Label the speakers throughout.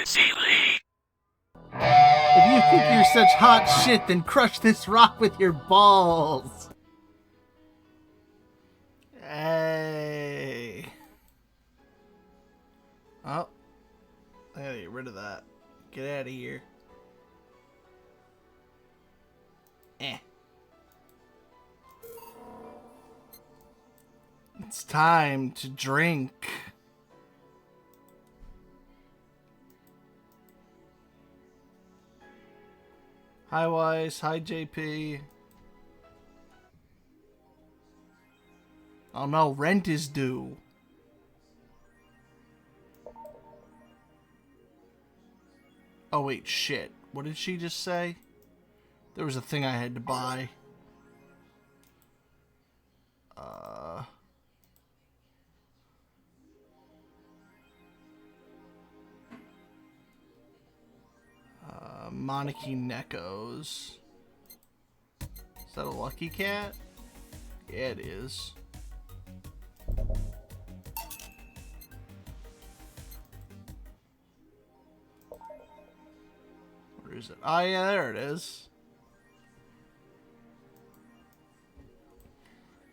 Speaker 1: Seelie.
Speaker 2: If you think you're such hot shit, then crush this rock with your balls. Hey. Oh. I gotta get rid of that. Get out of here. It's time to drink. Hi, Weiss. Hi, JP. Oh no, rent is due. Oh wait, shit. What did she just say? There was a thing I had to buy. Monarchy Neckos. Is that a lucky cat? Yeah, it is. Where is it? Oh yeah, there it is.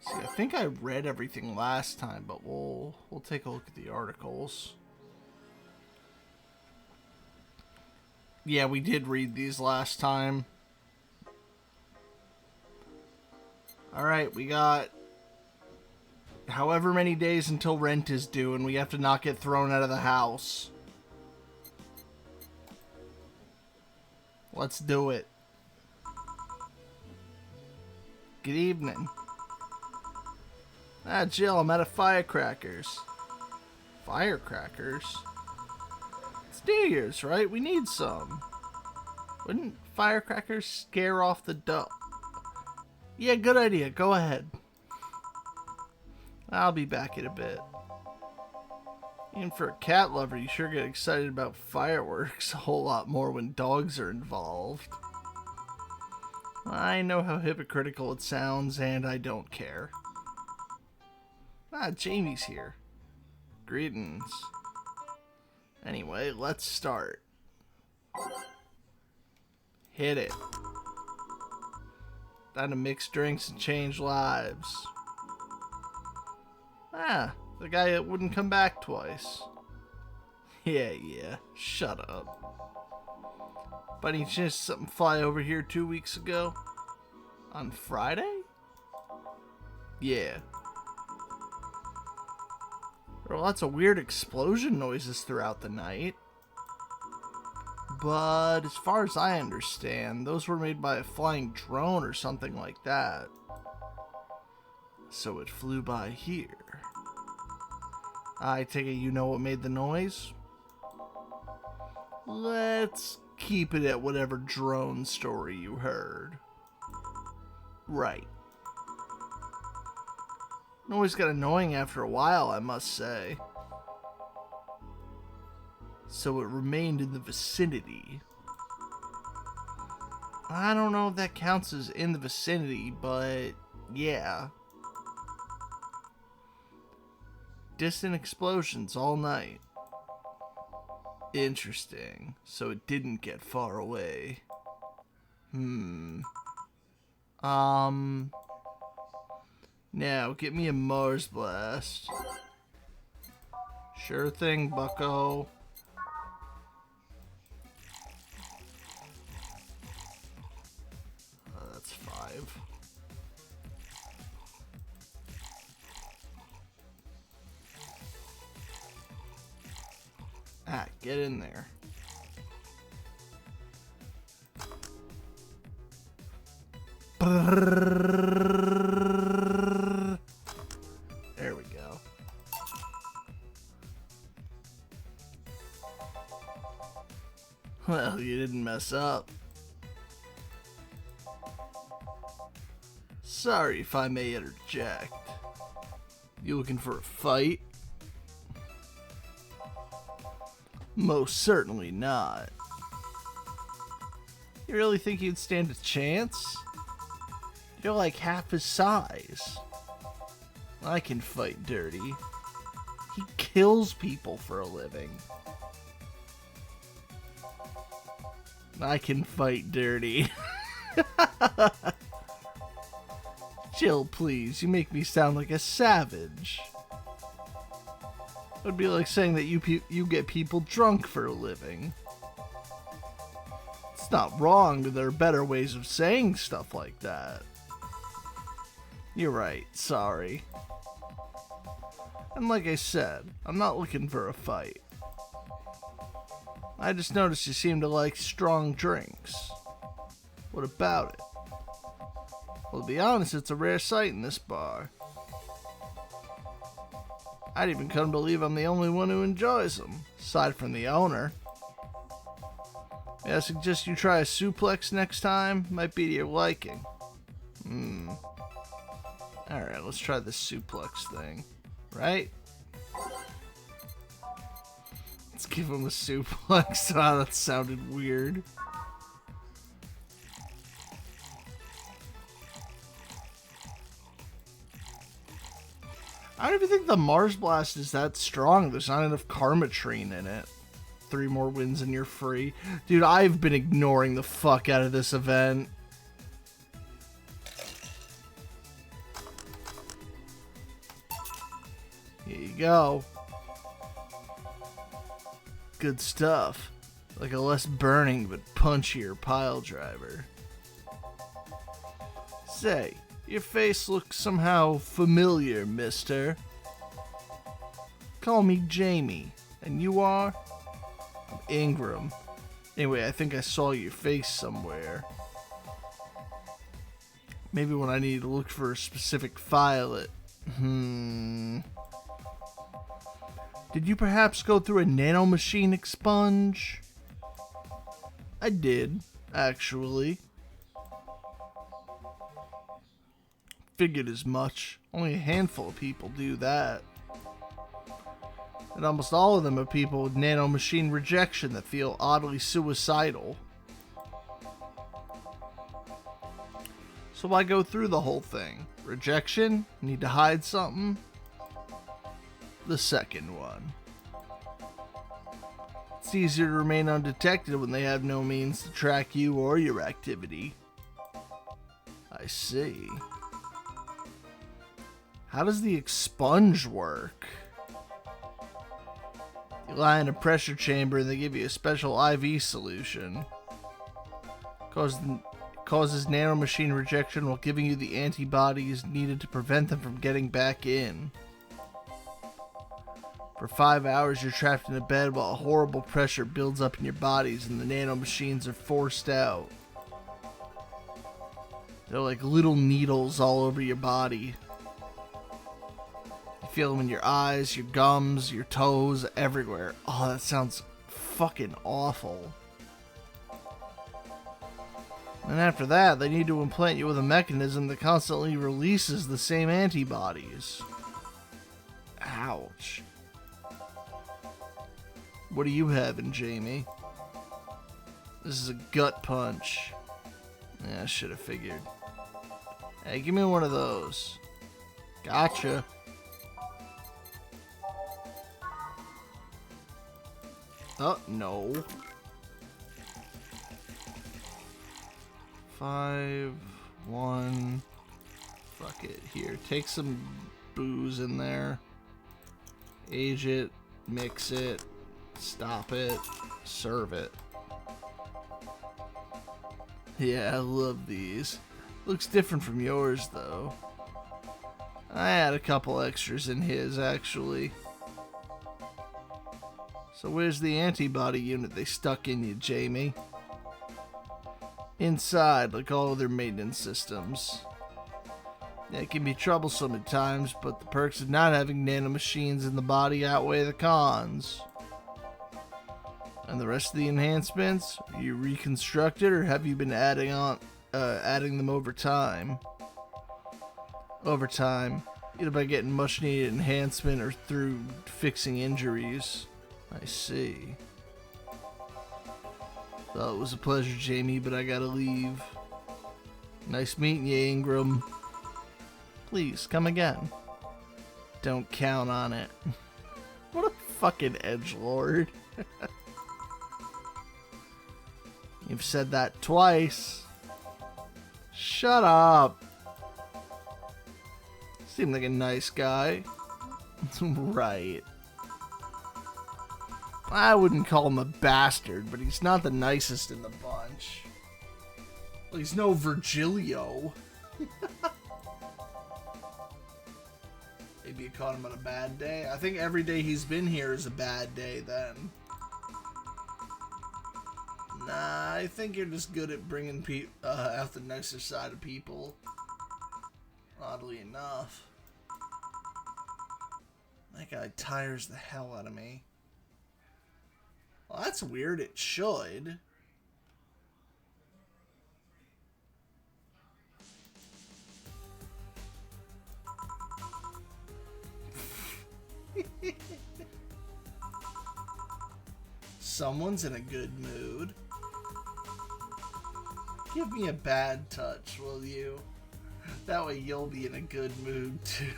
Speaker 2: See, I think I read everything last time, but we'll take a look at the articles. Yeah, we did read these last time. Alright, we got however many days until rent is due, and we have to not get thrown out of the house. Let's do it. Good evening. Jill, I'm out of firecrackers. Firecrackers? It's New Year's, right? We need some. Wouldn't firecrackers scare off the duck? Yeah, good idea. Go ahead. I'll be back in a bit. Even for a cat lover, you sure get excited about fireworks a whole lot more when dogs are involved. I know how hypocritical it sounds, and I don't care. Jamie's here. Greetings. Anyway, let's start. Hit it. Time to mix drinks and change lives. The guy that wouldn't come back twice. Yeah, shut up. By any chance something fly over here 2 weeks ago? On Friday? Yeah. There were lots of weird explosion noises throughout the night. But as far as I understand, those were made by a flying drone or something like that. So it flew by here. I take it you know what made the noise? Let's keep it at whatever drone story you heard. Right. Noise got annoying after a while, I must say. So it remained in the vicinity. I don't know if that counts as in the vicinity, but yeah. Distant explosions all night. Interesting. So it didn't get far away. Now, get me a Mars Blast. Sure thing, bucko. That's 5. Get in there. There we go. Well, you didn't mess up. Sorry if I may interject. You looking for a fight? Most certainly not. You really think you'd stand a chance? You're like half his size. I can fight dirty. He kills people for a living. I can fight dirty. Chill, please. You make me sound like a savage. It would be like saying that you get people drunk for a living. It's not wrong, but there are better ways of saying stuff like that. You're right, sorry. And like I said, I'm not looking for a fight. I just noticed you seem to like strong drinks. What about it? Well, to be honest, it's a rare sight in this bar. I'd even come to believe I'm the only one who enjoys them, aside from the owner. May I suggest you try a suplex next time? Might be to your liking. Alright, let's try this suplex thing. Right? Let's give him a suplex. Ah, that sounded weird. I don't even think the Mars Blast is that strong. There's not enough Karmatrine in it. 3 more wins and you're free. Dude, I've been ignoring the fuck out of this event. Here you go. Good stuff. Like a less burning but punchier pile driver. Say, your face looks somehow familiar, mister. Call me Jamie. And you are? I'm Ingram. Anyway, I think I saw your face somewhere. Maybe when I need to look for a specific file it... Did you perhaps go through a nanomachine expunge? I did, actually. Figured as much. Only a handful of people do that. And almost all of them are people with nanomachine rejection that feel oddly suicidal. So why go through the whole thing? Rejection? Need to hide something? The second one. It's easier to remain undetected when they have no means to track you or your activity. I see. How does the expunge work? You lie in a pressure chamber and they give you a special IV solution. Causes nanomachine rejection while giving you the antibodies needed to prevent them from getting back in. For 5 hours, you're trapped in a bed while a horrible pressure builds up in your bodies and the nanomachines are forced out. They're like little needles all over your body. You feel them in your eyes, your gums, your toes, everywhere. Oh, that sounds fucking awful. And after that, they need to implant you with a mechanism that constantly releases the same antibodies. Ouch. What are you having, Jamie? This is a gut punch. Yeah, I should have figured. Hey, give me one of those. Gotcha. Oh, no. 5, 1. Fuck it. Here, take some booze in there. Age it. Mix it. Stop it. Serve it. Yeah, I love these. Looks different from yours, though. I had a couple extras in his, actually. So where's the antibody unit they stuck in you, Jamie? Inside, like all other maintenance systems. Yeah, it can be troublesome at times, but the perks of not having nanomachines in the body outweigh the cons. And the rest of the enhancements, are you reconstructed or have you been adding them over time? Over time, either by getting much needed enhancement or through fixing injuries. I see. Well, it was a pleasure, Jamie, but I gotta leave. Nice meeting you, Ingram. Please, come again. Don't count on it. What a fucking edgelord. You've said that twice. Shut up. Seemed like a nice guy. Right. I wouldn't call him a bastard, but he's not the nicest in the bunch. Well, he's no Virgilio. Maybe you caught him on a bad day. I think every day he's been here is a bad day then. Nah, I think you're just good at bringing out the nicer side of people. Oddly enough. That guy tires the hell out of me. Well, that's weird. It should. Someone's in a good mood. Give me a bad touch, will you? That way you'll be in a good mood too.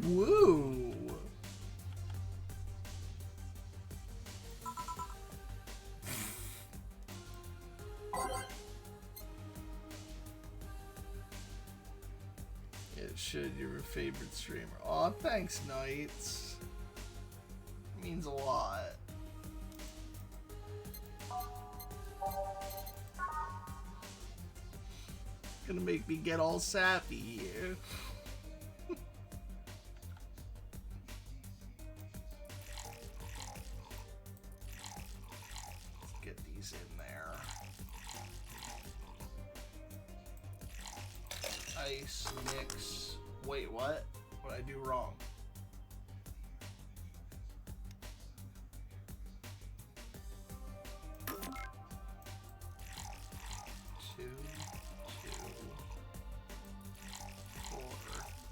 Speaker 2: Woo! It should. You're a favorite streamer. Aw, thanks, Knights. Means a lot. Gonna make me get all sappy here. Let's get these in there. Ice, mix. Wait, what? What did I do wrong?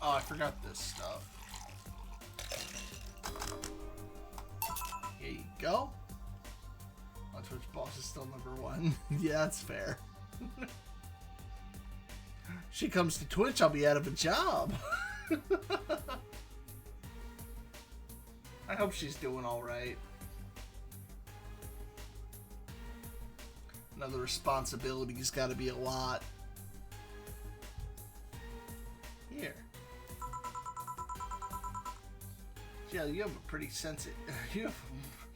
Speaker 2: Oh, I forgot this stuff. Here you go. My Twitch boss is still #1. Yeah, that's fair. She comes to Twitch, I'll be out of a job. I hope she's doing alright. Another responsibility's gotta be a lot. Here. Yeah, you have a pretty you have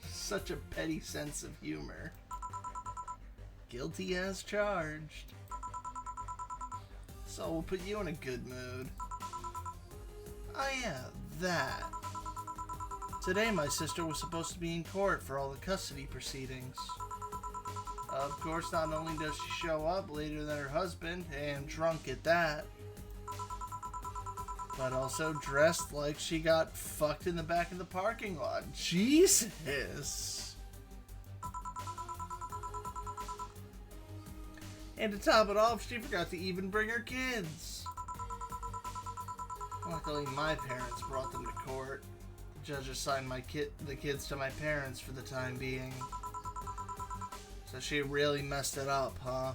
Speaker 2: such a petty sense of humor. Guilty as charged. So we'll put you in a good mood. Oh yeah, that. Today my sister was supposed to be in court for all the custody proceedings. Of course, not only does she show up later than her husband, and drunk at that, but also dressed like she got fucked in the back of the parking lot. Jesus! And to top it off, she forgot to even bring her kids. Luckily, my parents brought them to court. The judge assigned the kids to my parents for the time being. So she really messed it up, huh?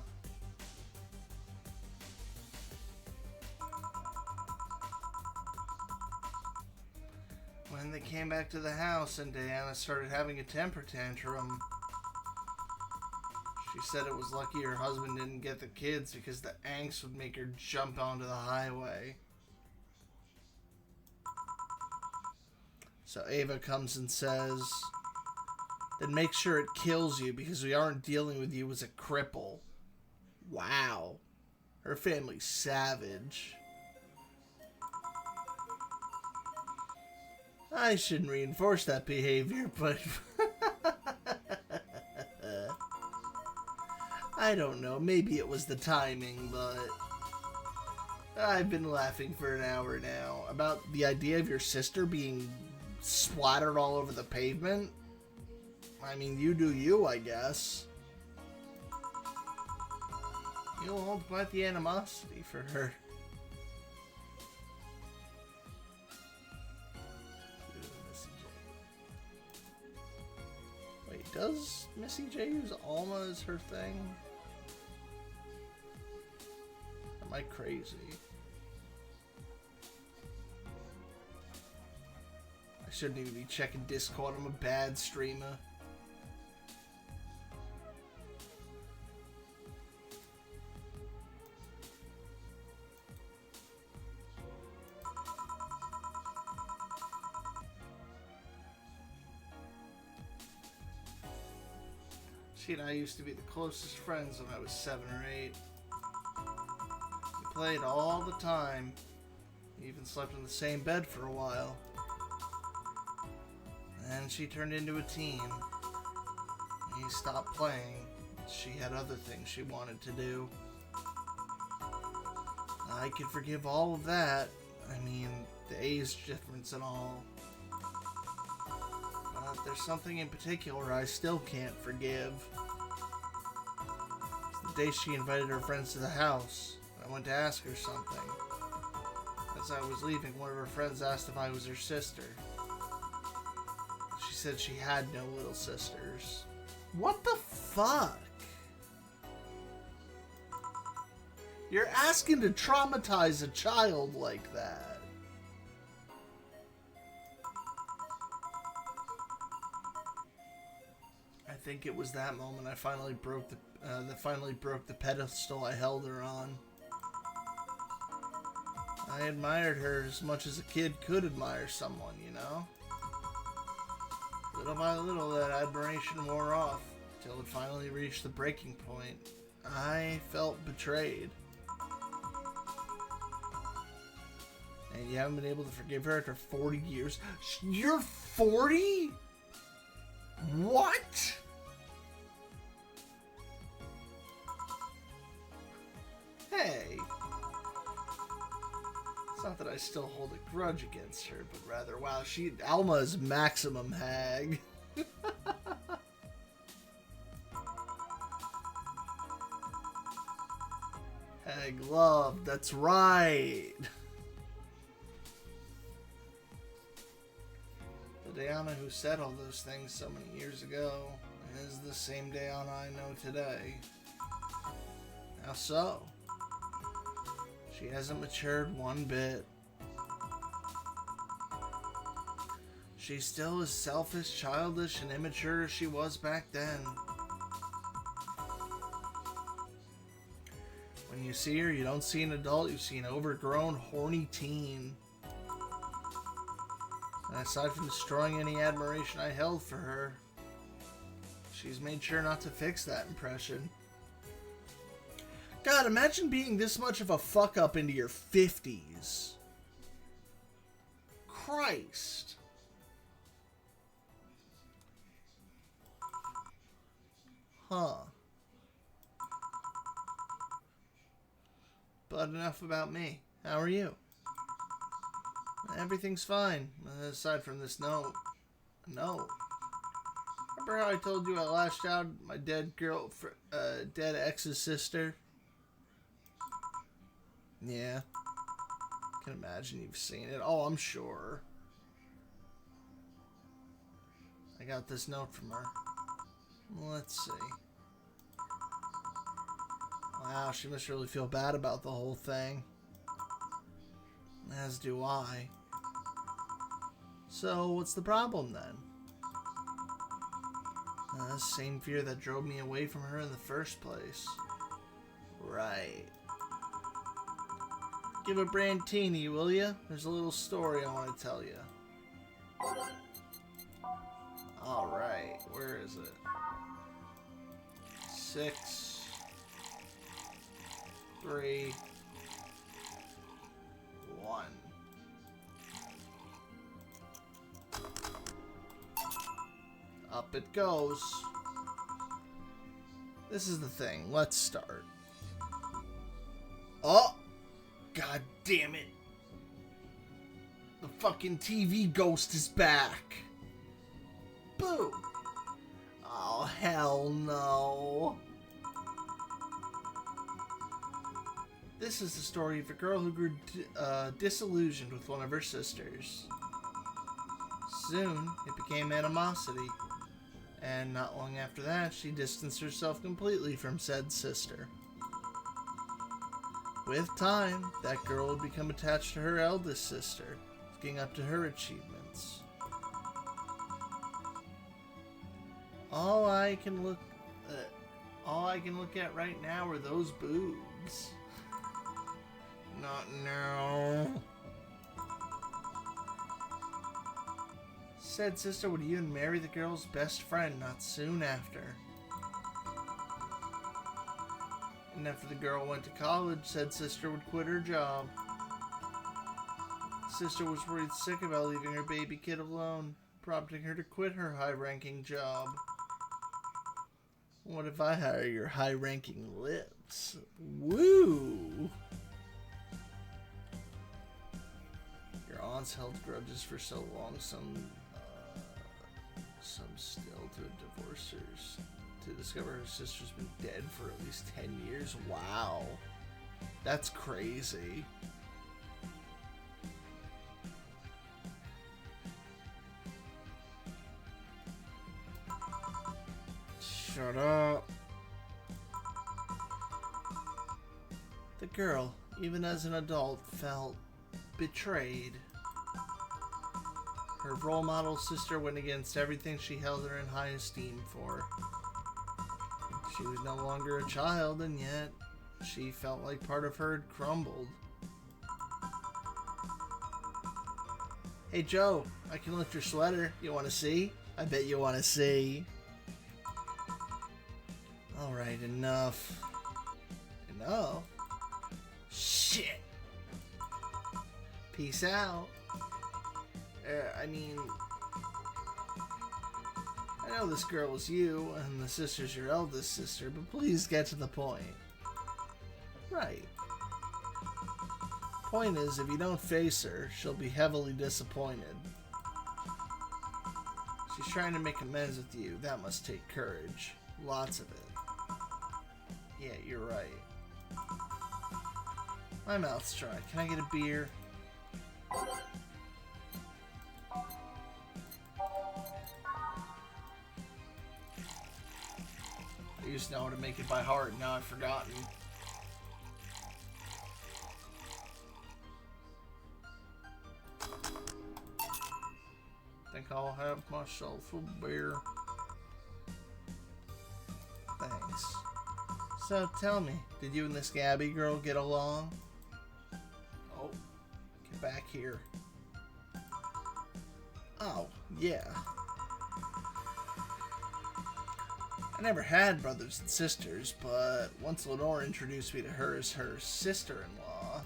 Speaker 2: When they came back to the house and Diana started having a temper tantrum, she said it was lucky her husband didn't get the kids because the angst would make her jump onto the highway. So Ava comes and says, then make sure it kills you because we aren't dealing with you as a cripple. Wow. Her family's savage. I shouldn't reinforce that behavior, but I don't know. Maybe it was the timing, but I've been laughing for an hour now about the idea of your sister being splattered all over the pavement. I mean, you do you, I guess. You'll hold quite the animosity for her. Wait, does Missy J use Alma as her thing? Am I crazy? I shouldn't even be checking Discord. I'm a bad streamer. She and I used to be the closest friends when I was 7 or 8. We played all the time. We even slept in the same bed for a while. And she turned into a teen. He stopped playing. She had other things she wanted to do. I could forgive all of that. I mean, the age difference and all. But there's something in particular I still can't forgive. It's the day she invited her friends to the house. I went to ask her something. As I was leaving, one of her friends asked if I was her sister. She said she had no little sisters. What the fuck? You're asking to traumatize a child like that. I think it was that moment I finally broke the pedestal I held her on. I admired her as much as a kid could admire someone, you know? Little by little, that admiration wore off, till it finally reached the breaking point. I felt betrayed. And you haven't been able to forgive her after 40 years? You're 40? What? Hey. It's not that I still hold a grudge against her, but rather, wow, Alma is maximum hag. Hag love, that's right. The Diana who said all those things so many years ago is the same Diana I know today. How so? She hasn't matured one bit. She's still as selfish, childish, and immature as she was back then. When you see her, you don't see an adult, you see an overgrown, horny teen. And aside from destroying any admiration I held for her, she's made sure not to fix that impression. God, imagine being this much of a fuck up into your 50s. Christ. Huh. But enough about me. How are you? Everything's fine, aside from this note. No. Remember how I told you I lashed out at my dead ex's sister? Yeah. I can imagine you've seen it. Oh, I'm sure. I got this note from her. Let's see. Wow, she must really feel bad about the whole thing. As do I. So, what's the problem then? Same fear that drove me away from her in the first place. Right. Give a Brandtini, will ya? There's a little story I want to tell you. Alright, where is it? 6, 3, 1. Up it goes. This is the thing. Let's start. Oh! God damn it. The fucking TV ghost is back. Boo! Oh, hell no. This is the story of a girl who grew disillusioned with one of her sisters. Soon, it became animosity. And not long after that, she distanced herself completely from said sister. With time, that girl would become attached to her eldest sister, looking up to her achievements. All I can look at right now are those boobs. Not now. Said sister would even marry the girl's best friend not soon after. And after the girl went to college, said sister would quit her job. Sister was worried sick about leaving her baby kid alone, prompting her to quit her high-ranking job. What if I hire your high-ranking lips? Woo! Your aunts held grudges for so long, some still to divorcers, to discover her sister's been dead for at least 10 years. Wow. That's crazy. Shut up. The girl, even as an adult, felt betrayed. Her role model sister went against everything she held her in high esteem for. She was no longer a child, and yet she felt like part of her had crumbled. Hey Joe, I can lift your sweater. You want to see? I bet you want to see. Alright, enough. Enough? Shit! Peace out. I mean, I know this girl is you, and the sister's your eldest sister, but please get to the point. Right. Point is, if you don't face her, she'll be heavily disappointed. She's trying to make amends with you. That must take courage. Lots of it. Yeah, you're right. My mouth's dry. Can I get a beer? I used to know how to make it by heart, and now I've forgotten. Think I'll have myself a beer. Thanks. So tell me, did you and this Gabby girl get along? Oh, get back here. Oh, yeah. I never had brothers and sisters, but once Lenore introduced me to her as her sister-in-law,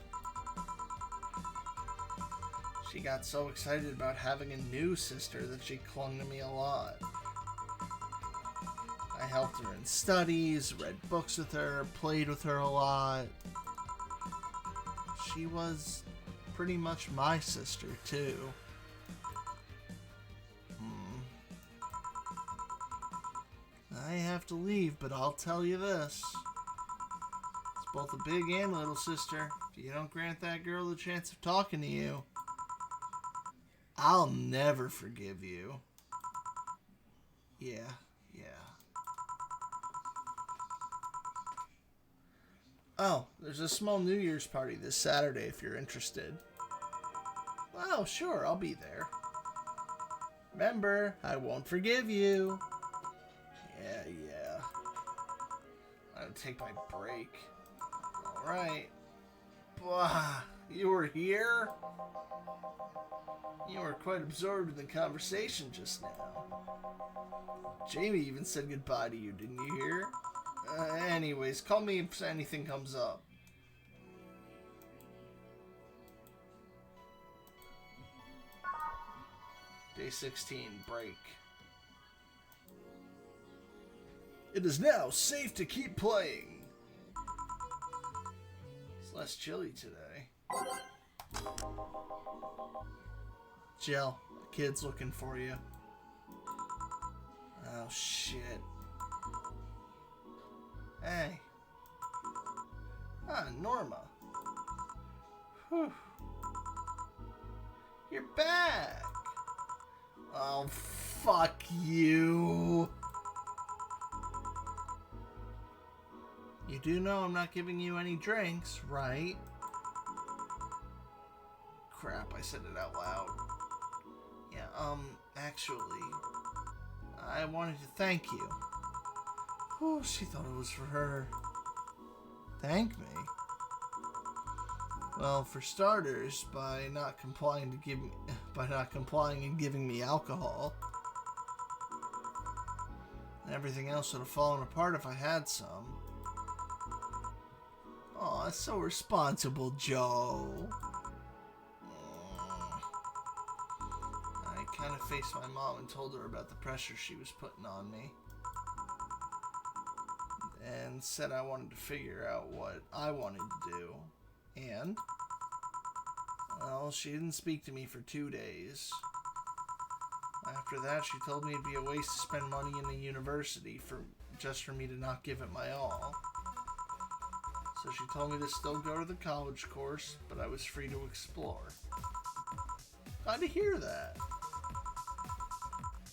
Speaker 2: she got so excited about having a new sister that she clung to me a lot. I helped her in studies, read books with her, played with her a lot. She was pretty much my sister, too. I have to leave, but I'll tell you this. It's both a big and little sister. If you don't grant that girl the chance of talking to you, I'll never forgive you. Yeah. Oh, there's a small New Year's party this Saturday if you're interested. Oh, sure, I'll be there. Remember, I won't forgive you. Yeah. I'm gonna take my break. Alright. You were here? You were quite absorbed in the conversation just now. Jamie even said goodbye to you, didn't you hear? Anyways, call me if anything comes up. Day 16, break. It is now safe to keep playing. It's less chilly today. Jill, the kid's looking for you. Oh, shit. Hey. Ah, Norma. Whew. You're back. Oh, fuck you. You do know I'm not giving you any drinks, right? Crap, I said it out loud. Yeah, actually, I wanted to thank you. Oh, she thought it was for her. Thank me? Well, for starters, by not complying and giving me alcohol. Everything else would have fallen apart if I had some. Aw, so responsible, Joe. I kind of faced my mom and told her about the pressure she was putting on me. And said I wanted to figure out what I wanted to do. And, well, she didn't speak to me for 2 days. After that, she told me it'd be a waste to spend money in the university just for me to not give it my all. So she told me to still go to the college course, but I was free to explore. Glad to hear that.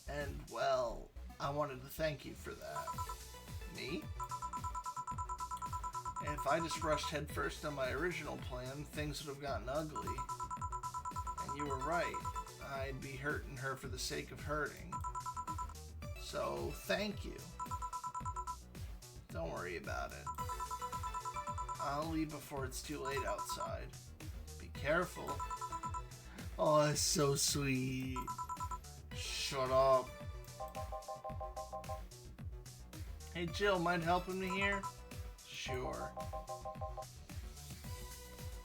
Speaker 2: And, well, I wanted to thank you for that. Me? And if I just rushed headfirst on my original plan, things would have gotten ugly. And you were right. I'd be hurting her for the sake of hurting. So, thank you. Don't worry about it. I'll leave before it's too late outside. Be careful. Oh, that's so sweet. Shut up. Hey, Jill, mind helping me here? Sure.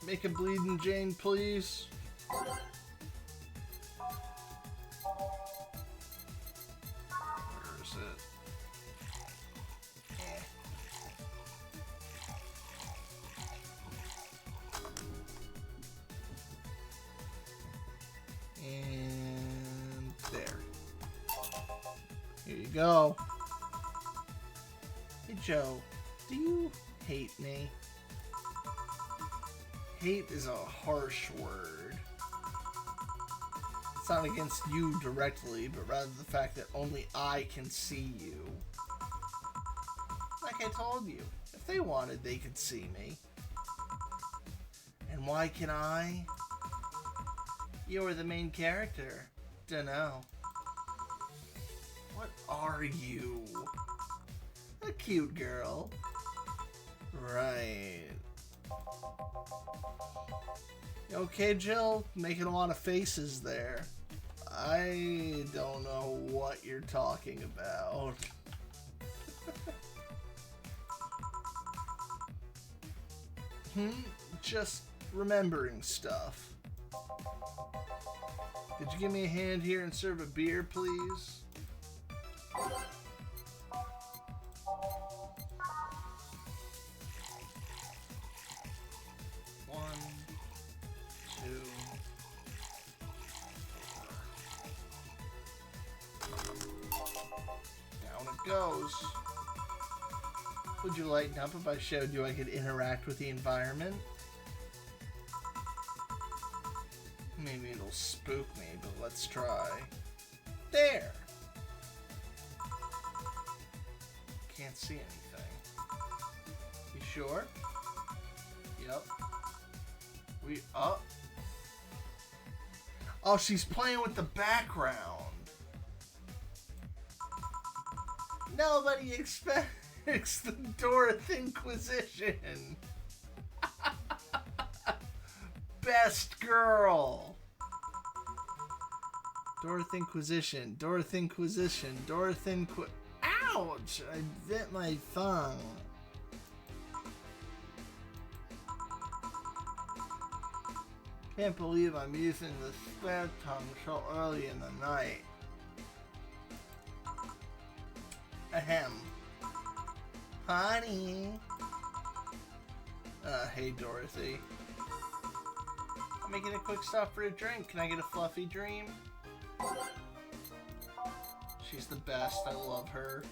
Speaker 2: Make a bleeding Jane, please. Where is it? And there. Here you go. Hey, Joe, do you hate me? Hate is a harsh word. It's not against you directly, but rather the fact that only I can see you. Like I told you, if they wanted, they could see me. And why can I? You're the main character. Dunno. What are you? A cute girl. Right. Okay, Jill? Making a lot of faces there. I don't know what you're talking about. Just remembering stuff. Could you give me a hand here and serve a beer, please? Goes. Would you lighten up if I showed you I could interact with the environment? Maybe it'll spook me, but let's try. There! Can't see anything. You sure? Yep. Oh, she's playing with the background. Nobody expects the Dorothy Inquisition. Best girl. Dorothy Inquisition. Dorothy Inquisition. Dorothy Ouch! I bit my thumb. Can't believe I'm using the spare tongue so early in the night. Ahem. Honey. Hey Dorothy. I'm making a quick stop for a drink. Can I get a fluffy dream? She's the best. I love her.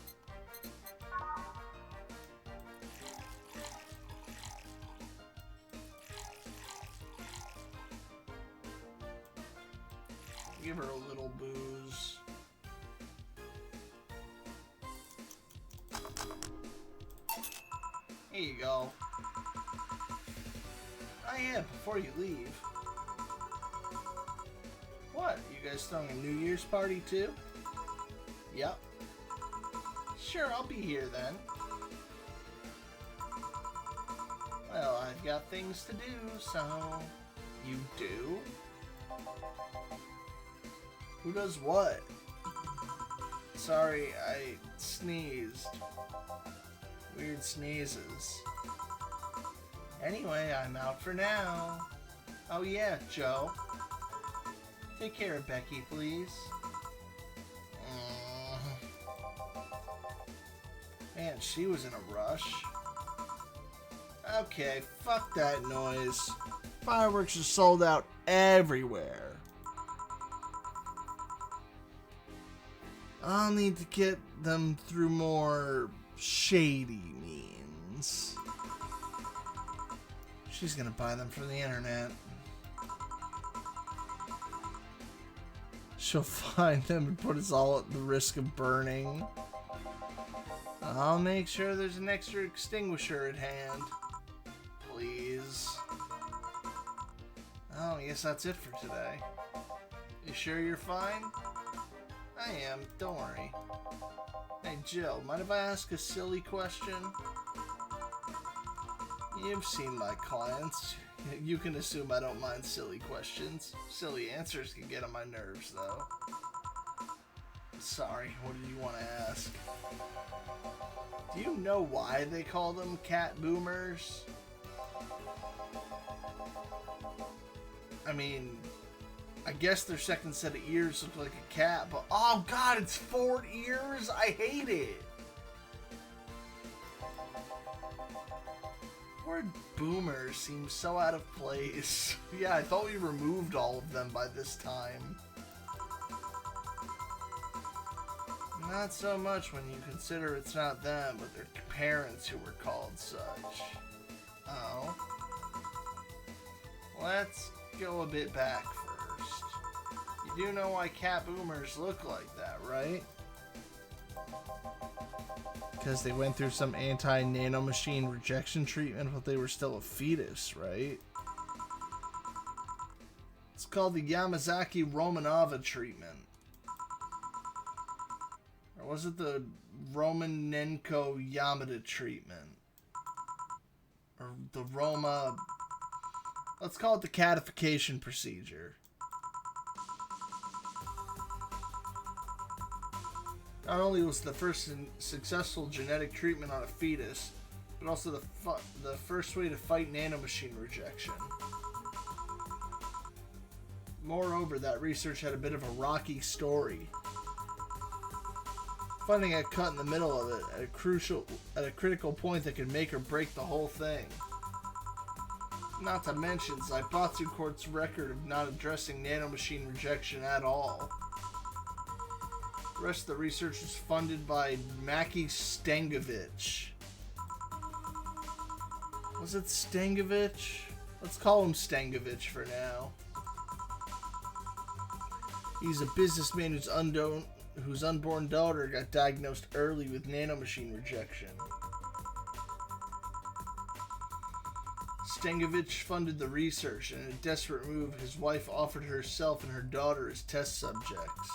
Speaker 2: Give her a little booze. Here you go. Oh yeah, before you leave. What? You guys throwing a New Year's party too? Yep. Sure, I'll be here then. Well, I've got things to do, so... You do? Who does what? Sorry, I sneezed. Weird sneezes. Anyway, I'm out for now. Oh yeah, Joe. Take care of Becky, please. Man, she was in a rush. Okay, fuck that noise. Fireworks are sold out everywhere. I'll need to get them through more shady means. She's gonna buy them from the internet. She'll find them and put us all at the risk of burning. I'll make sure there's an extra extinguisher at hand. Please. Oh, I guess that's it for today. You sure you're fine? I am, don't worry. Hey Jill, mind if I ask a silly question? You've seen my clients. You can assume I don't mind silly questions. Silly answers can get on my nerves, though. Sorry, what did you want to ask? Do you know why they call them cat boomers? I mean, I guess their second set of ears look like a cat, but oh god, it's 4 ears? I hate it. Word boomer seems so out of place. Yeah, I thought we removed all of them by this time. Not so much when you consider it's not them, but their parents who were called such. Oh. Let's go a bit back first. You do know why cat boomers look like that, right? Because they went through some anti-nanomachine rejection treatment while they were still a fetus, right? It's called the Yamazaki-Romanova treatment. Or was it the Romanenko-Yamada treatment? Or the Roma... Let's call it the catification procedure. Not only was the first successful genetic treatment on a fetus, but also the first way to fight nanomachine rejection. Moreover, that research had a bit of a rocky story. Funding got cut in the middle of it at a critical point that could make or break the whole thing. Not to mention Zaibatsu Court's record of not addressing nanomachine rejection at all. The rest of the research was funded by Maki Stangovich. Was it Stangovich? Let's call him Stangovich for now. He's a businessman whose unborn daughter got diagnosed early with nanomachine rejection. Stangovich funded the research, and in a desperate move, his wife offered herself and her daughter as test subjects.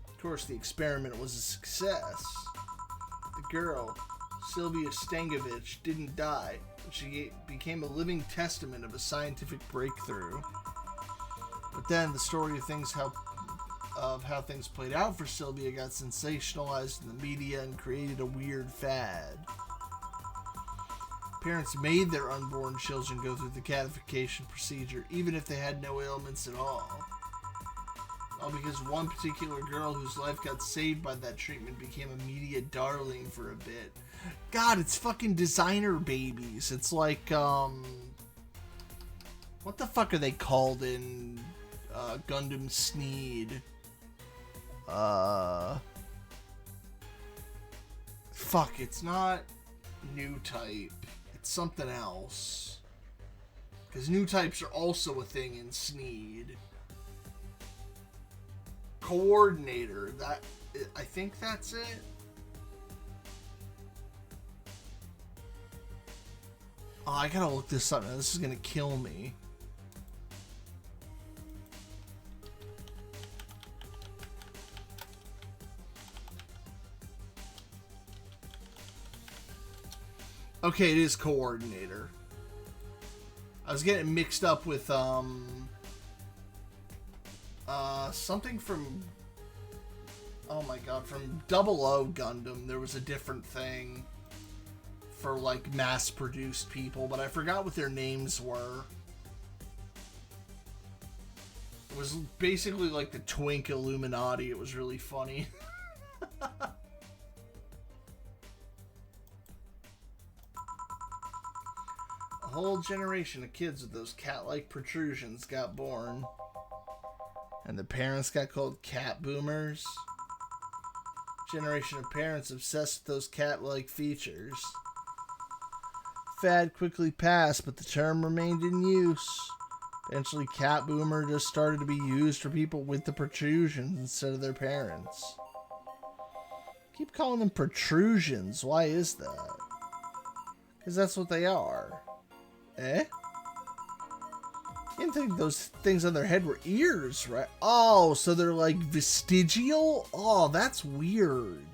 Speaker 2: Of course, the experiment was a success. The girl, Sylvia Stangovich, didn't die, but she became a living testament of a scientific breakthrough. But then the story of how things played out for Sylvia got sensationalized in the media and created a weird fad. Parents made their unborn children go through the catification procedure, even if they had no ailments at all. All because one particular girl whose life got saved by that treatment became a media darling for a bit. God, it's fucking designer babies. It's like, what the fuck are they called in Gundam Sneed? Fuck, it's not new type. It's something else. Because new types are also a thing in Sneed. Coordinator. I think that's it. Oh, I gotta look this up now. This is gonna kill me. Okay, it is Coordinator. I was getting mixed up with something from, oh my god, from 00 Gundam. There was a different thing. for like mass-produced people, but I forgot what their names were. It was basically like the Twink Illuminati. It was really funny. A whole generation of kids with those cat-like protrusions got born. And the parents got called cat boomers. Generation of parents obsessed with those cat-like features. Fad quickly passed, but the term remained in use. Eventually, cat boomer just started to be used for people with the protrusions instead of their parents. Keep calling them protrusions. Why is that? Because that's what they are. Eh? You didn't think those things on their head were ears, right? Oh, so they're like vestigial? Oh, that's weird.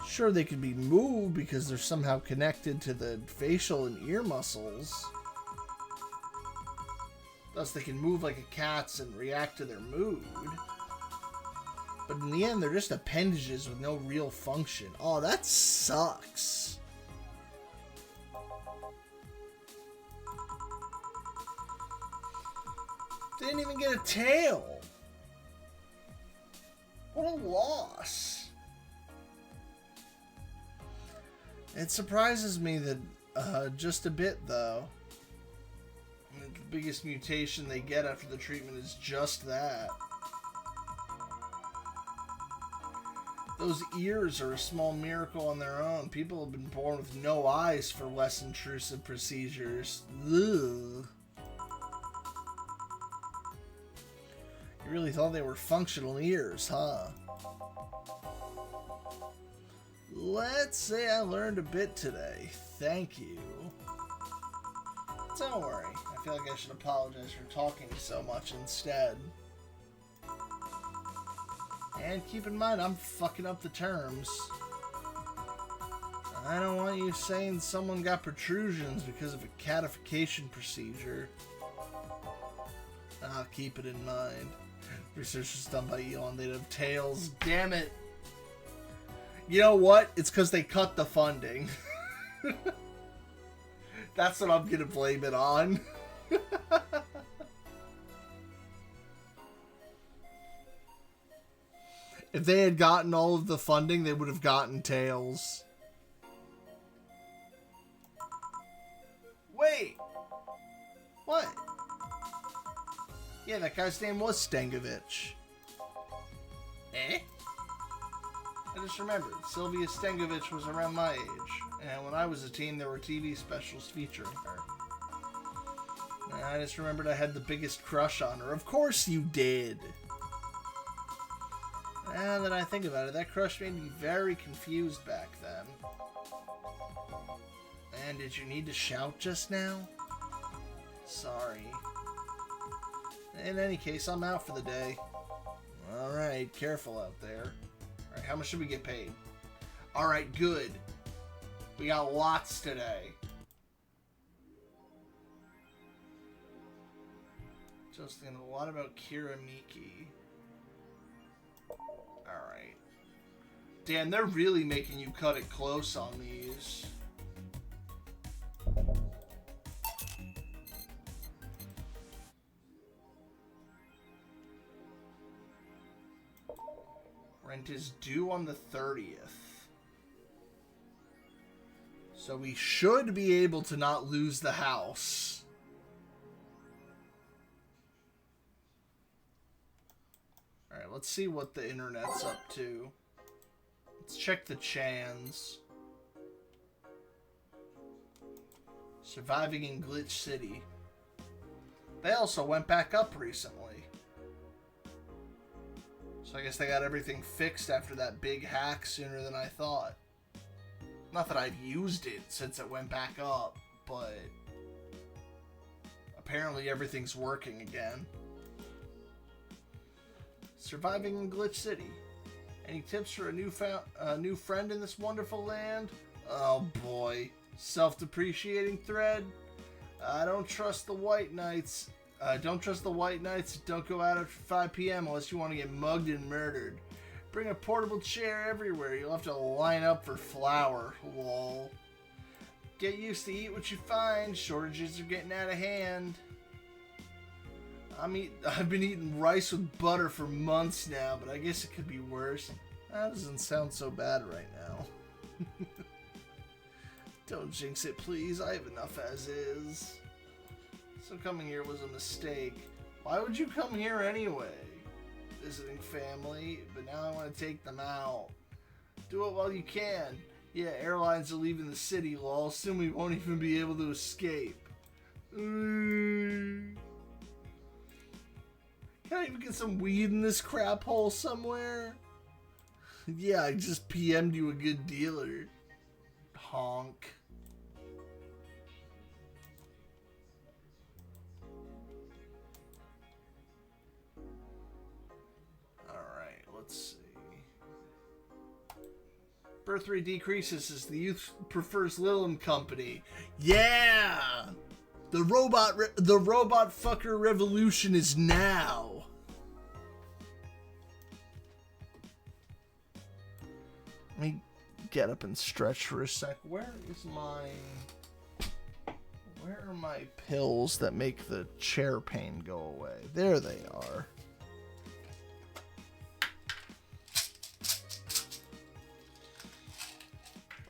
Speaker 2: Sure, they could be moved because they're somehow connected to the facial and ear muscles. Thus, they can move like a cat's and react to their mood. But in the end, they're just appendages with no real function. Oh, that sucks. They didn't even get a tail. What a loss. It surprises me that just a bit, though. The biggest mutation they get after the treatment is just that. Those ears are a small miracle on their own. People have been born with no eyes for less intrusive procedures. Ugh. You really thought they were functional ears, huh? Let's say I learned a bit today. Thank you. Don't worry. I feel like I should apologize for talking so much instead. And keep in mind, I'm fucking up the terms. I don't want you saying someone got protrusions because of a catification procedure. I'll keep it in mind. Research was done by Elon. They'd have tails. Damn it. You know what? It's because they cut the funding. That's what I'm going to blame it on. If they had gotten all of the funding, they would have gotten tails. Wait. What? Yeah, that guy's name was Stengovich. Eh? I just remembered, Sylvia Stengovich was around my age, and when I was a teen, there were TV specials featuring her. And I just remembered I had the biggest crush on her. Of course you did! Now that I think about it, that crush made me very confused back then. And did you need to shout just now? Sorry. In any case, I'm out for the day. Alright, careful out there. Alright, how much should we get paid? Alright, good. We got lots today. Just thinking a lot about Kira Miki. Alright. Dan, they're really making you cut it close on these. Rent is due on the 30th. So we should be able to not lose the house. Alright, let's see what the internet's up to. Let's check the Chans. Surviving in Glitch City. They also went back up recently. So I guess they got everything fixed after that big hack sooner than I thought. Not that I've used it since it went back up, but apparently everything's working again. Surviving in Glitch City. Any tips for a new friend in this wonderful land? Oh boy. Self-depreciating thread? I don't trust the White Knights. Don't trust the White Knights. Don't go out after 5 p.m. unless you want to get mugged and murdered. Bring a portable chair everywhere. You'll have to line up for flour. Lol. Get used to eat what you find. Shortages are getting out of hand. I've been eating rice with butter for months now, but I guess it could be worse. That doesn't sound so bad right now. Don't jinx it, please. I have enough as is. So coming here was a mistake. Why would you come here anyway? Visiting family, but now I want to take them out. Do it while you can. Yeah, airlines are leaving the city, lol. Soon we won't even be able to escape. Can I even get some weed in this crap hole somewhere? Yeah, I just PM'd you a good dealer. Honk. Alright, let's see. Birth rate decreases as the youth prefers Lilum Company. Yeah! The robot fucker revolution is now. Let me get up and stretch for a sec. Where are my pills that make the chair pain go away? There they are.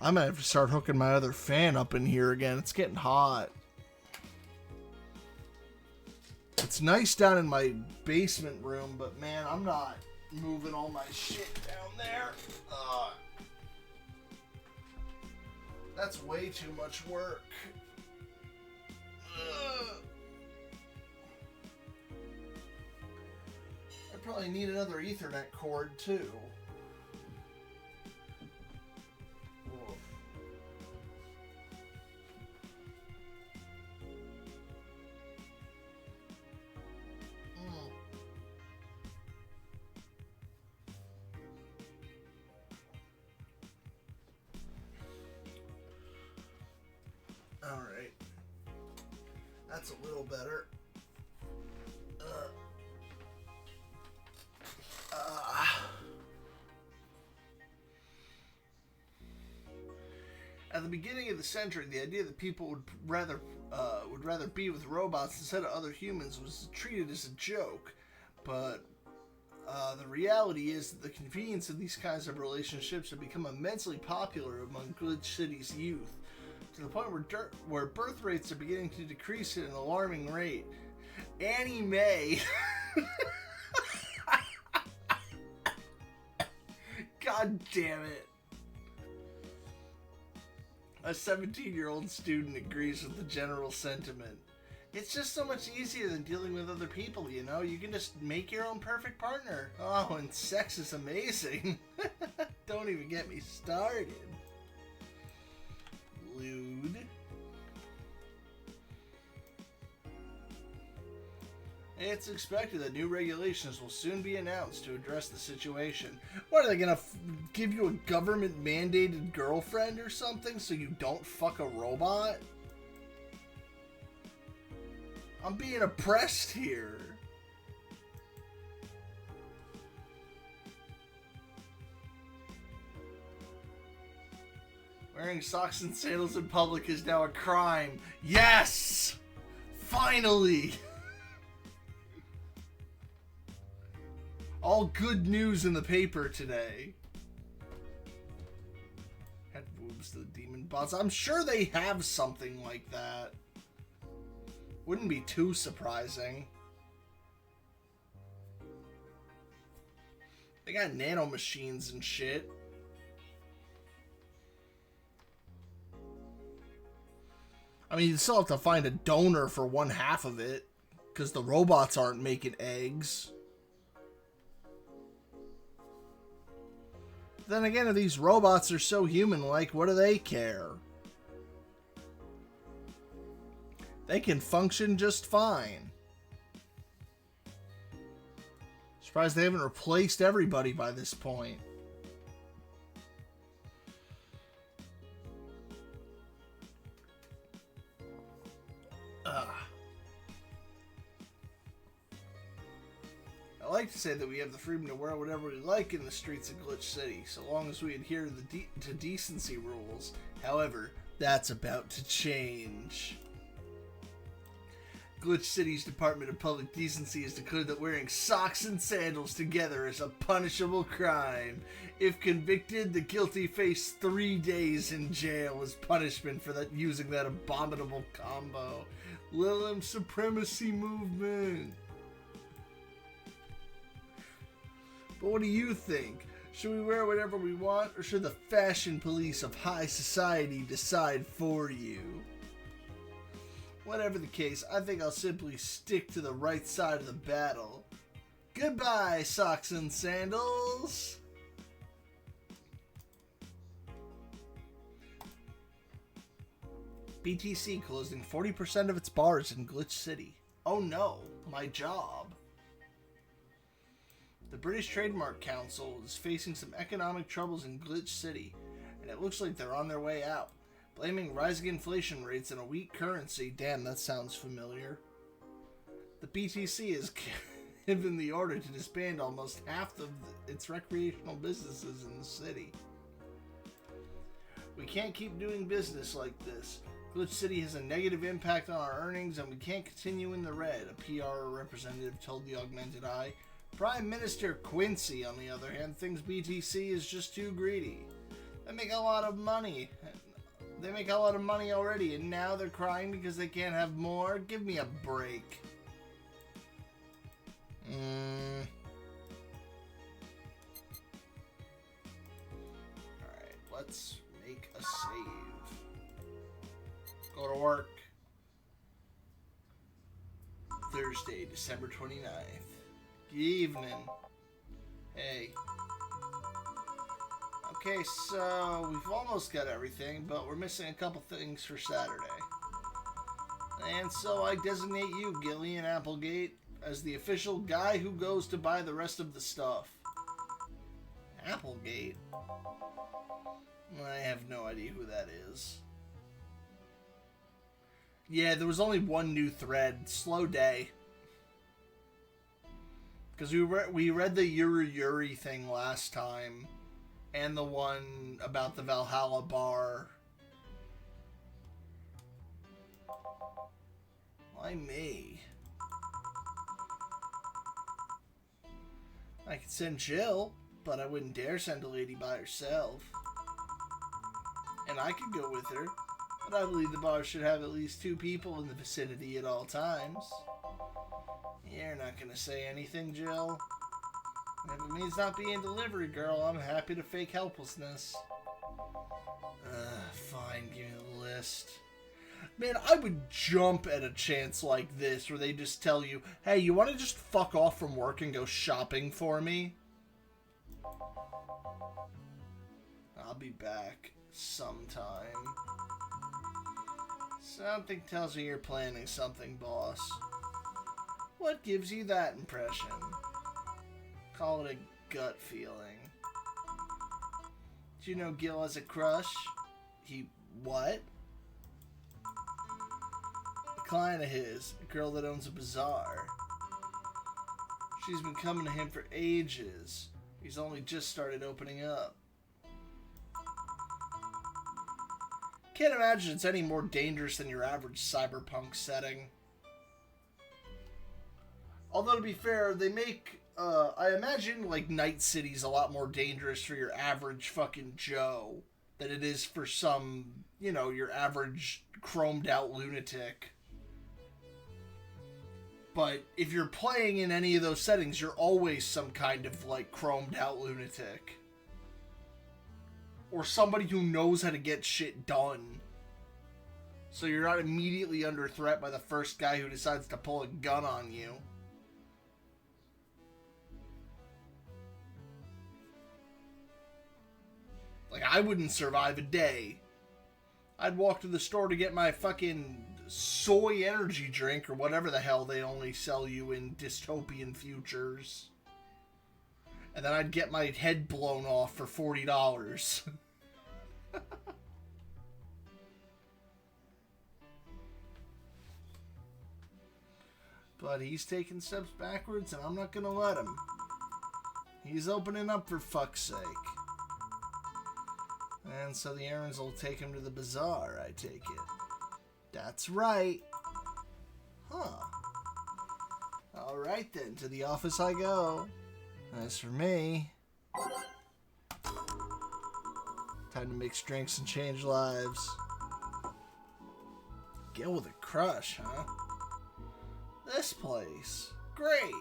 Speaker 2: I might have to start hooking my other fan up in here again. It's getting hot. It's nice down in my basement room, but man, I'm not moving all my shit down there. That's way too much work. I probably need another Ethernet cord too. Alright. That's a little better. At the beginning of the century, the idea that people would rather be with robots instead of other humans was treated as a joke. But the reality is that the convenience of these kinds of relationships have become immensely popular among Glitch City's youth, to the point where birth rates are beginning to decrease at an alarming rate. Annie Mae. God damn it. A 17-year-old student agrees with the general sentiment. It's just so much easier than dealing with other people, you know? You can just make your own perfect partner. Oh, and sex is amazing. Don't even get me started. Lewd. It's expected that new regulations will soon be announced to address the situation. What, are they gonna give you a government-mandated girlfriend or something so you don't fuck a robot? I'm being oppressed here. Wearing socks and sandals in public is now a crime. Yes! Finally! All good news in the paper today. Had boobs to the demon bots. I'm sure they have something like that. Wouldn't be too surprising. They got nano machines and shit. I mean, you still have to find a donor for one half of it, because the robots aren't making eggs. Then again, if these robots are so human-like, what do they care? They can function just fine. Surprised they haven't replaced everybody by this point. I like to say that we have the freedom to wear whatever we like in the streets of Glitch City, so long as we adhere to decency rules. However, that's about to change. Glitch City's Department of Public Decency has declared that wearing socks and sandals together is a punishable crime. If convicted, the guilty face 3 days in jail as punishment for using that abominable combo. Lilum Supremacy Movement. But what do you think? Should we wear whatever we want, or should the fashion police of high society decide for you? Whatever the case, I think I'll simply stick to the right side of the battle. Goodbye, socks and sandals! BTC closing 40% of its bars in Glitch City. Oh no, my job. The British Trademark Council is facing some economic troubles in Glitch City, and it looks like they're on their way out. Blaming rising inflation rates and a weak currency. Damn, that sounds familiar. The BTC has given the order to disband almost half of its recreational businesses in the city. We can't keep doing business like this. Glitch City has a negative impact on our earnings and we can't continue in the red, a PR representative told the Augmented Eye. Prime Minister Quincy, on the other hand, thinks BTC is just too greedy. They make a lot of money. They make a lot of money already, and now they're crying because they can't have more? Give me a break. Alright, let's make a save. Go to work. Thursday, December 29th. Good evening. Hey. Okay, so we've almost got everything, but we're missing a couple things for Saturday. And so I designate you, Gillian Applegate, as the official guy who goes to buy the rest of the stuff. Applegate? I have no idea who that is. Yeah, there was only one new thread. Slow day. Because we read the Yuri thing last time. And the one about the Valhalla bar. Why me? I could send Jill, but I wouldn't dare send a lady by herself. And I could go with her, but I believe the bar should have at least 2 people in the vicinity at all times. You're not gonna say anything, Jill? If it means not being delivery girl, I'm happy to fake helplessness. Fine, give me the list. Man, I would jump at a chance like this where they just tell you, hey, you want to just fuck off from work and go shopping for me? I'll be back sometime. Something tells me you're planning something, boss. What gives you that impression? Call it a gut feeling. Do you know Gil has a crush? What? A client of his, a girl that owns a bazaar. She's been coming to him for ages. He's only just started opening up. Can't imagine it's any more dangerous than your average cyberpunk setting. Although, to be fair, they make... I imagine, like, Night City's a lot more dangerous for your average fucking Joe than it is for some, you know, your average chromed-out lunatic. But if you're playing in any of those settings, you're always some kind of, like, chromed-out lunatic. Or somebody who knows how to get shit done. So you're not immediately under threat by the first guy who decides to pull a gun on you. Like, I wouldn't survive a day. I'd walk to the store to get my fucking soy energy drink or whatever the hell they only sell you in dystopian futures. And then I'd get my head blown off for $40. But he's taking steps backwards, and I'm not going to let him. He's opening up for fuck's sake. And so the errands will take him to the bazaar, I take it. That's right. Huh. Alright then, to the office I go. As for me... time to mix drinks and change lives. Get with a crush, huh? This place. Great.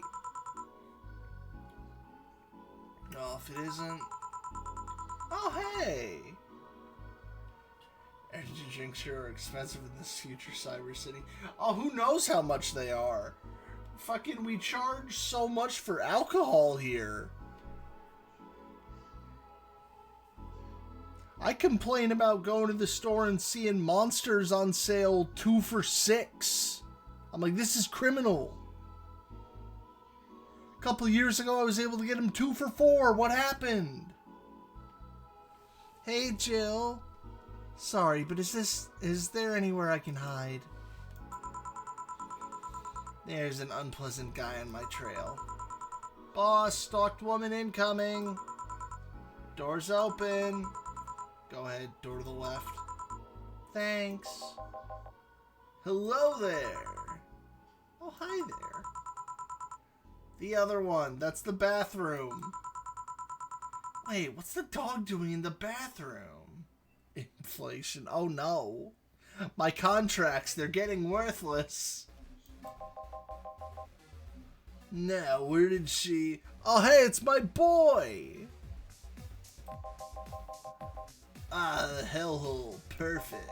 Speaker 2: Oh, if it isn't... oh, hey! Energy drinks here are expensive in this future cyber city. Oh, who knows how much they are? Fucking, we charge so much for alcohol here. I complain about going to the store and seeing Monsters on sale 2 for $6. I'm like, this is criminal. A couple years ago, I was able to get them 2 for $4. What happened? Hey, Jill. Sorry, but is there anywhere I can hide? There's an unpleasant guy on my trail. Boss, stalked woman incoming. Door's open. Go ahead, door to the left. Thanks. Hello there. Oh, hi there. The other one, that's the bathroom. Wait, what's the dog doing in the bathroom? Inflation, oh no. My contracts, they're getting worthless. Now, where did she... oh, hey, it's my boy! Ah, the hellhole. Perfect.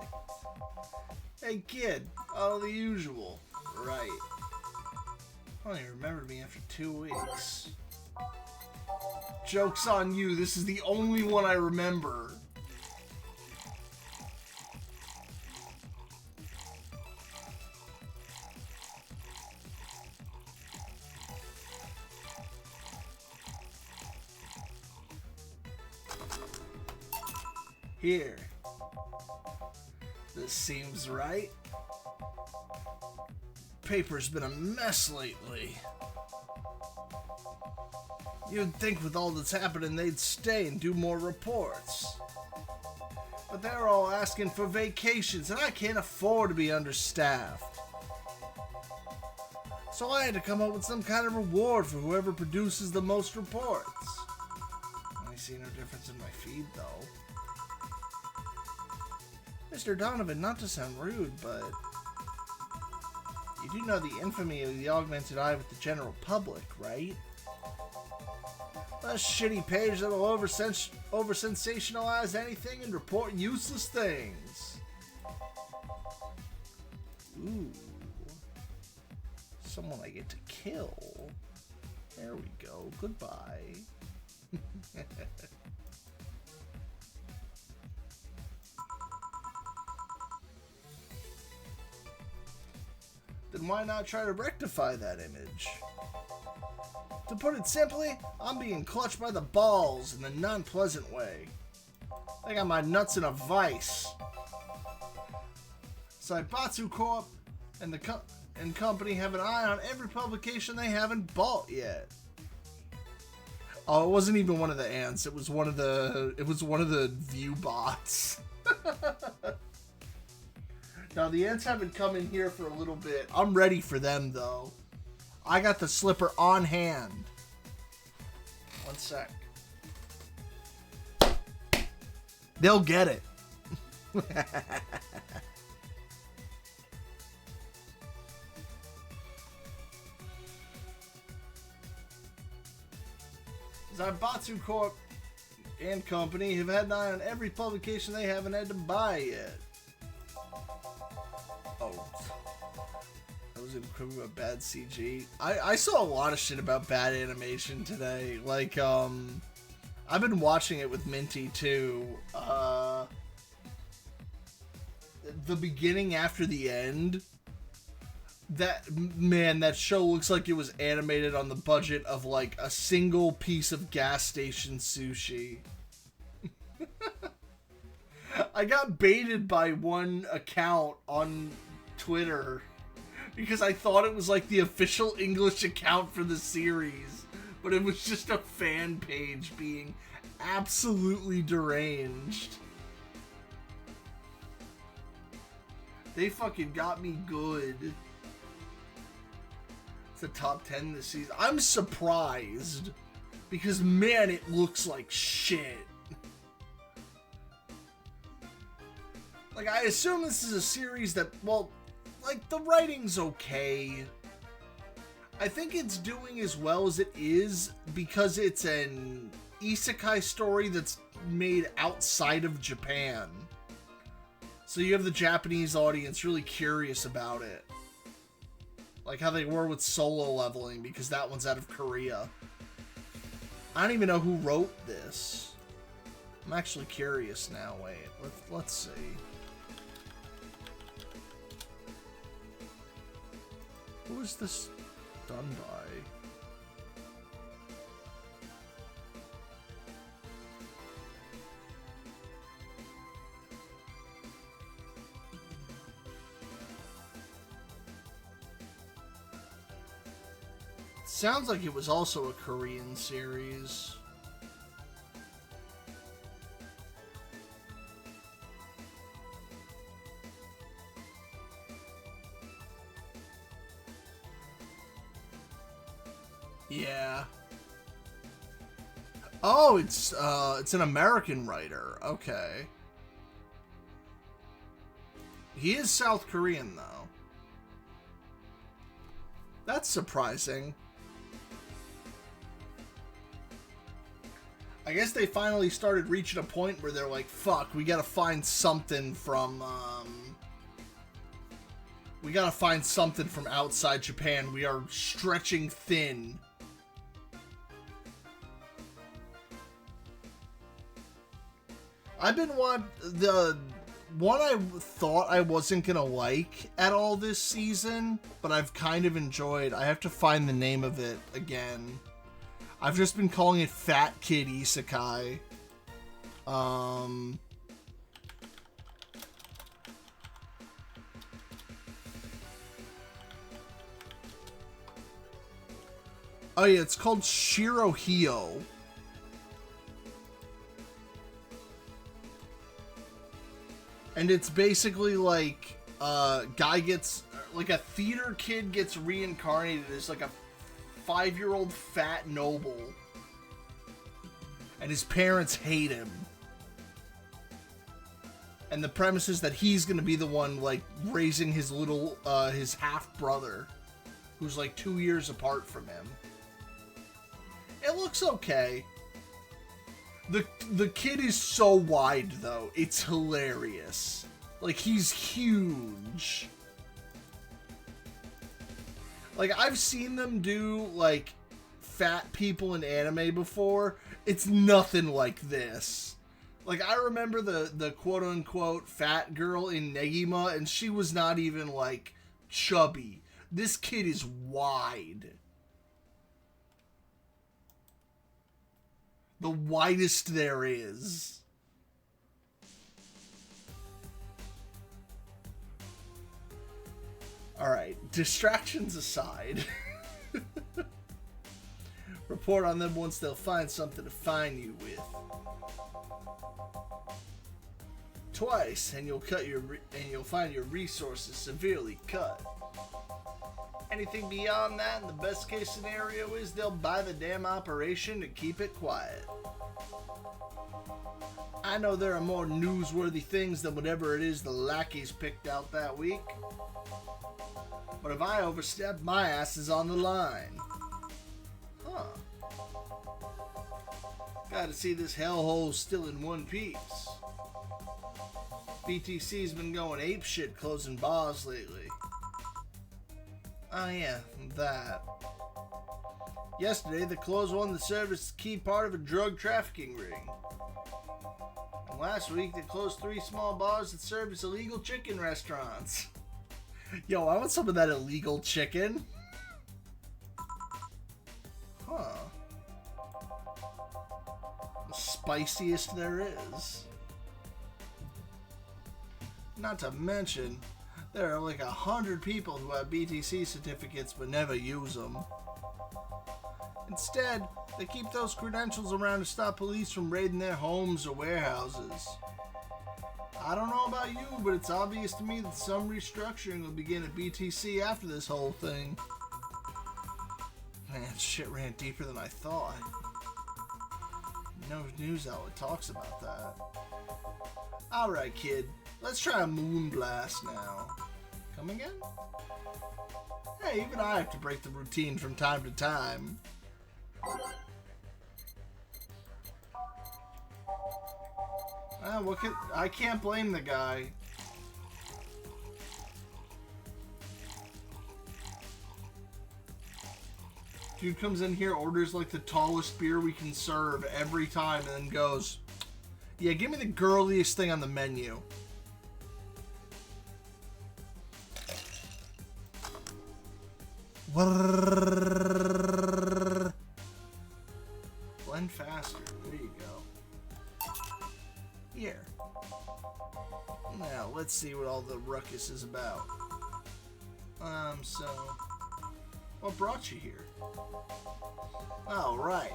Speaker 2: Hey, kid. Oh, the usual. Right. Oh, you remembered me after 2 weeks. Joke's on you. This is the only one I remember. Here. This seems right. Paper's been a mess lately. You'd think with all that's happening they'd stay and do more reports. But they're all asking for vacations and I can't afford to be understaffed. So I had to come up with some kind of reward for whoever produces the most reports. I see no difference in my feed though. Mr. Donovan, not to sound rude, but you do know the infamy of the augmented eye with the general public, right? A shitty page that'll over-sensationalize anything and report useless things. Ooh. Someone I get to kill. There we go. Goodbye. Then why not try to rectify that image? To put it simply, I'm being clutched by the balls in a non-pleasant way. I got my nuts in a vice. Saibatsu Corp and the company have an eye on every publication they haven't bought yet. Oh, it wasn't even one of the ants. It was one of the view bots. Now, the ants haven't come in here for a little bit. I'm ready for them, though. I got the slipper on hand. One sec. They'll get it. Zaibatsu Corp and Company have had an eye on every publication they haven't had to buy yet. Oh. That was equivalent of bad CG. I saw a lot of shit about bad animation today. Like, I've been watching it with Minty too. The beginning after the end. That show looks like it was animated on the budget of like a single piece of gas station sushi. I got baited by one account on Twitter because I thought it was like the official English account for the series, but it was just a fan page being absolutely deranged. They fucking got me good. It's the top 10 this season. I'm surprised, because man, it looks like shit. Like, I assume this is a series that, well, like, the writing's okay. I think it's doing as well as it is because it's an isekai story that's made outside of Japan. So you have the Japanese audience really curious about it. Like how they were with Solo Leveling, because that one's out of Korea. I don't even know who wrote this. I'm actually curious now. Wait, let's see. Who is this done by? Sounds like it was also a Korean series. Yeah. Oh, it's an American writer. Okay. He is South Korean, though. That's surprising. I guess they finally started reaching a point where they're like, fuck, we gotta find something from, we gotta find something from outside Japan. We are stretching thin. I've been the one I thought I wasn't gonna like at all this season, but I've kind of enjoyed. I have to find the name of it again. I've just been calling it Fat Kid Isekai. Oh yeah, it's called Shirohio. And it's basically like guy gets, like a theater kid gets reincarnated as like a 5-year-old fat noble, and his parents hate him, and the premise is that he's gonna be the one like raising his little his half brother, who's like 2 years apart from him. It looks okay. The kid is so wide though, it's hilarious. Like, he's huge. Like, I've seen them do, like, fat people in anime before. It's nothing like this. Like, I remember the quote-unquote fat girl in Negima, and she was not even, like, chubby. This kid is wide. The widest there is. Alright, distractions aside. Report on them once they'll find something to find you with. Twice, and you'll find your resources severely cut. Anything beyond that, in the best case scenario, is they'll buy the damn operation to keep it quiet. I know there are more newsworthy things than whatever it is the lackeys picked out that week. But if I overstep, my ass is on the line. Huh. Gotta see this hellhole still in one piece. BTC's been going apeshit closing bars lately. Oh yeah, that. Yesterday, they closed one that served as a key part of a drug trafficking ring. And last week, they closed 3 small bars that served as illegal chicken restaurants. Yo, I want some of that illegal chicken. Huh. The spiciest there is. Not to mention, There are like 100 people who have BTC certificates but never use them. Instead, they keep those credentials around to stop police from raiding their homes or warehouses. I don't know about you, but it's obvious to me that some restructuring will begin at BTC after this whole thing. Man, shit ran deeper than I thought. No news outlet talks about that. Alright, kid. Let's try a moon blast now. Come again? Hey, even I have to break the routine from time to time. I can't blame the guy. Dude comes in here, orders like the tallest beer we can serve every time, and then goes, yeah, give me the girliest thing on the menu. Blend faster. There you go. Here. Now, let's see what all the ruckus is about. So... what brought you here? Oh, right.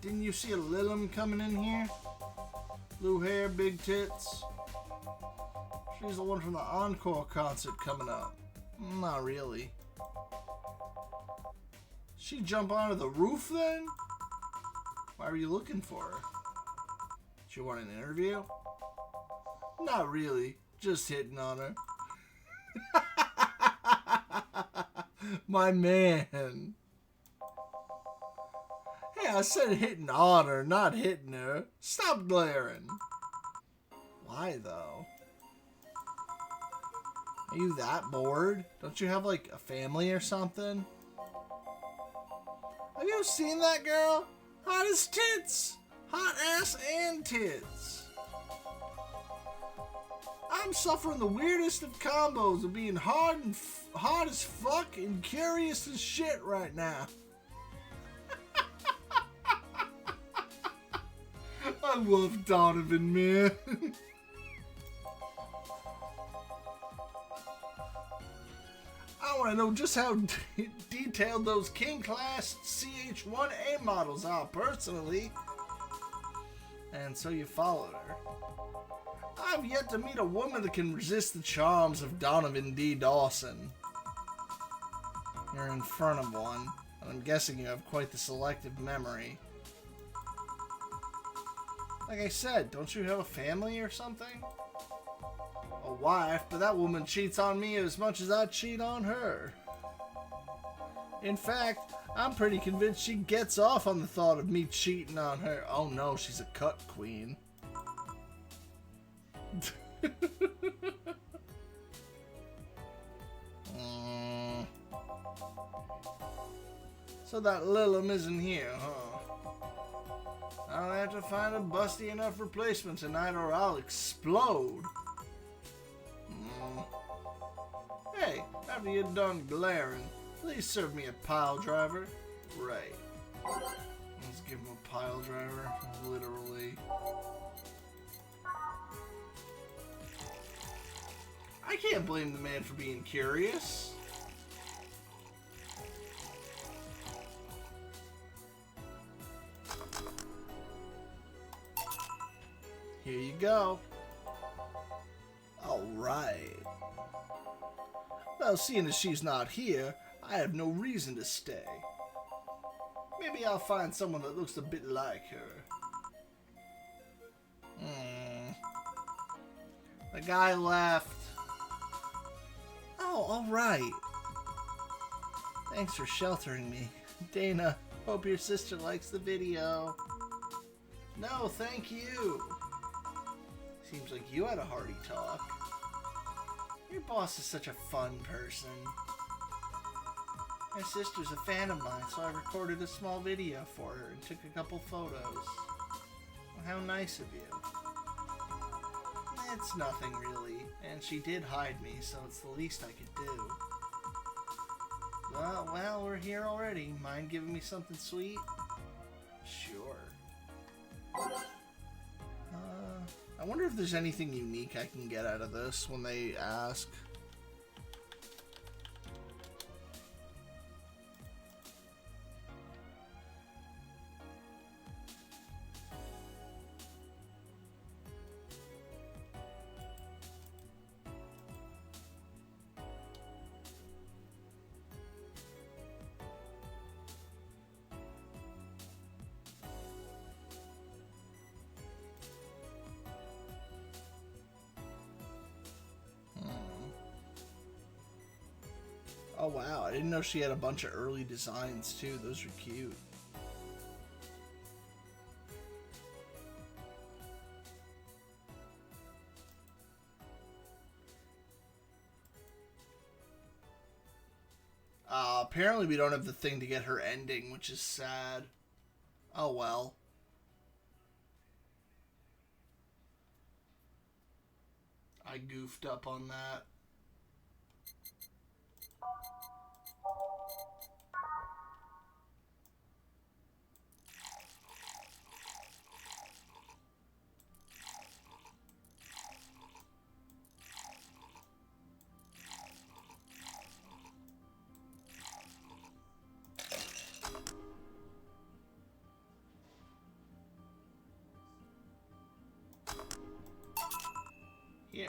Speaker 2: Didn't you see a Lilum coming in here? Blue hair, big tits. She's the one from the Encore concert coming up. Not really. She jump onto the roof then? Why were you looking for her? Did you want an interview? Not really. Just hitting on her. My man. Hey, I said hitting on her, not hitting her. Stop glaring. Why, though? Are you that bored? Don't you have, like, a family or something? Have you seen that girl? Hot as tits. Hot ass and tits. I'm suffering the weirdest of combos of being hot as fuck and curious as shit right now. I love Donovan, man. I want to know just how detailed those King Class CH-1A models are personally. And so you followed her. I've yet to meet a woman that can resist the charms of Donovan D. Dawson. You're in front of one, and I'm guessing you have quite the selective memory. Like I said, don't you have a family or something? A wife, but that woman cheats on me as much as I cheat on her. In fact, I'm pretty convinced she gets off on the thought of me cheating on her. Oh no, she's a cut queen. So that Lilum isn't here, huh? I'll have to find a busty enough replacement tonight or I'll explode. Hey, after you're done glaring, please serve me a pile driver. Right. Let's give him a pile driver, literally. I can't blame the man for being curious. Here you go. Alright. Well, seeing as she's not here, I have no reason to stay. Maybe I'll find someone that looks a bit like her. The guy left. Oh, alright. Thanks for sheltering me. Dana, hope your sister likes the video. No, thank you. Seems like you had a hearty talk. Your boss is such a fun person. My sister's a fan of mine, so I recorded a small video for her and took a couple photos. Well, how nice of you. It's nothing really, and she did hide me, so it's the least I could do. Well, we're here already. Mind giving me something sweet? Sure. I wonder if there's anything unique I can get out of this when they ask. Oh wow, I didn't know she had a bunch of early designs too. Those are cute. Apparently we don't have the thing to get her ending, which is sad. Oh well. I goofed up on that. Here.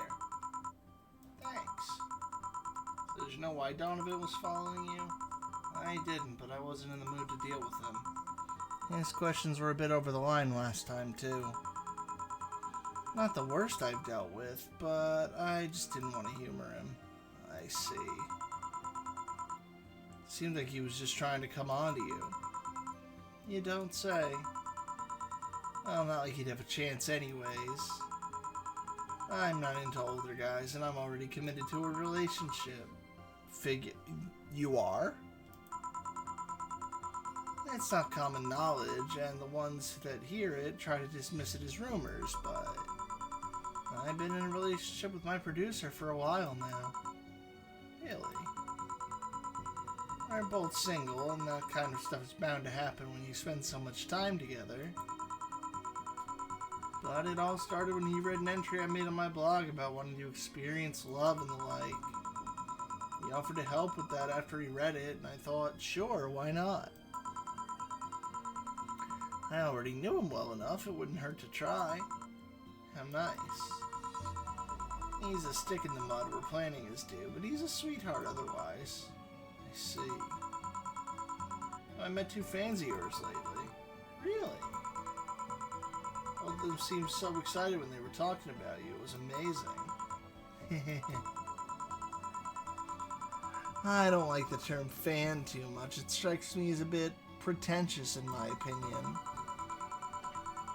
Speaker 2: Thanks. So did you know why Donovan was following you? I didn't, but I wasn't in the mood to deal with him. His questions were a bit over the line last time, too. Not the worst I've dealt with, but I just didn't want to humor him. I see. Seemed like he was just trying to come on to you. You don't say. Well, not like he'd have a chance anyways. I'm not into older guys, and I'm already committed to a relationship. You are? It's not common knowledge, and the ones that hear it try to dismiss it as rumors, but I've been in a relationship with my producer for a while now. Really? We're both single, and that kind of stuff is bound to happen when you spend so much time together. But it all started when he read an entry I made on my blog about wanting to experience love and the like. He offered to help with that after he read it, and I thought, sure, why not? I already knew him well enough, it wouldn't hurt to try. How nice. He's a stick in the mud where planning is due, but he's a sweetheart otherwise. I see. I met 2 fans of yours lately. Really? All of them seemed so excited when they were talking about you. It was amazing. I don't like the term fan too much. It strikes me as a bit pretentious in my opinion.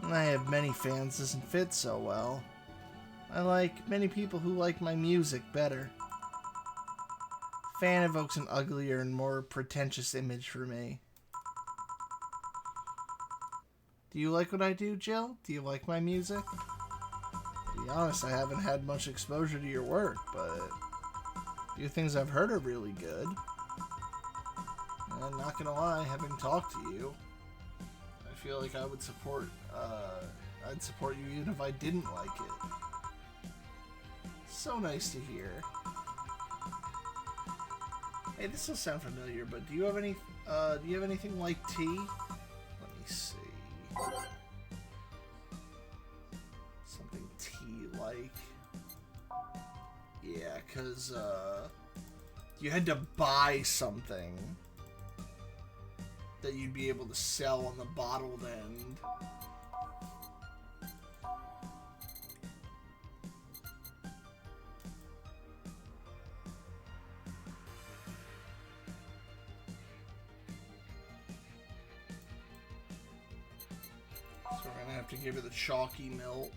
Speaker 2: And I have many fans doesn't fit so well. I like many people who like my music better. Fan evokes an uglier and more pretentious image for me. Do you like what I do, Jill? Do you like my music? To be honest, I haven't had much exposure to your work, but a few things I've heard are really good. And not gonna lie, having talked to you, I feel like I would support, I'd support you even if I didn't like it. So nice to hear. Hey, this will sound familiar, but do you have anything like tea? Let me see. Something tea-like. Yeah, because, you had to buy something that you'd be able to sell on the bottled end. So we're gonna have to give her the chalky milk.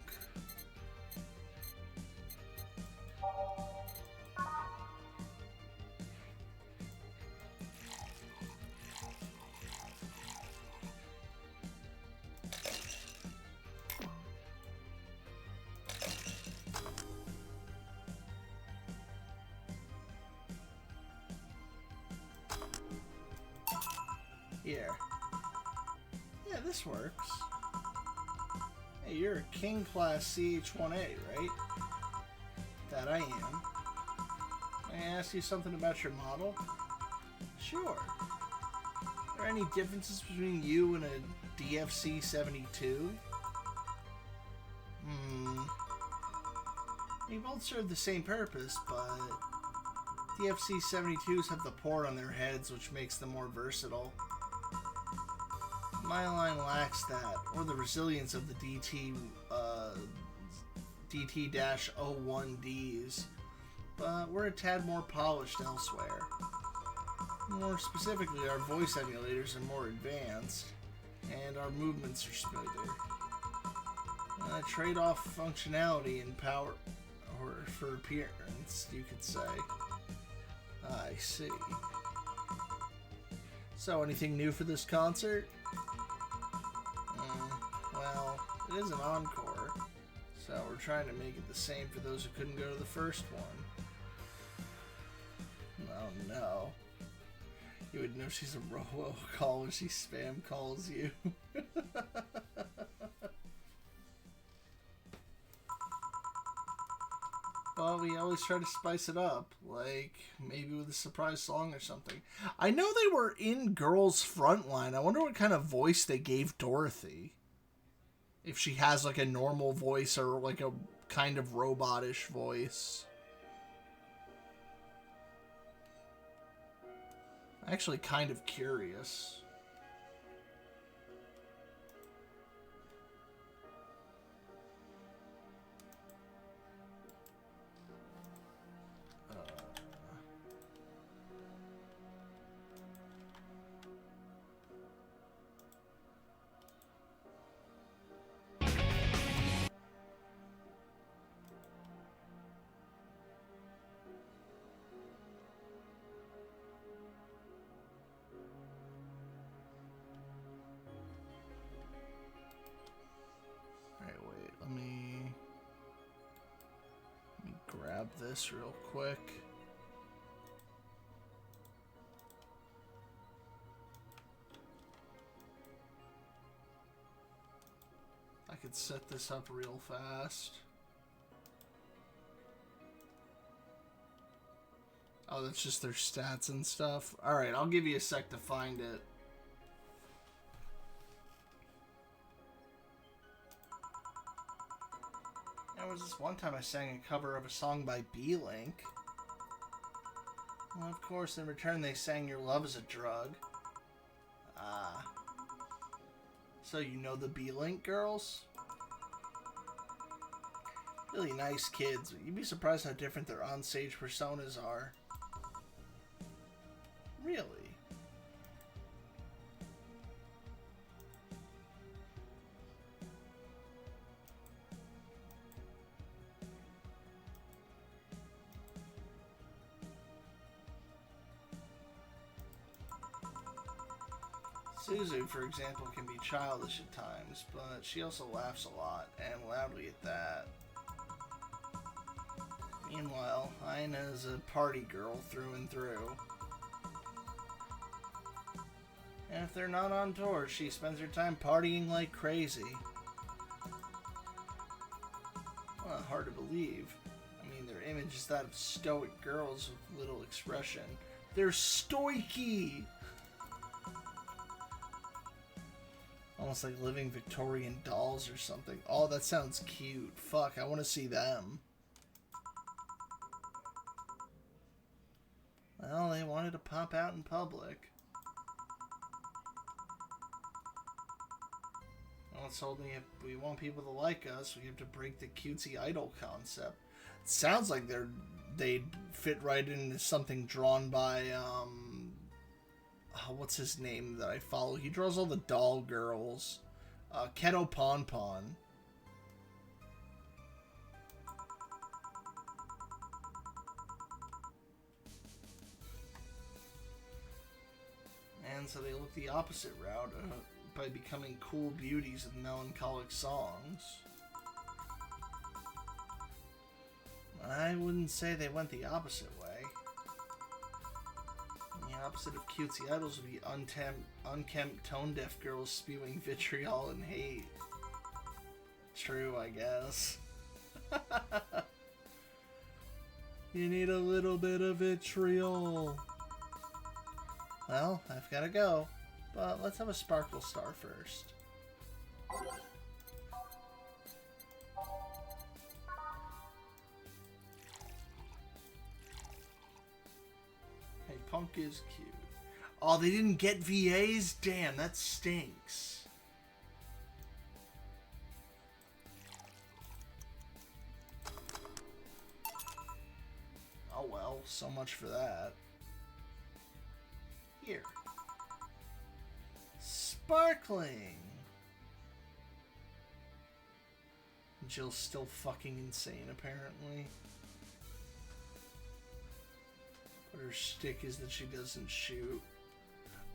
Speaker 2: Here. Yeah, this works. Hey, you're a King Class CH-1A, right? That I am. May I ask you something about your model? Sure. Are there any differences between you and a DFC-72? They both serve the same purpose, but DFC-72s have the port on their heads, which makes them more versatile. My line lacks that, or the resilience of the DT-01Ds, but we're a tad more polished elsewhere. More specifically, our voice emulators are more advanced, and our movements are smoother. Trade-off functionality and power, or for appearance, you could say. I see. So, anything new for this concert? Well, it is an encore, so we're trying to make it the same for those who couldn't go to the first one. Oh no. You would know she's a robocall when she spam calls you. Well, we always try to spice it up, like maybe with a surprise song or something. I know they were in Girls Frontline. I wonder what kind of voice they gave Dorothy. If she has like a normal voice or like a kind of robotish voice. Actually kind of curious. Let me grab this real quick. I could set this up real fast. Oh, that's just their stats and stuff. Alright, I'll give you a sec to find it. There was this one time I sang a cover of a song by B-Link. Well, of course, in return they sang Your Love is a Drug. Ah. So you know the B-Link girls? Really nice kids, but you'd be surprised how different their on-stage personas are. Really? Suzu, for example, can be childish at times, but she also laughs a lot, and loudly at that. Meanwhile, Aina is a party girl through and through. And if they're not on tour, she spends her time partying like crazy. Well, hard to believe. I mean, their image is that of stoic girls with little expression. They're stoicy! Almost like living Victorian dolls or something. Oh, that sounds cute. Fuck, I want to see them. Well, they wanted to pop out in public. Well, told me if we want people to like us, we have to break the cutesy idol concept. It sounds like they'd fit right into something drawn by, what's his name that I follow? He draws all the doll girls. Keto Pon Pon. And so they look the opposite route by becoming cool beauties with melancholic songs. I wouldn't say they went the opposite way. The opposite of cutesy idols would be unkempt, tone-deaf girls spewing vitriol and hate. True, I guess. You need a little bit of vitriol. Well, I've got to go. But let's have a Sparkle Star first. Hey, Punk is cute. Oh, they didn't get VAs? Damn, that stinks. Oh well, so much for that. Here. Sparkling. Jill's still fucking insane, apparently. But her shtick is that she doesn't shoot.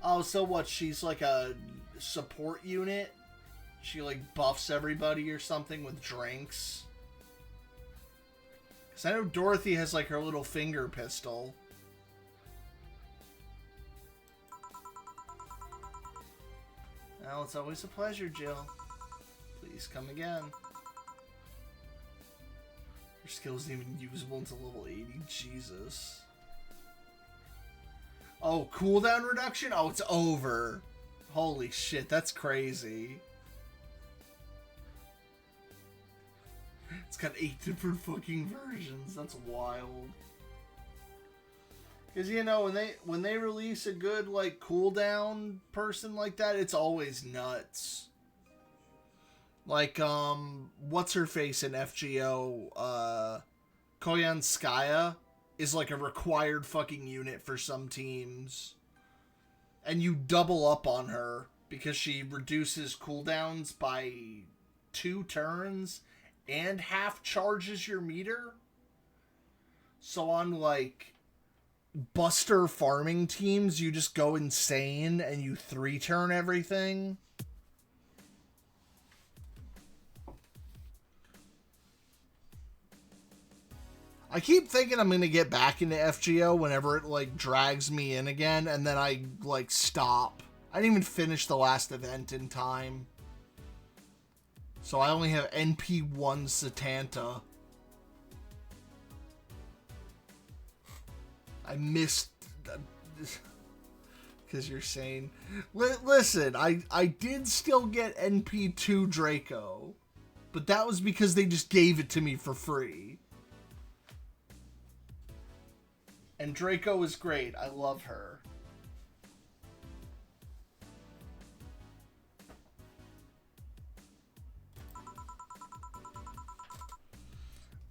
Speaker 2: Oh, so what? She's like a support unit? She like buffs everybody or something with drinks? Because I know Dorothy has like her little finger pistol. Well, it's always a pleasure, Jill. Please come again. Your skill isn't even usable until level 80. Jesus. Oh, cooldown reduction? Oh, it's over. Holy shit, that's crazy. It's got 8 different fucking versions. That's wild. Because, you know, when they release a good, like, cooldown person like that, it's always nuts. Like, what's-her-face in FGO, Koyanskaya is, like, a required fucking unit for some teams. And you double up on her because she reduces cooldowns by 2 turns and half charges your meter. So on, like, Buster farming teams, you just go insane and you 3-turn everything. I keep thinking I'm going to get back into FGO whenever it, like, drags me in again, and then I, like, stop. I didn't even finish the last event in time. So I only have NP1 Satanta. I missed... Because you're saying... Listen, I did still get NP2 Draco. But that was because they just gave it to me for free. And Draco is great. I love her.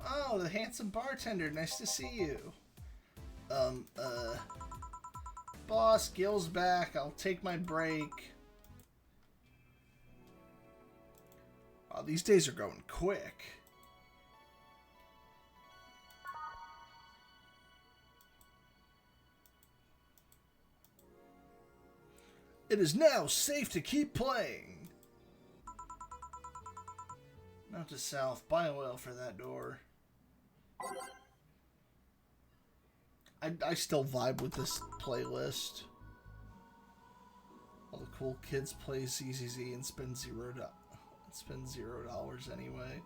Speaker 2: Oh, the handsome bartender. Nice to see you. Boss, Gil's back. I'll take my break. Wow, these days are going quick. It is now safe to keep playing. Not to south. Buy oil for that door. I still vibe with this playlist. All the cool kids play ZZZ and spend $0 anyway.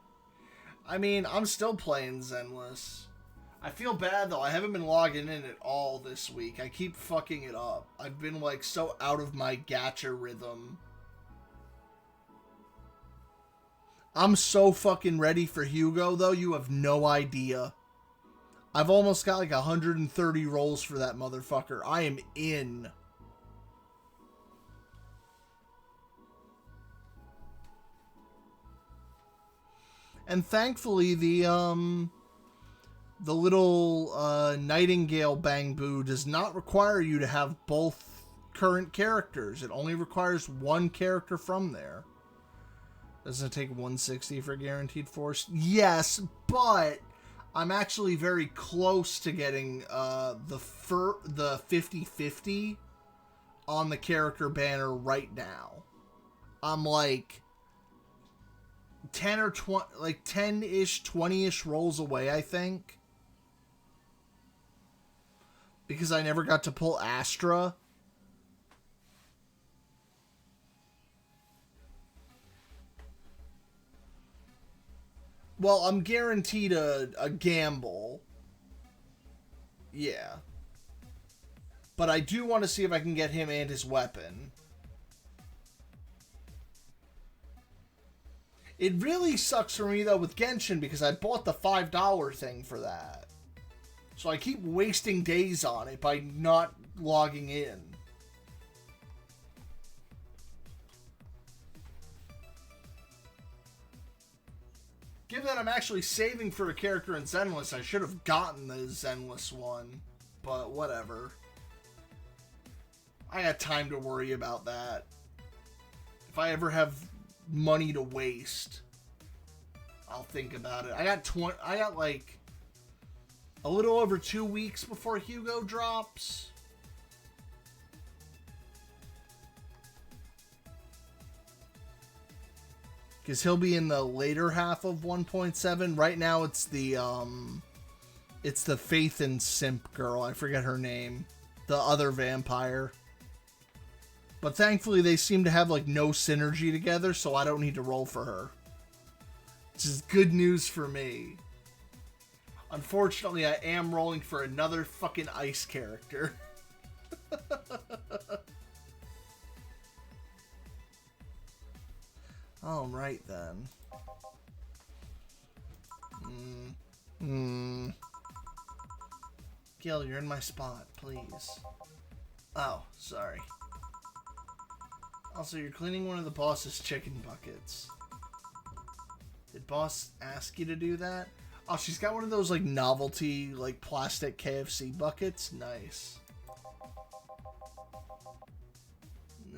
Speaker 2: I mean, I'm still playing Zenless. I feel bad though. I haven't been logging in at all this week. I keep fucking it up. I've been like so out of my gacha rhythm. I'm so fucking ready for Hugo though. You have no idea. I've almost got like 130 rolls for that motherfucker. I am in. And thankfully the little Nightingale Bang Boo does not require you to have both current characters. It only requires one character from there. Doesn't it take 160 for Guaranteed Force? Yes, but I'm actually very close to getting the 50-50 on the character banner right now. I'm like 10 or 20, like 10-ish, 20-ish rolls away, I think. Because I never got to pull Astra. Well, I'm guaranteed a gamble. Yeah. But I do want to see if I can get him and his weapon. It really sucks for me, though, with Genshin, because I bought the $5 thing for that. So I keep wasting days on it by not logging in. Given that I'm actually saving for a character in Zenless, I should have gotten the Zenless one. But whatever. I got time to worry about that. If I ever have money to waste, I'll think about it. I got like a little over 2 weeks before Hugo drops. Because he'll be in the later half of 1.7. Right now it's the Faith and Simp girl. I forget her name. The other vampire. But thankfully they seem to have like no synergy together, so I don't need to roll for her. Which is good news for me. Unfortunately, I am rolling for another fucking ice character. Alright then. Gil, you're in my spot, please. Oh, sorry. Also, you're cleaning one of the boss's chicken buckets. Did boss ask you to do that? Oh, she's got one of those, like, novelty, like, plastic KFC buckets. Nice.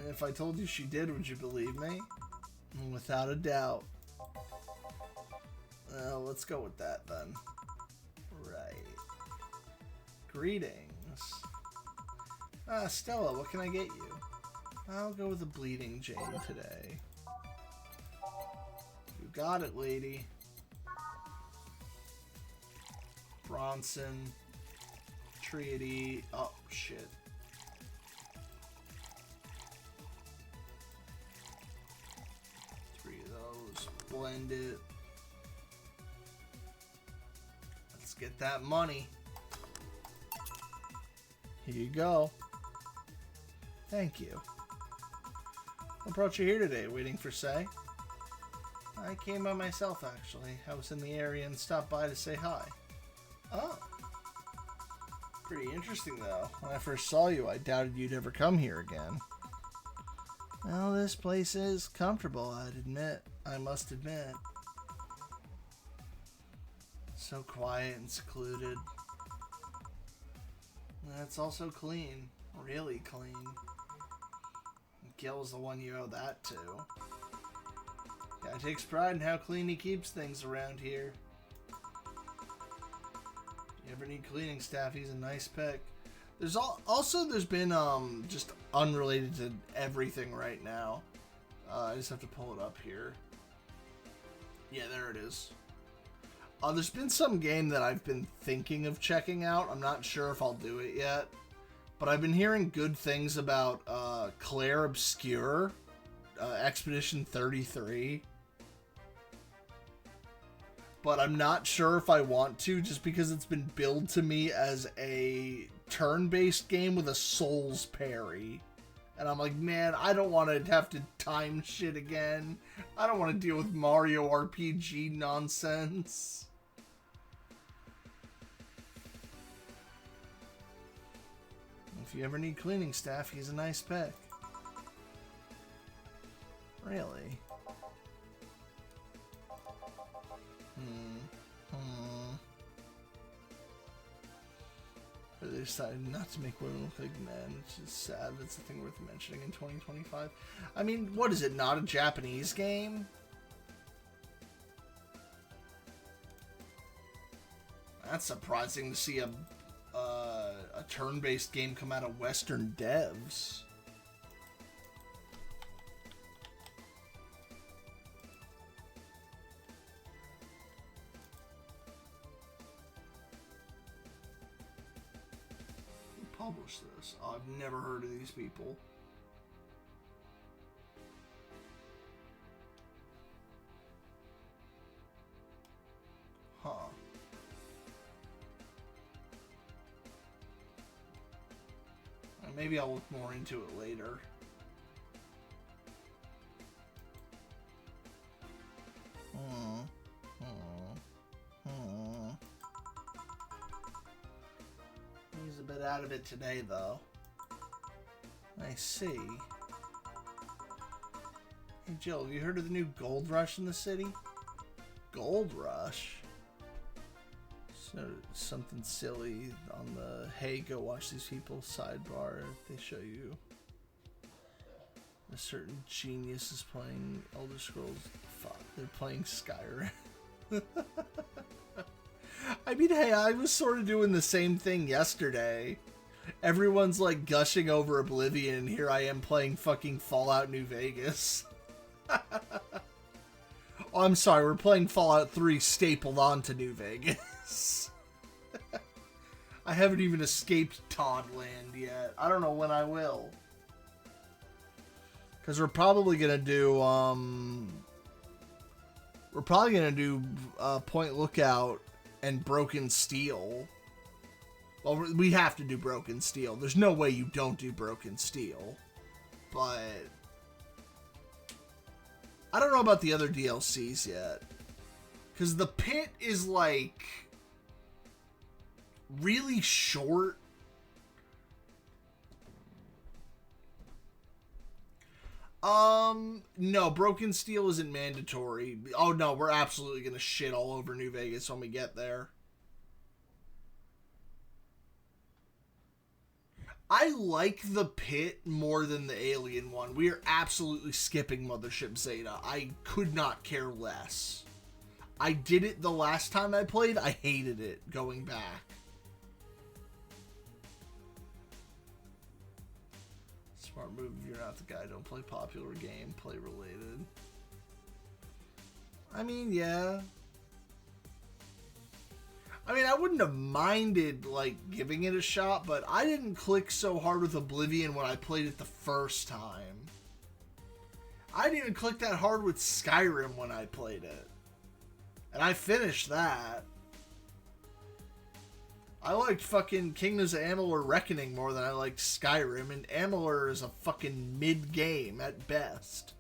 Speaker 2: If I told you she did, would you believe me? Without a doubt. Let's go with that, then. Right. Greetings. Stella, what can I get you? I'll go with the Bleeding Jane today. You got it, lady. Bronson. Triady. Oh, shit. Three of those. Blend it. Let's get that money. Here you go. Thank you. What brought you here today? Waiting for Say? I came by myself, actually. I was in the area and stopped by to say hi. Oh. Pretty interesting, though. When I first saw you, I doubted you'd ever come here again. Well, this place is comfortable, I must admit. So quiet and secluded. It's also clean. Really clean. Gil's the one you owe that to. Guy takes pride in how clean he keeps things around here. You ever need cleaning staff, he's a nice pick. There's there's been just unrelated to everything right now. I just have to pull it up here. Yeah, there it is. There's been some game that I've been thinking of checking out. I'm not sure if I'll do it yet. But I've been hearing good things about Claire Obscure, Expedition 33. But I'm not sure if I want to, just because it's been billed to me as a turn-based game with a Souls parry. And I'm like, man, I don't want to have to time shit again. I don't want to deal with Mario RPG nonsense. If you ever need cleaning staff, he's a nice pick. Really? They decided not to make women look like men, which is sad. That's a thing worth mentioning in 2025. I mean, what is it, not a Japanese game? That's surprising to see a turn-based game come out of Western devs. Who published this? Oh, I've never heard of these people. Huh. Maybe I'll look more into it later. He's a bit out of it today, though. I see. Hey, Jill, have you heard of the new gold rush in the city? Gold rush? So something silly on the hey, go watch these people sidebar. They show you a certain genius is playing Elder Scrolls 5. They're playing Skyrim. I mean, hey, I was sort of doing the same thing yesterday. Everyone's like gushing over Oblivion, and here I am playing fucking Fallout New Vegas. Oh, I'm sorry, we're playing Fallout 3 stapled onto New Vegas. I haven't even escaped Toddland yet. I don't know when I will. Because we're probably gonna do, Point Lookout and Broken Steel. Well, we have to do Broken Steel. There's no way you don't do Broken Steel. But I don't know about the other DLCs yet. Because the pit is, like, really short. No, Broken Steel isn't mandatory. Oh, no, we're absolutely going to shit all over New Vegas when we get there. I like the pit more than the alien one. We are absolutely skipping Mothership Zeta. I could not care less. I did it the last time I played. I hated it going back. Smart move if you're not the guy. Don't play popular game. Play related. I mean, yeah. I mean, I wouldn't have minded, like, giving it a shot, but I didn't click so hard with Oblivion when I played it the first time. I didn't even click that hard with Skyrim when I played it. And I finished that. I liked fucking Kingdoms of Amalur Reckoning more than I liked Skyrim, and Amalur is a fucking mid-game at best.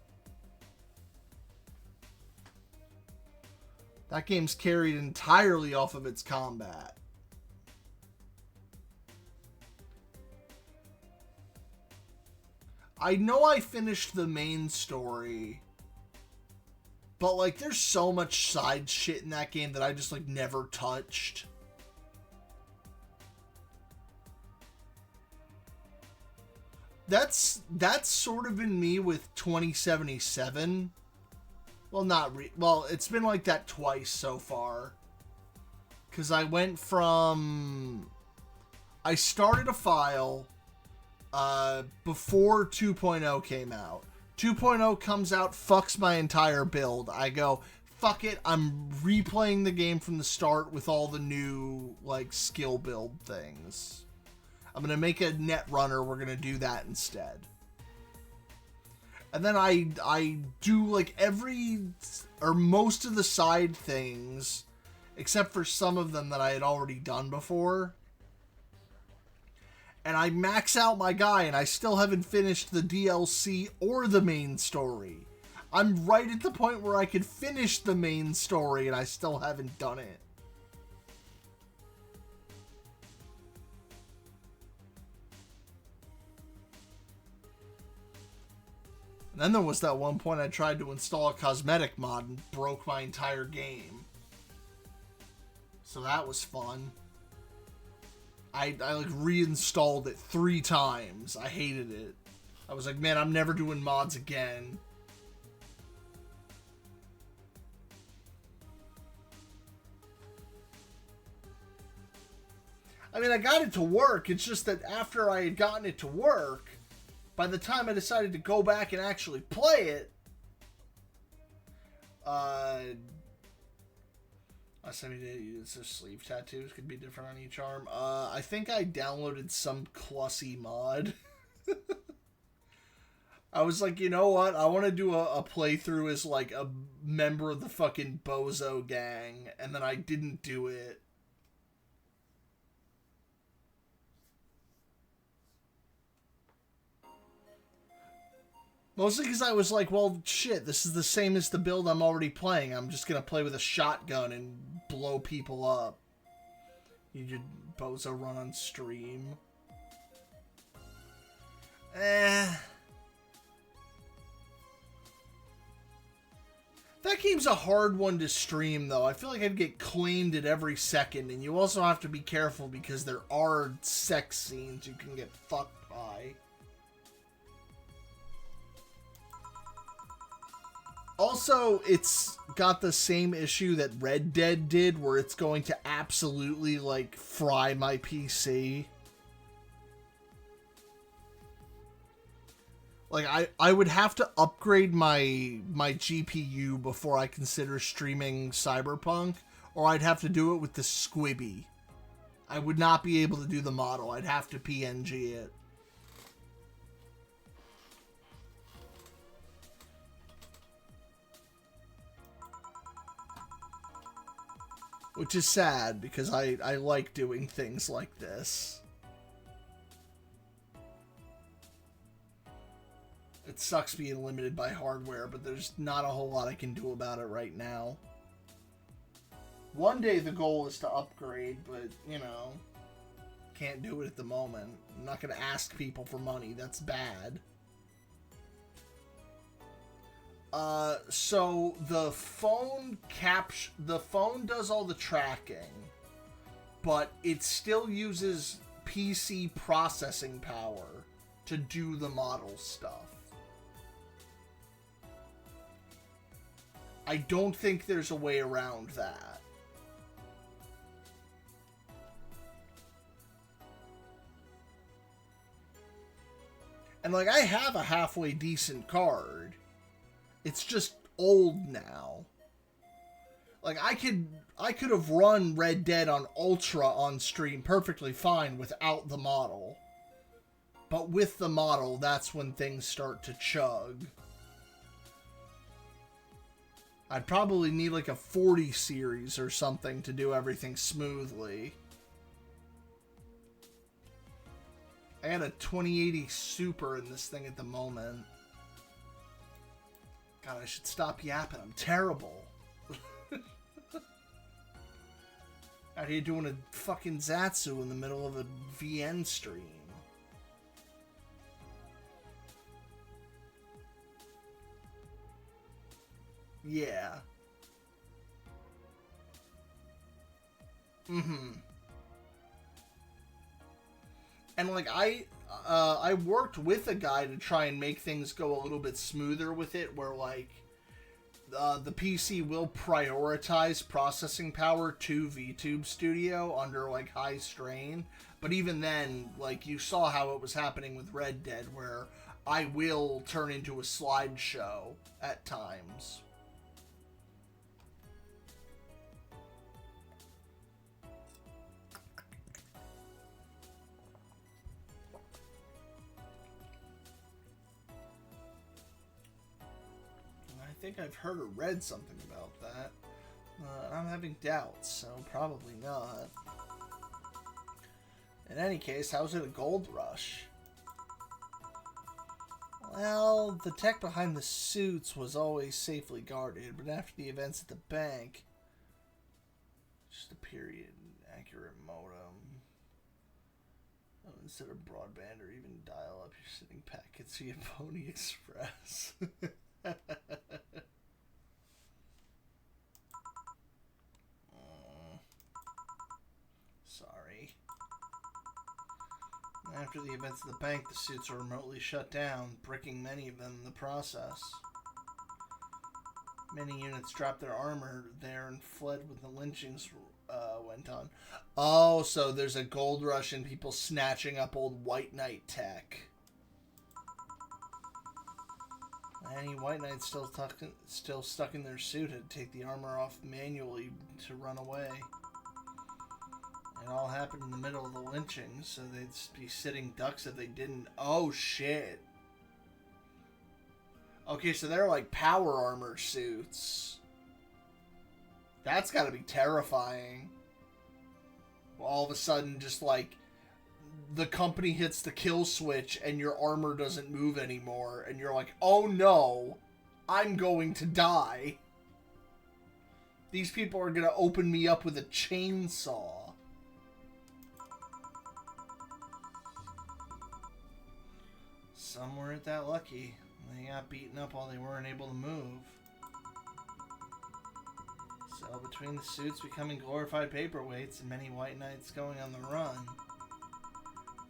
Speaker 2: That game's carried entirely off of its combat. I know I finished the main story, but, like, there's so much side shit in that game that I just, like, never touched. That's sort of been me with 2077. Well, it's been like that twice so far. Because I went from... I started a file before 2.0 came out. 2.0 comes out, fucks my entire build. I go, fuck it, I'm replaying the game from the start with all the new, like, skill build things. I'm going to make a net runner, we're going to do that instead. And then I do, like, every, or most of the side things, except for some of them that I had already done before. And I max out my guy, and I still haven't finished the DLC or the main story. I'm right at the point where I could finish the main story, and I still haven't done it. And then there was that one point I tried to install a cosmetic mod and broke my entire game. So that was fun. I like reinstalled it 3 times. I hated it. I was like, man, I'm never doing mods again. I mean, I got it to work. It's just that after I had gotten it to work, by the time I decided to go back and actually play it, it's a sleeve tattoos could be different on each arm. I think I downloaded some Clussy mod. I was like, you know what? I want to do a playthrough as like a member of the fucking Bozo gang, and then I didn't do it. Mostly because I was like, well, shit, this is the same as the build I'm already playing. I'm just going to play with a shotgun and blow people up. You did Bozo run on stream. That game's a hard one to stream, though. I feel like I'd get claimed at every second, and you also have to be careful because there are sex scenes you can get fucked by. Also, it's got the same issue that Red Dead did, where it's going to absolutely, like, fry my PC. Like, I would have to upgrade my GPU before I consider streaming Cyberpunk, or I'd have to do it with the Squibby. I would not be able to do the model. I'd have to PNG it. Which is sad, because I like doing things like this. It sucks being limited by hardware, but there's not a whole lot I can do about it right now. One day the goal is to upgrade, but, you know, can't do it at the moment. I'm not going to ask people for money. That's bad. So the phone does all the tracking, but it still uses PC processing power to do the model stuff. I don't think there's a way around that. And, like, I have a halfway decent card. It's just old now. Like, I could have run Red Dead on Ultra on stream perfectly fine without the model. But with the model, that's when things start to chug. I'd probably need like a 40 series or something to do everything smoothly. I got a 2080 Super in this thing at the moment. God, I should stop yapping. I'm terrible. Out here doing a fucking Zatsu in the middle of a VN stream. Yeah. And like I worked with a guy to try and make things go a little bit smoother with it, where like the PC will prioritize processing power to VTube Studio under like high strain, but even then, like you saw how it was happening with Red Dead, where I will turn into a slideshow at times. I think I've heard or read something about that. I'm having doubts, so probably not. In any case, how's it a gold rush? Well, the tech behind the suits was always safely guarded, but after the events at the bank, just a period accurate modem. Oh, instead of broadband or even dial-up, you're sending packets via Pony Express. Sorry. After the events of the bank, the suits were remotely shut down, bricking many of them in the process. Many units dropped their armor there and fled when the lynchings went on. Oh, so there's a gold rush and people snatching up old White Knight tech. Any White Knights still stuck in their suit had to take the armor off manually to run away. It all happened in the middle of the lynching, so they'd be sitting ducks if they didn't. Oh, shit. Okay, so they're like power armor suits. That's gotta be terrifying. All of a sudden, just like, the company hits the kill switch and your armor doesn't move anymore, and you're like, oh no, I'm going to die. These people are gonna open me up with a chainsaw. Some weren't that lucky. They got beaten up while they weren't able to move. Still, between the suits becoming glorified paperweights and many white knights going on the run,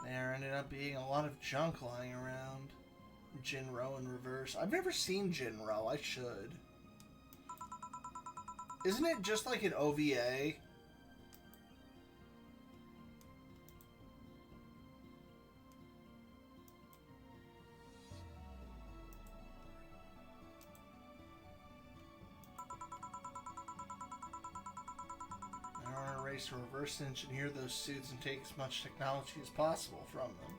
Speaker 2: there ended up being a lot of junk lying around. Jinro in reverse. I've never seen Jinro. I should. Isn't it just like an OVA? To reverse engineer those suits and take as much technology as possible from them.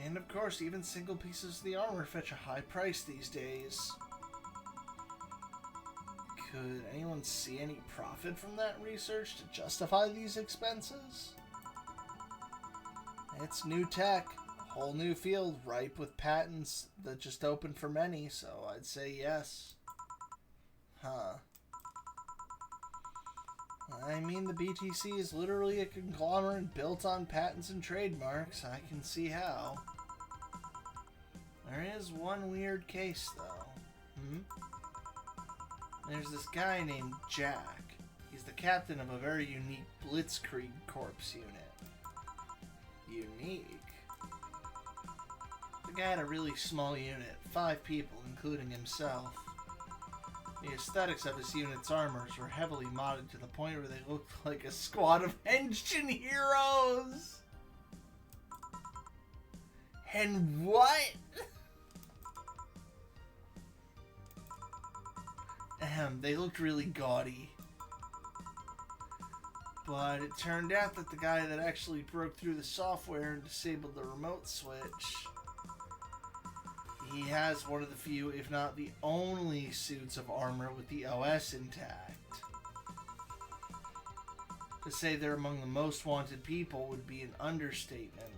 Speaker 2: And of course, even single pieces of the armor fetch a high price these days. Could anyone see any profit from that research to justify these expenses? It's new tech, a whole new field ripe with patents that just opened for many, so I'd say yes. Huh. I mean, the BTC is literally a conglomerate built on patents and trademarks. I can see how. There is one weird case, though. There's this guy named Jack. He's the captain of a very unique Blitzkrieg Corps unit. Unique? The guy had a really small unit, 5 people, including himself. The aesthetics of his unit's armors were heavily modded to the point where they looked like a squad of engine heroes! And what? They looked really gaudy. But it turned out that the guy that actually broke through the software and disabled the remote switch, he has one of the few, if not the only, suits of armor with the OS intact. To say they're among the most wanted people would be an understatement.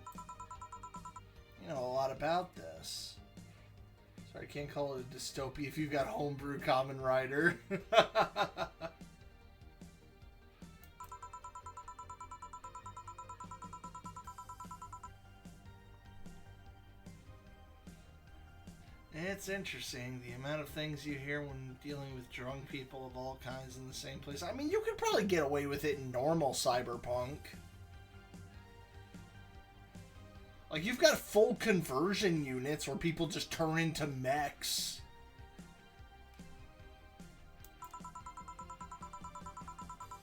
Speaker 2: You know a lot about this. Sorry, I can't call it a dystopia if you've got homebrew Kamen Rider. It's interesting, the amount of things you hear when dealing with drunk people of all kinds in the same place. I mean, you could probably get away with it in normal cyberpunk. Like, you've got full conversion units where people just turn into mechs.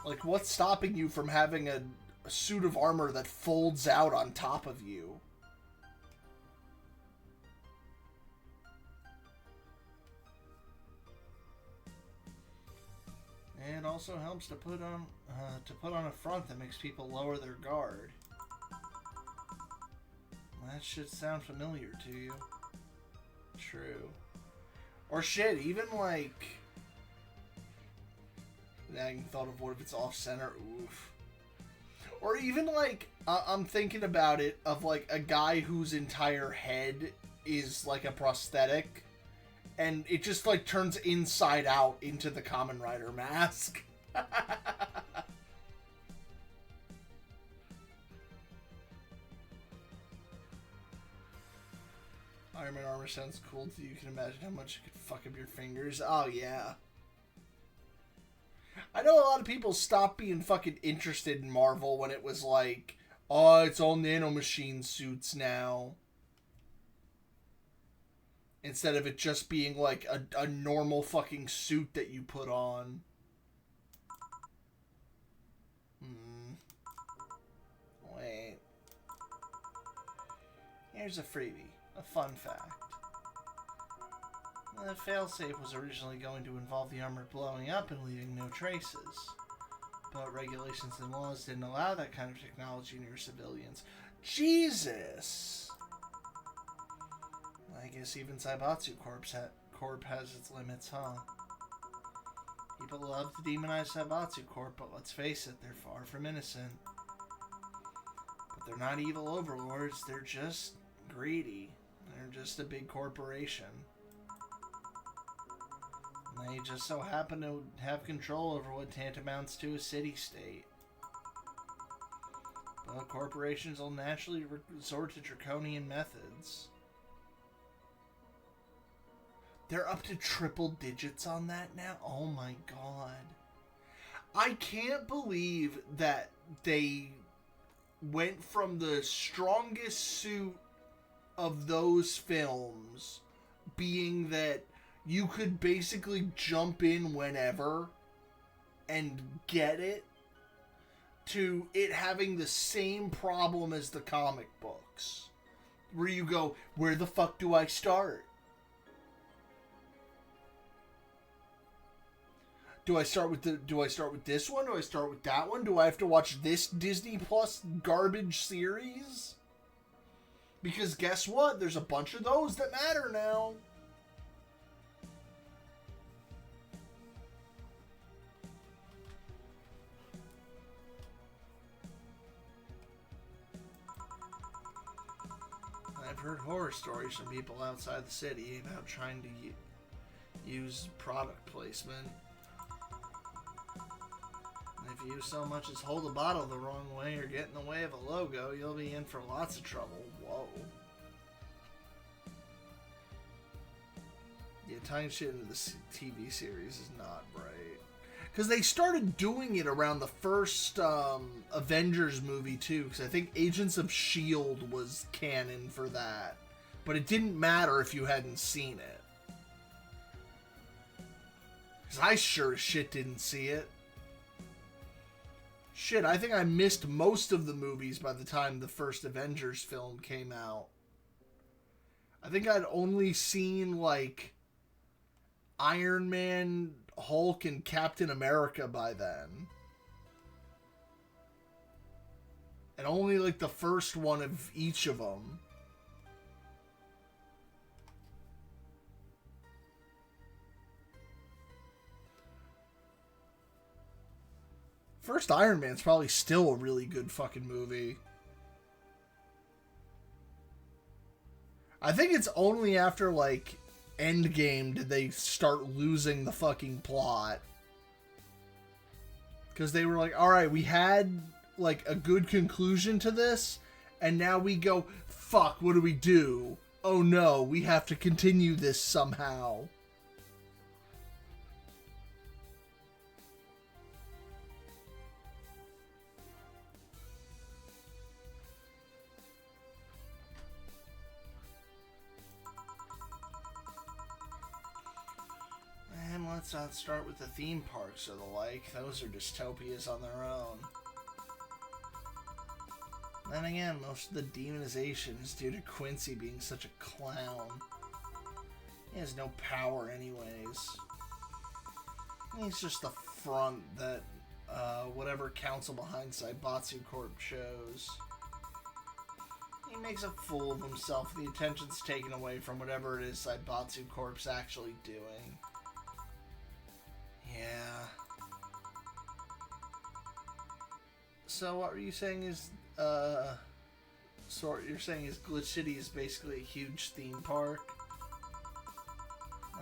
Speaker 2: Like, what's stopping you from having a suit of armor that folds out on top of you? And it also helps to put on a front that makes people lower their guard. That should sound familiar to you. True. Or shit, even like... I thought of what if it's off-center? Oof. Or even like, I'm thinking about it, of like a guy whose entire head is like a prosthetic. And it just like turns inside out into the Kamen Rider mask. Iron Man armor sounds cool too. You can imagine how much it could fuck up your fingers. Oh yeah. I know a lot of people stopped being fucking interested in Marvel when it was like, oh, it's all nanomachine suits now. Instead of it just being like a normal fucking suit that you put on. Wait. Here's a freebie. A fun fact. The failsafe was originally going to involve the armor blowing up and leaving no traces. But regulations and laws didn't allow that kind of technology near civilians. Jesus! I guess even Zaibatsu Corp has its limits, huh? People love to demonize Zaibatsu Corp, but let's face it, they're far from innocent. But they're not evil overlords, they're just greedy. They're just a big corporation. And they just so happen to have control over what tantamounts to a city-state. But corporations will naturally resort to draconian methods. They're up to triple digits on that now? Oh my god. I can't believe that they went from the strongest suit of those films being that you could basically jump in whenever and get it, to it having the same problem as the comic books, where you go, where the fuck do I start? Do I start with this one? Do I start with that one? Do I have to watch this Disney Plus garbage series? Because guess what? There's a bunch of those that matter now. I've heard horror stories from people outside the city about trying to use product placement. And if you so much as hold a bottle the wrong way or get in the way of a logo, you'll be in for lots of trouble. Whoa. Yeah, tying shit into the TV series is not right. Because they started doing it around the first Avengers movie, too. Because I think Agents of S.H.I.E.L.D. was canon for that. But it didn't matter if you hadn't seen it. Because I sure as shit didn't see it. Shit, I think I missed most of the movies by the time the first Avengers film came out. I think I'd only seen, like, Iron Man, Hulk, and Captain America by then. And only, like, the first one of each of them. First Iron Man's probably still a really good fucking movie. I think it's only after, like, Endgame did they start losing the fucking plot. Because they were like, alright, we had, like, a good conclusion to this, and now we go, fuck, what do we do? Oh no, we have to continue this somehow. And let's not start with the theme parks or the like. Those are dystopias on their own. Then again, most of the demonization is due to Quincy being such a clown. He has no power anyways. He's just the front that whatever council behind Saibatsu Corp shows. He makes a fool of himself. The attention's taken away from whatever it is Saibatsu Corp's actually doing. Yeah. So what were you saying is, so what you're saying is Glitch City is basically a huge theme park?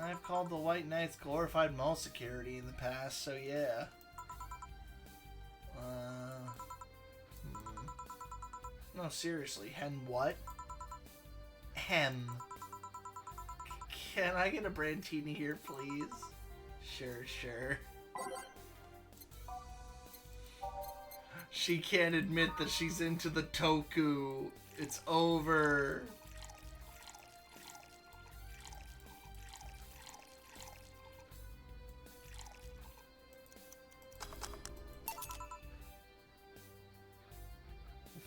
Speaker 2: I've called the White Knights glorified mall security in the past, so yeah. No, seriously, hen what? Hem. Can I get a Brandini here, please? Sure. She can't admit that she's into the toku. It's over.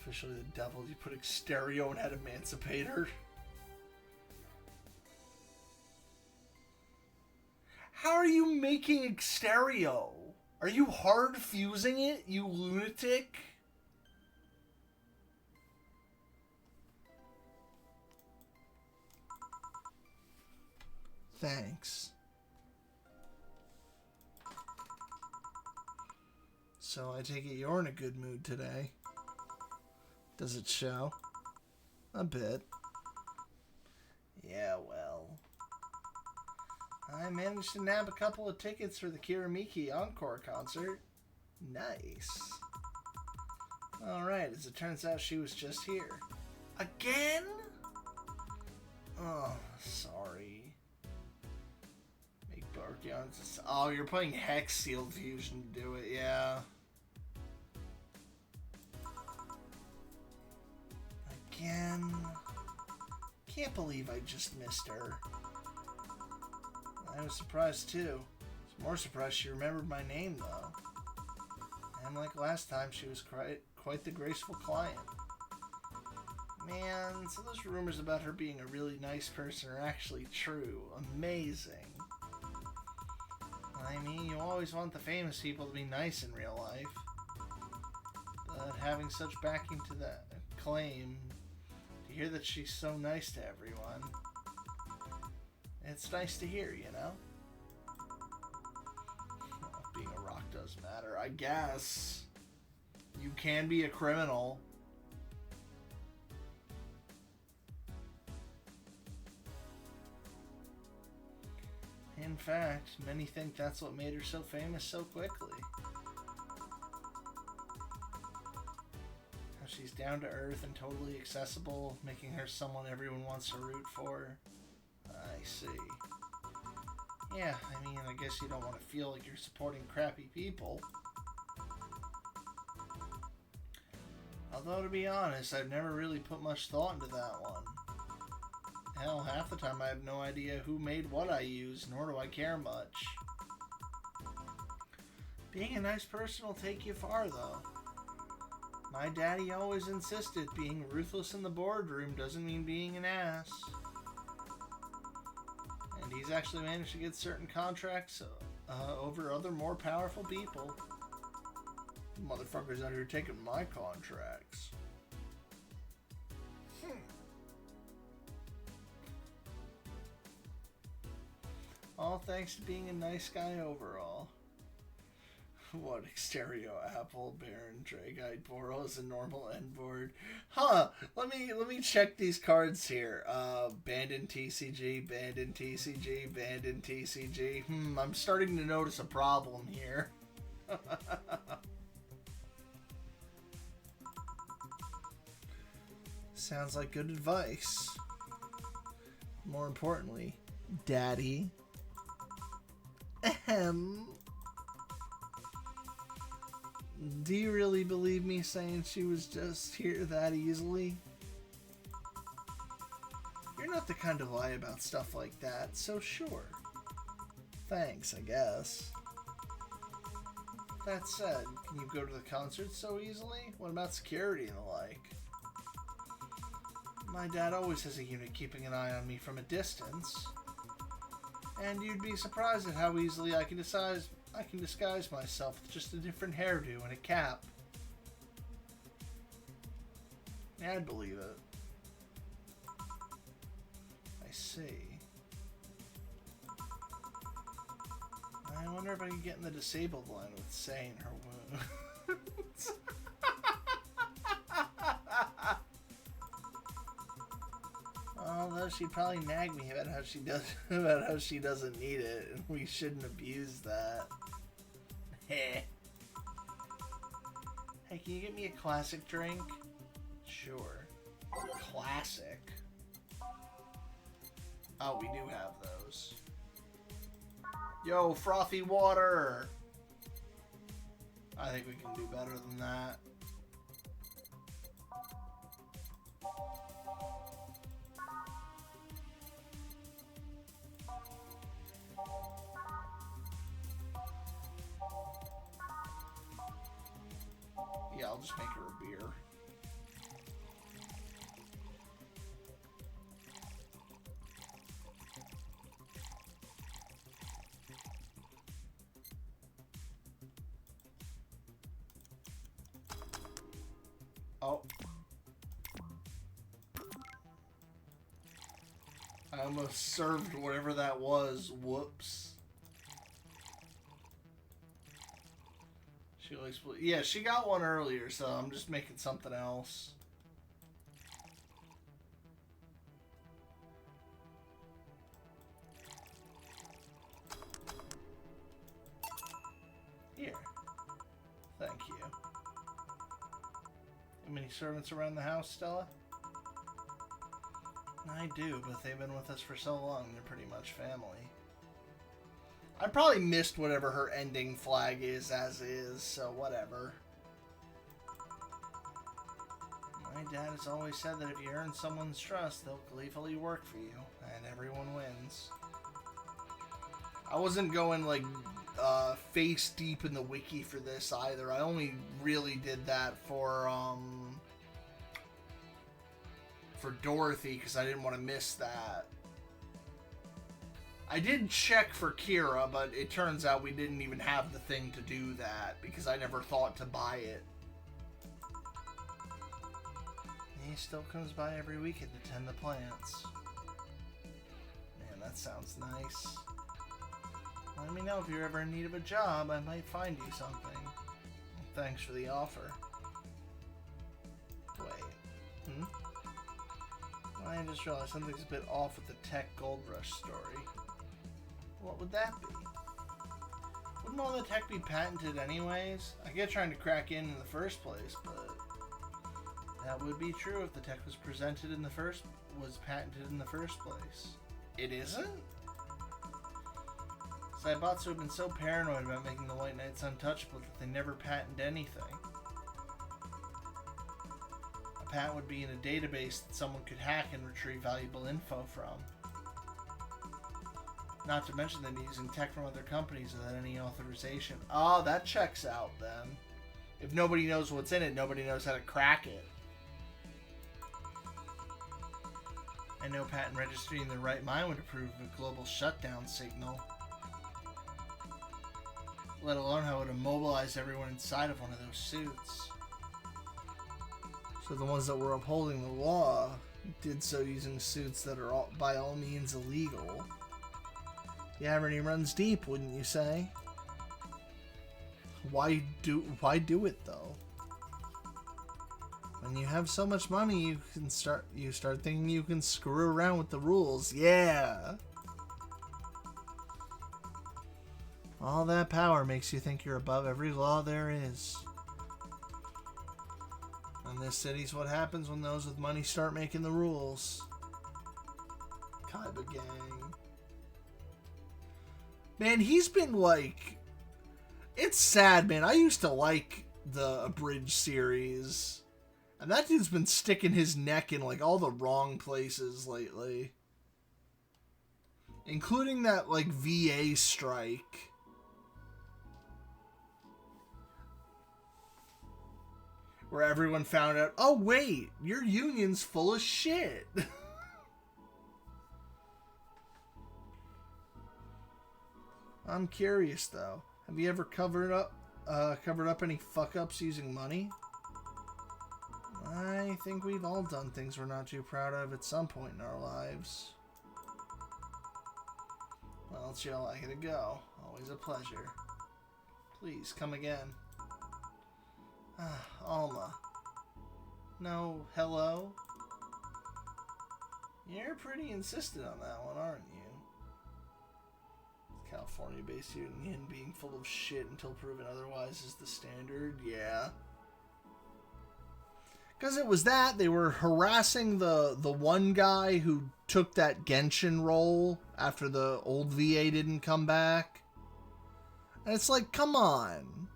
Speaker 2: Officially the devil. You put Exterio and had Emancipator. How are you making Exterio? Are you hard fusing it, you lunatic? Thanks. So I take it you're in a good mood today. Does it show? A bit. Yeah, well. I managed to nab a couple of tickets for the Kiramiki Encore concert. Nice. Alright, as it turns out, she was just here. Again? Oh, sorry. Oh, you're playing Hex Sealed Fusion to do it, yeah. Again. Can't believe I just missed her. I was surprised too. I was more surprised she remembered my name though. And like last time, she was quite the graceful client. Man, so those rumors about her being a really nice person are actually true. Amazing. I mean, you always want the famous people to be nice in real life. But having such backing to that claim, to hear that she's so nice to everyone, it's nice to hear, you know? Well, being a rock does matter, I guess. You can be a criminal. In fact, many think that's what made her so famous so quickly. How she's down to earth and totally accessible, making her someone everyone wants to root for. I see. Yeah, I mean, I guess you don't want to feel like you're supporting crappy people. Although, to be honest, I've never really put much thought into that one. Hell, half the time I have no idea who made what I use, nor do I care much. Being a nice person will take you far, though. My daddy always insisted being ruthless in the boardroom doesn't mean being an ass. And he's actually managed to get certain contracts over other more powerful people. Motherfuckers out here taking my contracts. All thanks to being a nice guy overall. What, Exterio, Apple, Baron, Dragite, Boros, and normal end board. Huh, let me check these cards here. Banned in TCG, banned in TCG, banned in TCG. I'm starting to notice a problem here. Sounds like good advice. More importantly, Daddy. Ahem. Do you really believe me saying she was just here that easily? You're not the kind to lie about stuff like that, so sure. Thanks, I guess. That said, can you go to the concert so easily? What about security and the like? My dad always has a unit keeping an eye on me from a distance. And you'd be surprised at how easily I can disguise myself with just a different hairdo and a cap. Yeah, I'd believe it. I see. I wonder if I can get in the disabled line with saying her wounds. Although she'd probably nag me about how she doesn't need it, and we shouldn't abuse that. Hey, can you get me a classic drink? Sure. Classic. Oh, we do have those. Yo, frothy water! I think we can do better than that. Yeah, I'll just make her a beer. Oh. I almost served whatever that was. Whoops. She likes, yeah, she got one earlier, so I'm just making something else. Here. Thank you. How many servants around the house, Stella? I do, but they've been with us for so long, they're pretty much family. I probably missed whatever her ending flag is as is, so whatever. My dad has always said that if you earn someone's trust, they'll gleefully work for you, and everyone wins. I wasn't going, like, face deep in the wiki for this either. I only really did that for Dorothy, because I didn't want to miss that. I did check for Kira, but it turns out we didn't even have the thing to do that, because I never thought to buy it. He still comes by every weekend to tend the plants. Man, that sounds nice. Let me know if you're ever in need of a job. I might find you something. Thanks for the offer. Wait. I just realized something's a bit off with the tech gold rush story. What would that be? Wouldn't all the tech be patented anyways? I get trying to crack in the first place, but that would be true if the tech was patented in the first place. It isn't? Saibatsu have been so paranoid about making the White Knights untouchable that they never patent anything. A patent would be in a database that someone could hack and retrieve valuable info from. Not to mention they'd be using tech from other companies without any authorization. Oh, that checks out then. If nobody knows what's in it, nobody knows how to crack it. And no patent registry in their right mind would approve of a global shutdown signal. Let alone how it would immobilize everyone inside of one of those suits. So the ones that were upholding the law did so using suits that are by all means illegal. The irony runs deep, wouldn't you say? Why do it though? When you have so much money, you start thinking you can screw around with the rules. Yeah. All that power makes you think you're above every law there is. And this city's what happens when those with money start making the rules. Kaiba gang. Man, he's been like... It's sad, man. I used to like the Abridged series. And that dude's been sticking his neck in like all the wrong places lately. Including that like VA strike. Where everyone found out, oh wait, your union's full of shit. I'm curious though. Have you ever covered up any fuck-ups using money? I think we've all done things we're not too proud of at some point in our lives. Well, Jill, I gotta go. Always a pleasure. Please, come again. Alma. No, hello? You're pretty insistent on that one, aren't you? California-based union being full of shit until proven otherwise is the standard, yeah. Because it was that, they were harassing the one guy who took that Genshin role after the old VA didn't come back. And it's like, come on.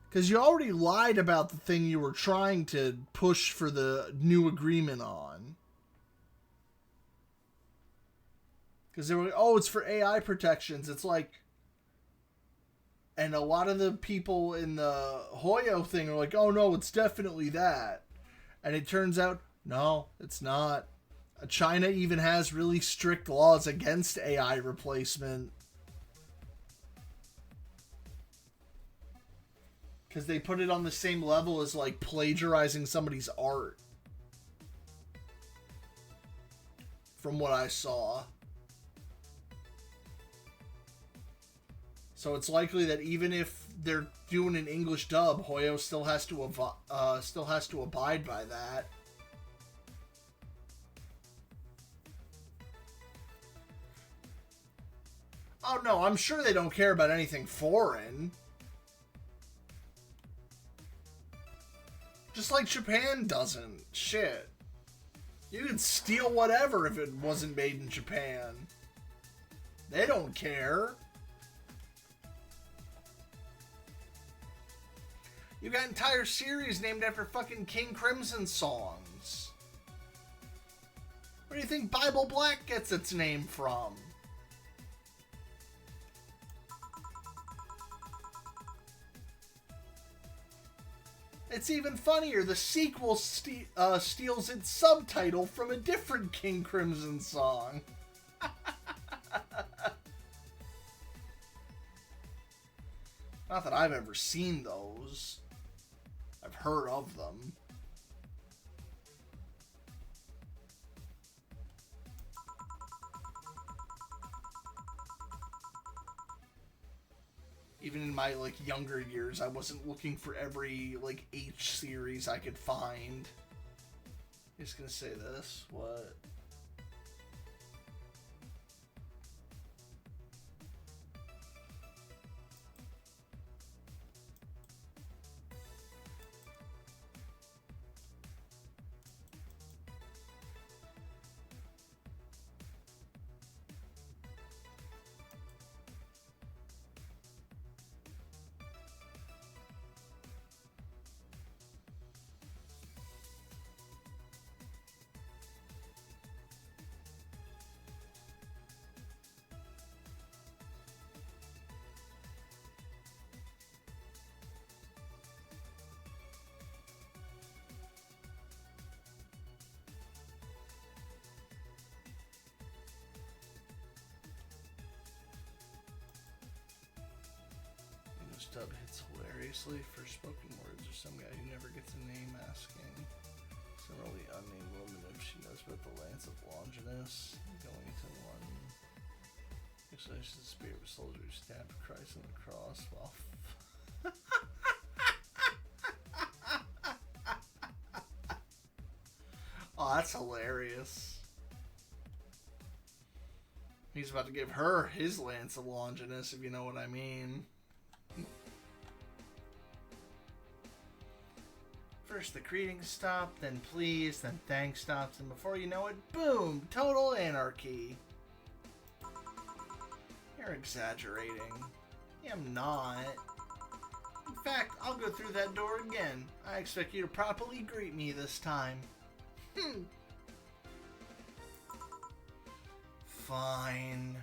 Speaker 2: Because you already lied about the thing you were trying to push for the new agreement on. Because they were like, oh, it's for AI protections. It's like... And a lot of the people in the Hoyo thing are like, oh no, it's definitely that. And it turns out, no, it's not. China even has really strict laws against AI replacement. Because they put it on the same level as, like, plagiarizing somebody's art. From what I saw. So it's likely that even if they're doing an English dub, Hoyo still has to abide by that. Oh no, I'm sure they don't care about anything foreign. Just like Japan doesn't. Shit. You could steal whatever if it wasn't made in Japan. They don't care. You got entire series named after fucking King Crimson songs. Where do you think Bible Black gets its name from? It's even funnier. The sequel steals its subtitle from a different King Crimson song. Not that I've ever seen those. I've heard of them. Even in my, like, younger years, I wasn't looking for every, like, H series I could find. I'm just gonna say this. What? Dub hits hilariously for spoken words or some guy who never gets a name asking. Similarly, unnamed woman, if she knows about the Lance of Longinus, going to one. Exercise the spirit of soldier who stabbed Christ on the cross while. Oh, that's hilarious. He's about to give her his Lance of Longinus, if you know what I mean. First the greetings stop, then please, then thanks stops, and before you know it, boom! Total anarchy. You're exaggerating. Yeah, I'm not. In fact, I'll go through that door again. I expect you to properly greet me this time. Fine.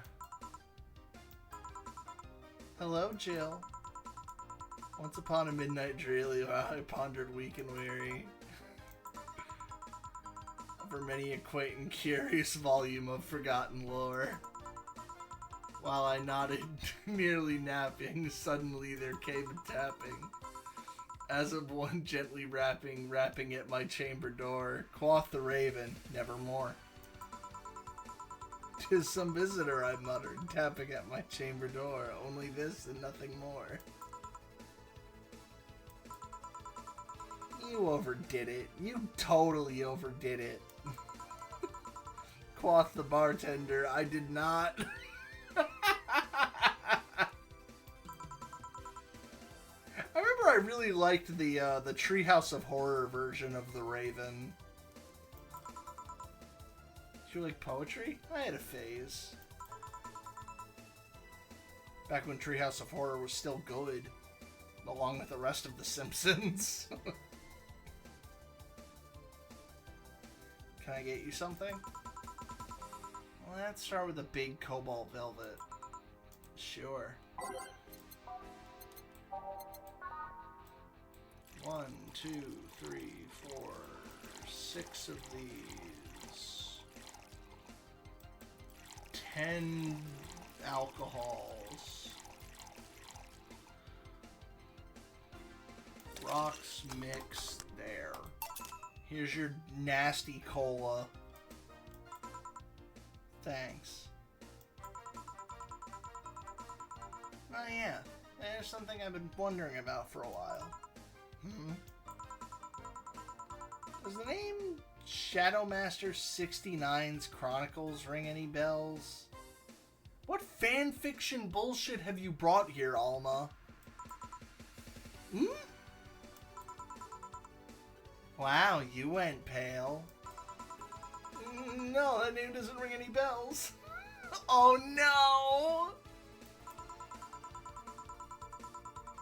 Speaker 2: Hello, Jill. Once upon a midnight dreary while I pondered weak and weary over many a quaint and curious volume of forgotten lore. While I nodded, nearly napping, suddenly there came a tapping, as of one gently rapping at my chamber door. Quoth the raven, nevermore. 'Tis some visitor, I muttered, tapping at my chamber door. Only this and nothing more. You overdid it. You totally overdid it. Quoth the bartender, I did not. I remember I really liked the Treehouse of Horror version of The Raven. Did you like poetry? I had a phase. Back when Treehouse of Horror was still good, along with the rest of The Simpsons. Can I get you something? Well, let's start with a big cobalt velvet. Sure. 1, 2, 3, 4, 6 of these. 10 alcohols. Rocks mixed there. Here's your nasty cola. Thanks. Oh yeah, there's something I've been wondering about for a while. Does the name Shadowmaster 69's Chronicles ring any bells? What fanfiction bullshit have you brought here, Alma? Wow, you went pale. No, that name doesn't ring any bells. Oh no!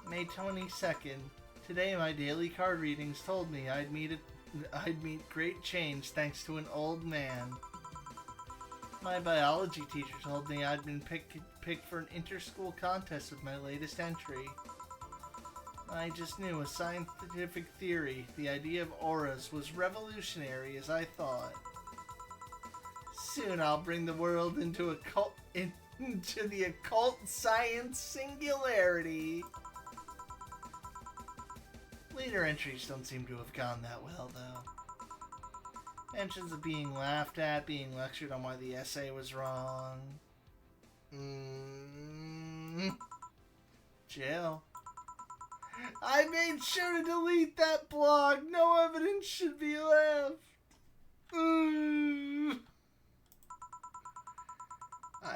Speaker 2: May 22nd. Today my daily card readings told me I'd meet great change thanks to an old man. My biology teacher told me I'd been picked for an inter-school contest with my latest entry. I just knew a scientific theory, the idea of auras, was revolutionary as I thought. Soon I'll bring the world into the occult science singularity. Later entries don't seem to have gone that well, though. Mentions of being laughed at, being lectured on why the essay was wrong. Jail. I made sure to delete that blog. No evidence should be left. I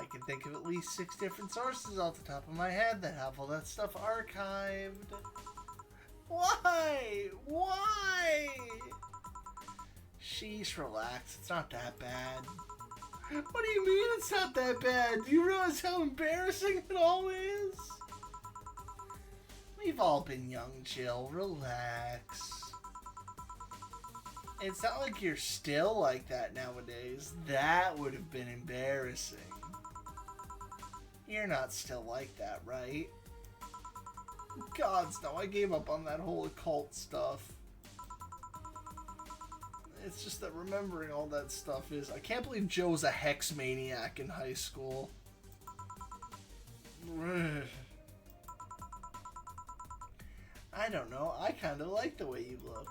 Speaker 2: can think of at least 6 different sources off the top of my head that have all that stuff archived. Why? Why? Sheesh, relax. It's not that bad. What do you mean it's not that bad? Do you realize how embarrassing it all is? We've all been young, Jill. Relax. It's not like you're still like that nowadays. That would have been embarrassing. You're not still like that, right? Gods, no, I gave up on that whole occult stuff. It's just that remembering all that stuff is... I can't believe Joe was a hex maniac in high school. I don't know, I kind of like the way you looked.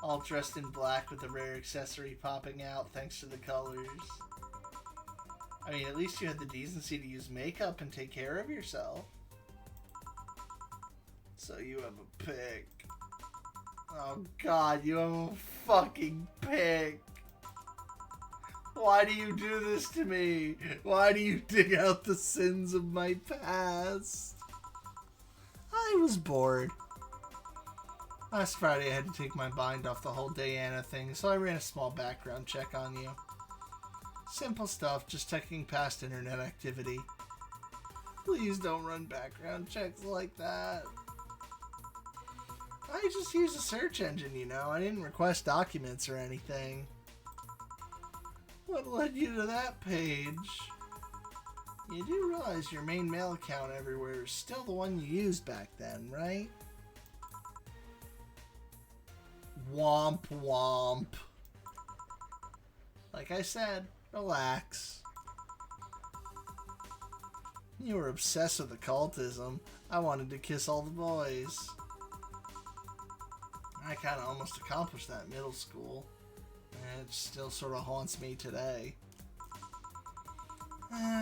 Speaker 2: All dressed in black with a rare accessory popping out thanks to the colors. I mean, at least you had the decency to use makeup and take care of yourself. So you have a pick. Oh god, you have a fucking pick. Why do you do this to me? Why do you dig out the sins of my past? I was bored. Last Friday I had to take my mind off the whole Diana thing, so I ran a small background check on you. Simple stuff, just checking past internet activity. Please don't run background checks like that. I just used a search engine, you know. I didn't request documents or anything. What led you to that page? You do realize your main mail account everywhere is still the one you used back then, right? Womp womp. Like I said, relax. You were obsessed with occultism. I wanted to kiss all the boys. I kind of almost accomplished that in middle school. And it still sort of haunts me today.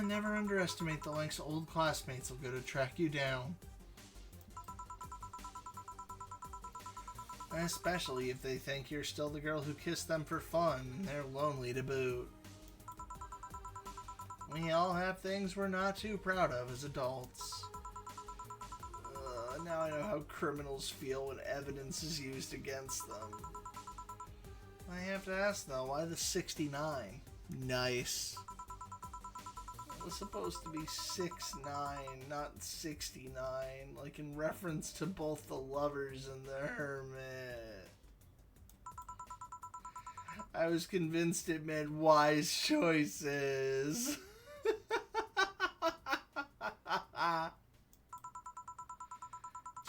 Speaker 2: Never underestimate the lengths old classmates will go to track you down. Especially if they think you're still the girl who kissed them for fun and they're lonely to boot. We all have things we're not too proud of as adults. Now I know how criminals feel when evidence is used against them. I have to ask though, why the 69? Nice. It was supposed to be 6'9", not 69, like in reference to both the Lovers and the Hermit. I was convinced it meant wise choices.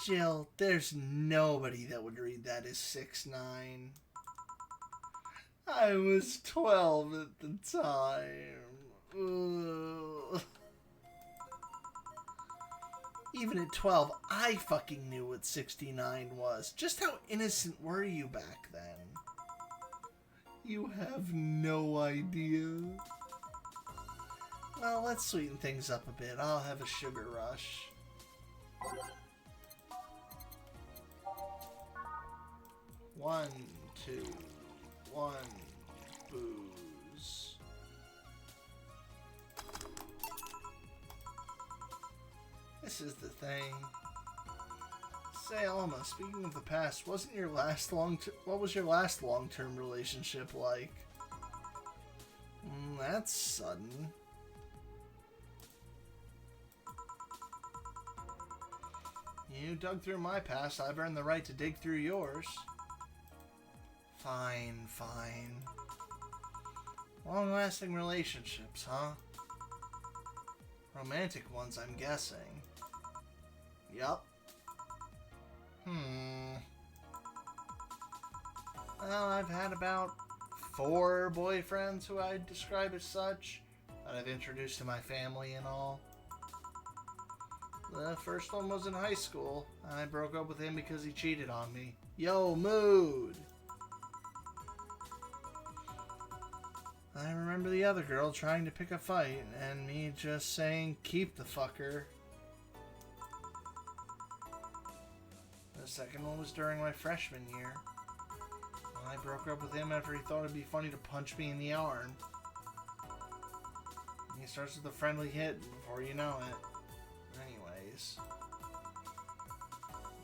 Speaker 2: Jill, there's nobody that would read that as 6'9". I was 12 at the time. Ugh. Even at 12, I fucking knew what 69 was. Just how innocent were you back then? You have no idea. Well, let's sweeten things up a bit. I'll have a sugar rush. One, two, one, booze. This is the thing. Say, Alma, speaking of the past, what was your last long-term relationship like? That's sudden. You dug through my past, I've earned the right to dig through yours. Fine, fine. Long-lasting relationships, huh? Romantic ones, I'm guessing. Yup. Well, I've had about 4 boyfriends who I'd describe as such, that I've introduced to my family and all. The first one was in high school, and I broke up with him because he cheated on me. Yo, mood! I remember the other girl trying to pick a fight, and me just saying, keep the fucker. The second one was during my freshman year. I broke up with him after he thought it'd be funny to punch me in the arm. He starts with a friendly hit before you know it. Anyways.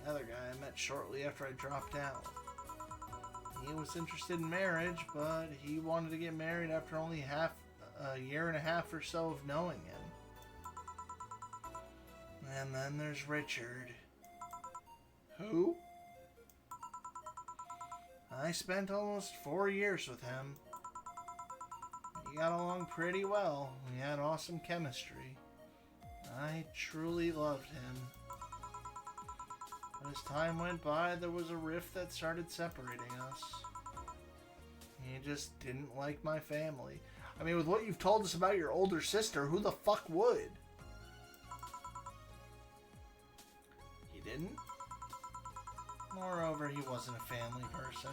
Speaker 2: The other guy I met shortly after I dropped out. He was interested in marriage, but he wanted to get married after only a year and a half or so of knowing him. And then there's Richard. Who? I spent almost 4 years with him. We got along pretty well. We had awesome chemistry. I truly loved him. But as time went by, there was a rift that started separating us. He just didn't like my family. I mean, with what you've told us about your older sister, who the fuck would? He didn't? Moreover, he wasn't a family person.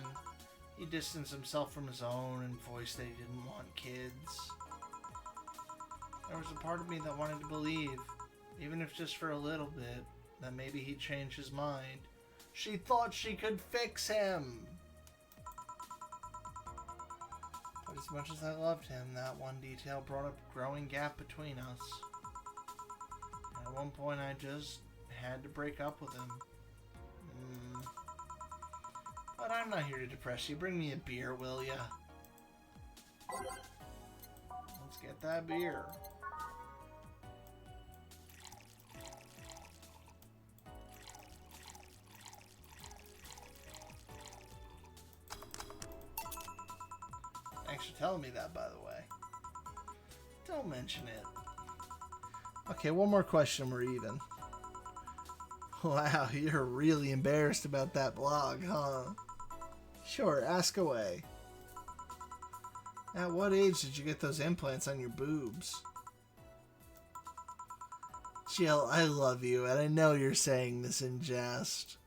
Speaker 2: He distanced himself from his own and voiced that he didn't want kids. There was a part of me that wanted to believe, even if just for a little bit, that maybe he'd change his mind. She thought she could fix him! But as much as I loved him, that one detail brought up a growing gap between us. At one point, I just had to break up with him. But I'm not here to depress you. Bring me a beer, will ya? Let's get that beer. Thanks for telling me that, by the way. Don't mention it. Okay, one more question, we're even. Wow, you're really embarrassed about that blog, huh? Sure, ask away. At what age did you get those implants on your boobs? Jill, I love you, and I know you're saying this in jest.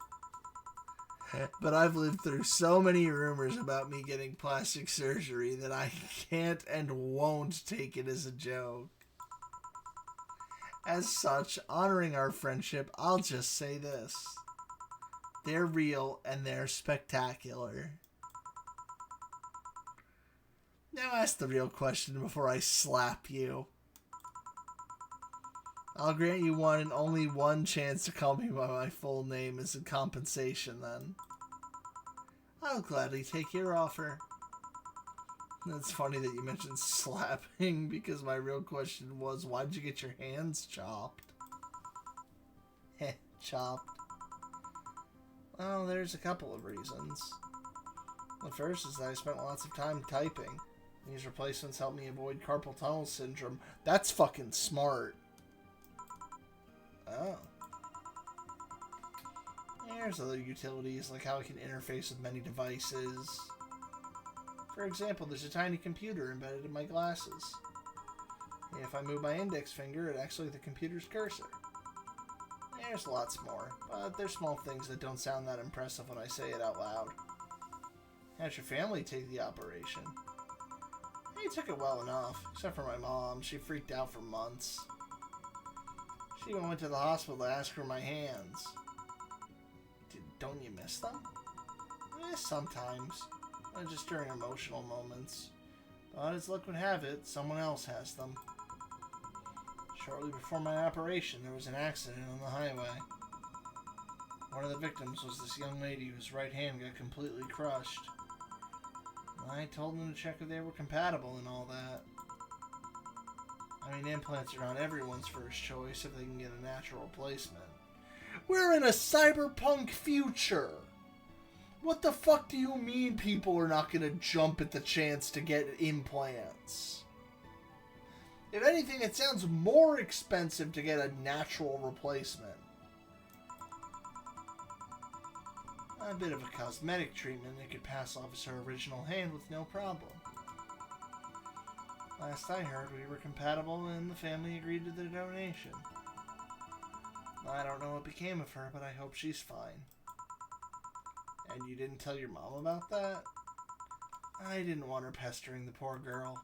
Speaker 2: But I've lived through so many rumors about me getting plastic surgery that I can't and won't take it as a joke. As such, honoring our friendship, I'll just say this. They're real and they're spectacular. Now ask the real question before I slap you. I'll grant you one and only one chance to call me by my full name as a compensation then. I'll gladly take your offer. It's funny that you mentioned slapping because my real question was, why'd you get your hands chopped? Chopped. Well, there's a couple of reasons. The first is that I spent lots of time typing. These replacements help me avoid carpal tunnel syndrome. That's fucking smart. Oh. There's other utilities, like how I can interface with many devices. For example, there's a tiny computer embedded in my glasses. If I move my index finger, it acts like the computer's cursor. There's lots more, but they're small things that don't sound that impressive when I say it out loud. How'd your family take the operation? They took it well enough, except for my mom. She freaked out for months. She even went to the hospital to ask for my hands. Don't you miss them? Sometimes. Just during emotional moments. But as luck would have it, someone else has them. Shortly before my operation, there was an accident on the highway. One of the victims was this young lady whose right hand got completely crushed. I told them to check if they were compatible and all that. I mean, implants are not everyone's first choice if they can get a natural replacement. We're in a cyberpunk future! What the fuck do you mean people are not gonna jump at the chance to get implants? If anything, it sounds more expensive to get a natural replacement. A bit of a cosmetic treatment that could pass off as her original hand with no problem. Last I heard, we were compatible and the family agreed to the donation. I don't know what became of her, but I hope she's fine. And you didn't tell your mom about that? I didn't want her pestering the poor girl.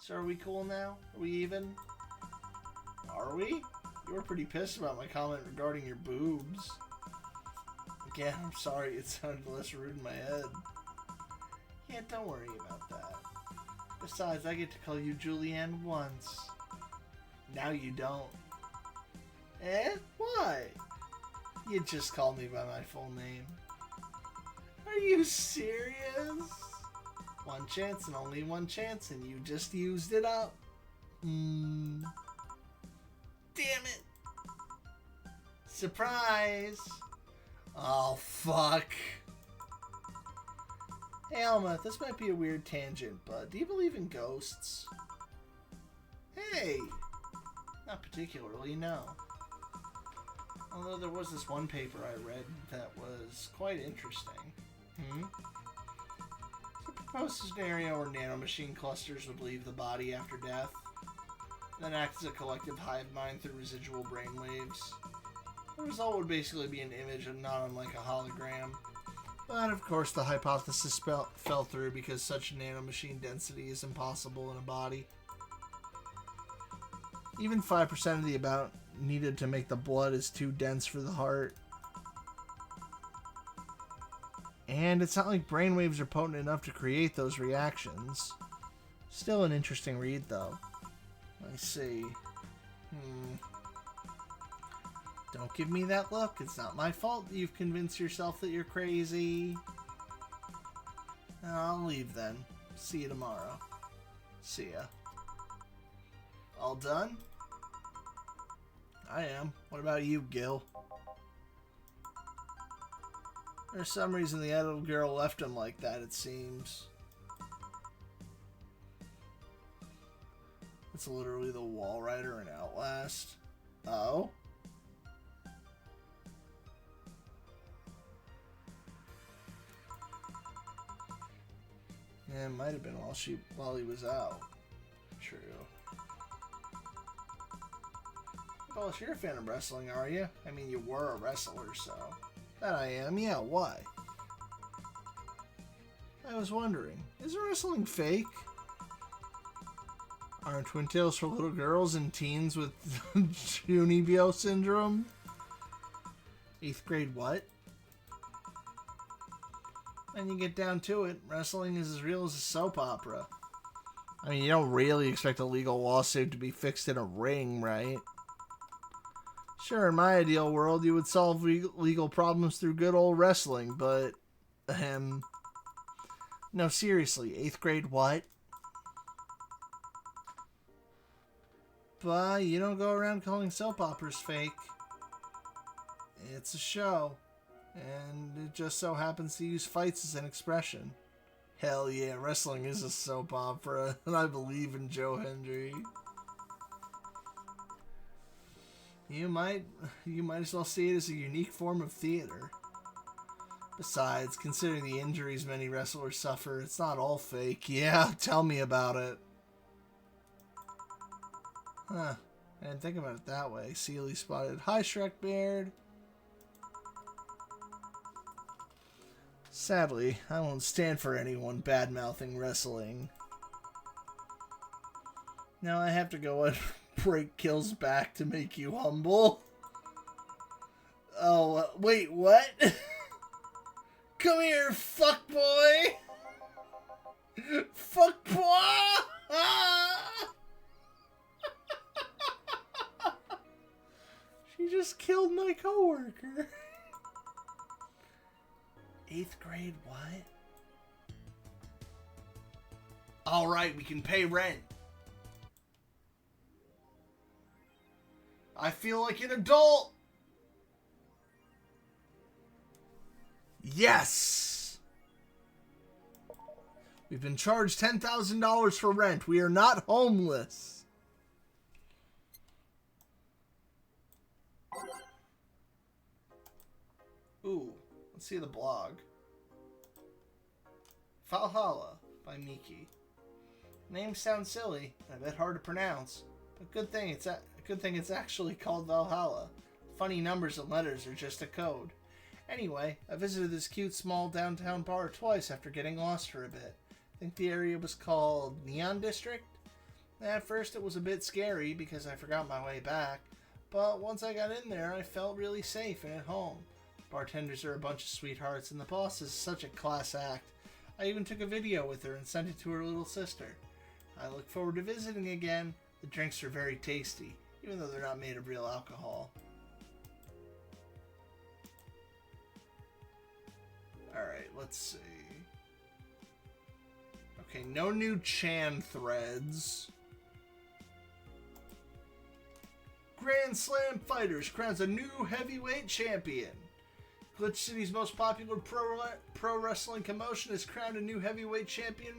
Speaker 2: So are we cool now? Are we even? Are we? You were pretty pissed about my comment regarding your boobs. Again, I'm sorry, it sounded less rude in my head. Yeah, don't worry about that. Besides, I get to call you Julianne once. Now you don't. Eh? Why? You just called me by my full name. Are you serious? One chance and only one chance, and you just used it up. Damn it. Surprise. Oh, fuck. Hey, Alma, this might be a weird tangent, but do you believe in ghosts? Hey! Not particularly, no. Although there was this one paper I read that was quite interesting. It's a proposed scenario where nanomachine clusters would leave the body after death, then act as a collective hive mind through residual brainwaves. The result would basically be an image of not unlike a hologram. But of course the hypothesis fell through because such nanomachine density is impossible in a body. Even 5% of the amount needed to make the blood is too dense for the heart. And it's not like brainwaves are potent enough to create those reactions. Still an interesting read though. I see. Don't give me that look. It's not my fault that you've convinced yourself that you're crazy. I'll leave then. See you tomorrow. See ya. All done? I am. What about you, Gil? There's some reason the adult girl left him like that, it seems. It's literally the wall rider in Outlast. Oh? Yeah, it might have been while he was out. True. Well, if you're a fan of wrestling, are you? I mean, you were a wrestler, so... That I am, yeah, why? I was wondering, is wrestling fake? Aren't Twin Tails for little girls and teens with Junibio syndrome? 8th grade what? When you get down to it, wrestling is as real as a soap opera. I mean, you don't really expect a legal lawsuit to be fixed in a ring, right? Sure, in my ideal world, you would solve legal problems through good old wrestling, but... No, seriously, 8th grade what? But you don't go around calling soap operas fake. It's a show. And it just so happens to use fights as an expression. Hell yeah, wrestling is a soap opera, and I believe in Joe Hendry. You might as well see it as a unique form of theater. Besides, considering the injuries many wrestlers suffer, it's not all fake. Yeah, tell me about it. Huh, I didn't think about it that way. Seelie spotted. Hi, Shrekbeard. Sadly, I won't stand for anyone bad-mouthing wrestling. Now I have to go and break Kill's back to make you humble. Oh, wait, what? Come here, fuckboy! Fuckboy! She just killed my coworker. 8th grade what? Alright, we can pay rent. I feel like an adult. Yes! We've been charged $10,000 for rent. We are not homeless. Ooh, let's see the blog. Valhalla by Miki. Name sounds silly, and a bit hard to pronounce, but good thing it's actually called Valhalla. Funny numbers and letters are just a code. Anyway, I visited this cute small downtown bar twice after getting lost for a bit. I think the area was called Neon District. At first it was a bit scary because I forgot my way back, but once I got in there I felt really safe and at home. Bartenders are a bunch of sweethearts and the boss is such a class act. I even took a video with her and sent it to her little sister. I look forward to visiting again. The drinks are very tasty, even though they're not made of real alcohol. Alright, let's see. Okay, no new Chan threads. Grand Slam Fighters crowns a new heavyweight champion. Glitch City's most popular pro wrestling commotion has crowned a new heavyweight champion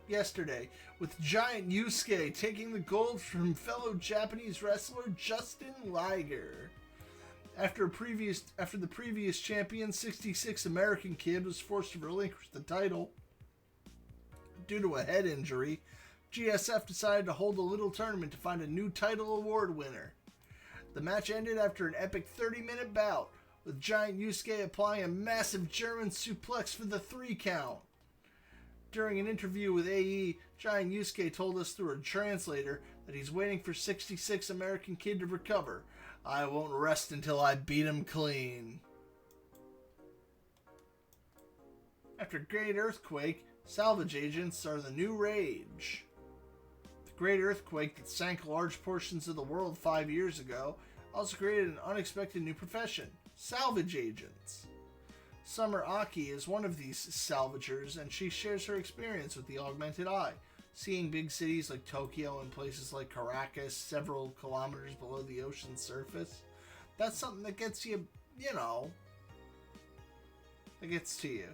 Speaker 2: yesterday, with Giant Yusuke taking the gold from fellow Japanese wrestler Justin Liger. After the previous champion, 66 American Kid was forced to relinquish the title due to a head injury, GSF decided to hold a little tournament to find a new title award winner. The match ended after an epic 30-minute bout, with Giant Yusuke applying a massive German suplex for the 3 count. During an interview with AE, Giant Yusuke told us through a translator that he's waiting for 66 American Kid to recover. I won't rest until I beat him clean. After Great Earthquake, salvage agents are the new rage. The Great Earthquake that sank large portions of the world 5 years ago also created an unexpected new profession: salvage agents. Summer Aki is one of these salvagers, and she shares her experience with the augmented eye, seeing big cities like Tokyo and places like Caracas several kilometers below the ocean's surface. That's something that gets you, that gets to you,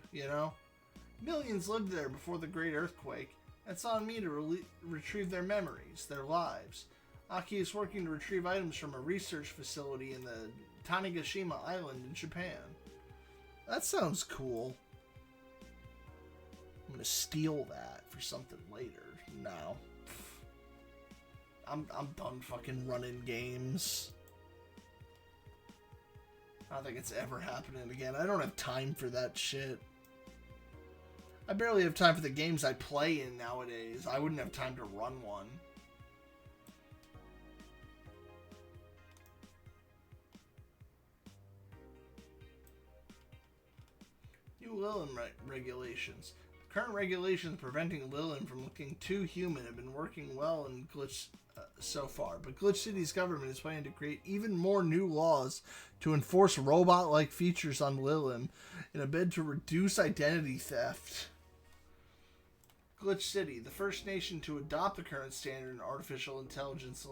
Speaker 2: Millions lived there before the Great Earthquake. It's on me to retrieve their memories, their lives. Aki is working to retrieve items from a research facility in the Tanegashima Island in Japan. That sounds cool. I'm gonna steal that for something later. No. I'm done fucking running games. I don't think it's ever happening again. I don't have time for that shit. I barely have time for the games I play in nowadays. I wouldn't have time to run one. New Lilin regulations. The current regulations preventing Lilin from looking too human have been working well in Glitch so far, but Glitch City's government is planning to create even more new laws to enforce robot-like features on Lilin in a bid to reduce identity theft. Glitch City, the first nation to adopt the current standard in artificial intelligence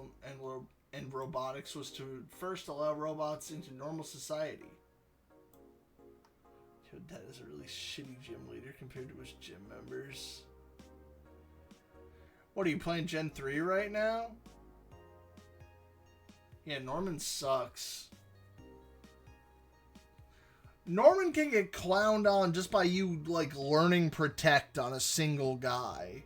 Speaker 2: and robotics, was to first allow robots into normal society. Your dad is a really shitty gym leader compared to his gym members. What, are you playing Gen 3 right now? Yeah, Norman sucks. Norman can get clowned on just by you, learning Protect on a single guy.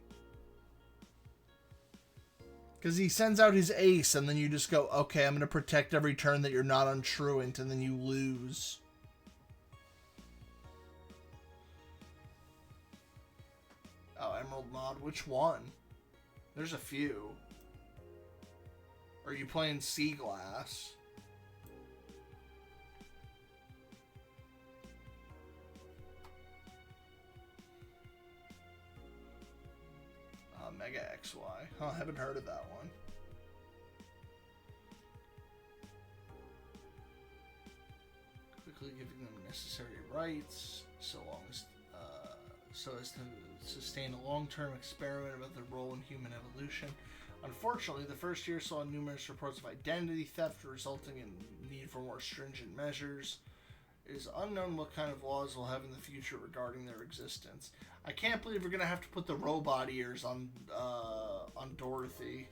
Speaker 2: Because he sends out his ace, and then you just go, okay, I'm going to protect every turn that you're not untruant, and then you lose. Oh, Emerald Mod, which one? There's a few. Are you playing Sea Glass? Mega XY. Huh, I haven't heard of that one. Quickly giving them necessary rights, so as to sustain a long-term experiment about their role in human evolution. Unfortunately, the first year saw numerous reports of identity theft, resulting in need for more stringent measures. It is unknown what kind of laws we'll have in the future regarding their existence. I can't believe we're gonna have to put the robot ears on Dorothy.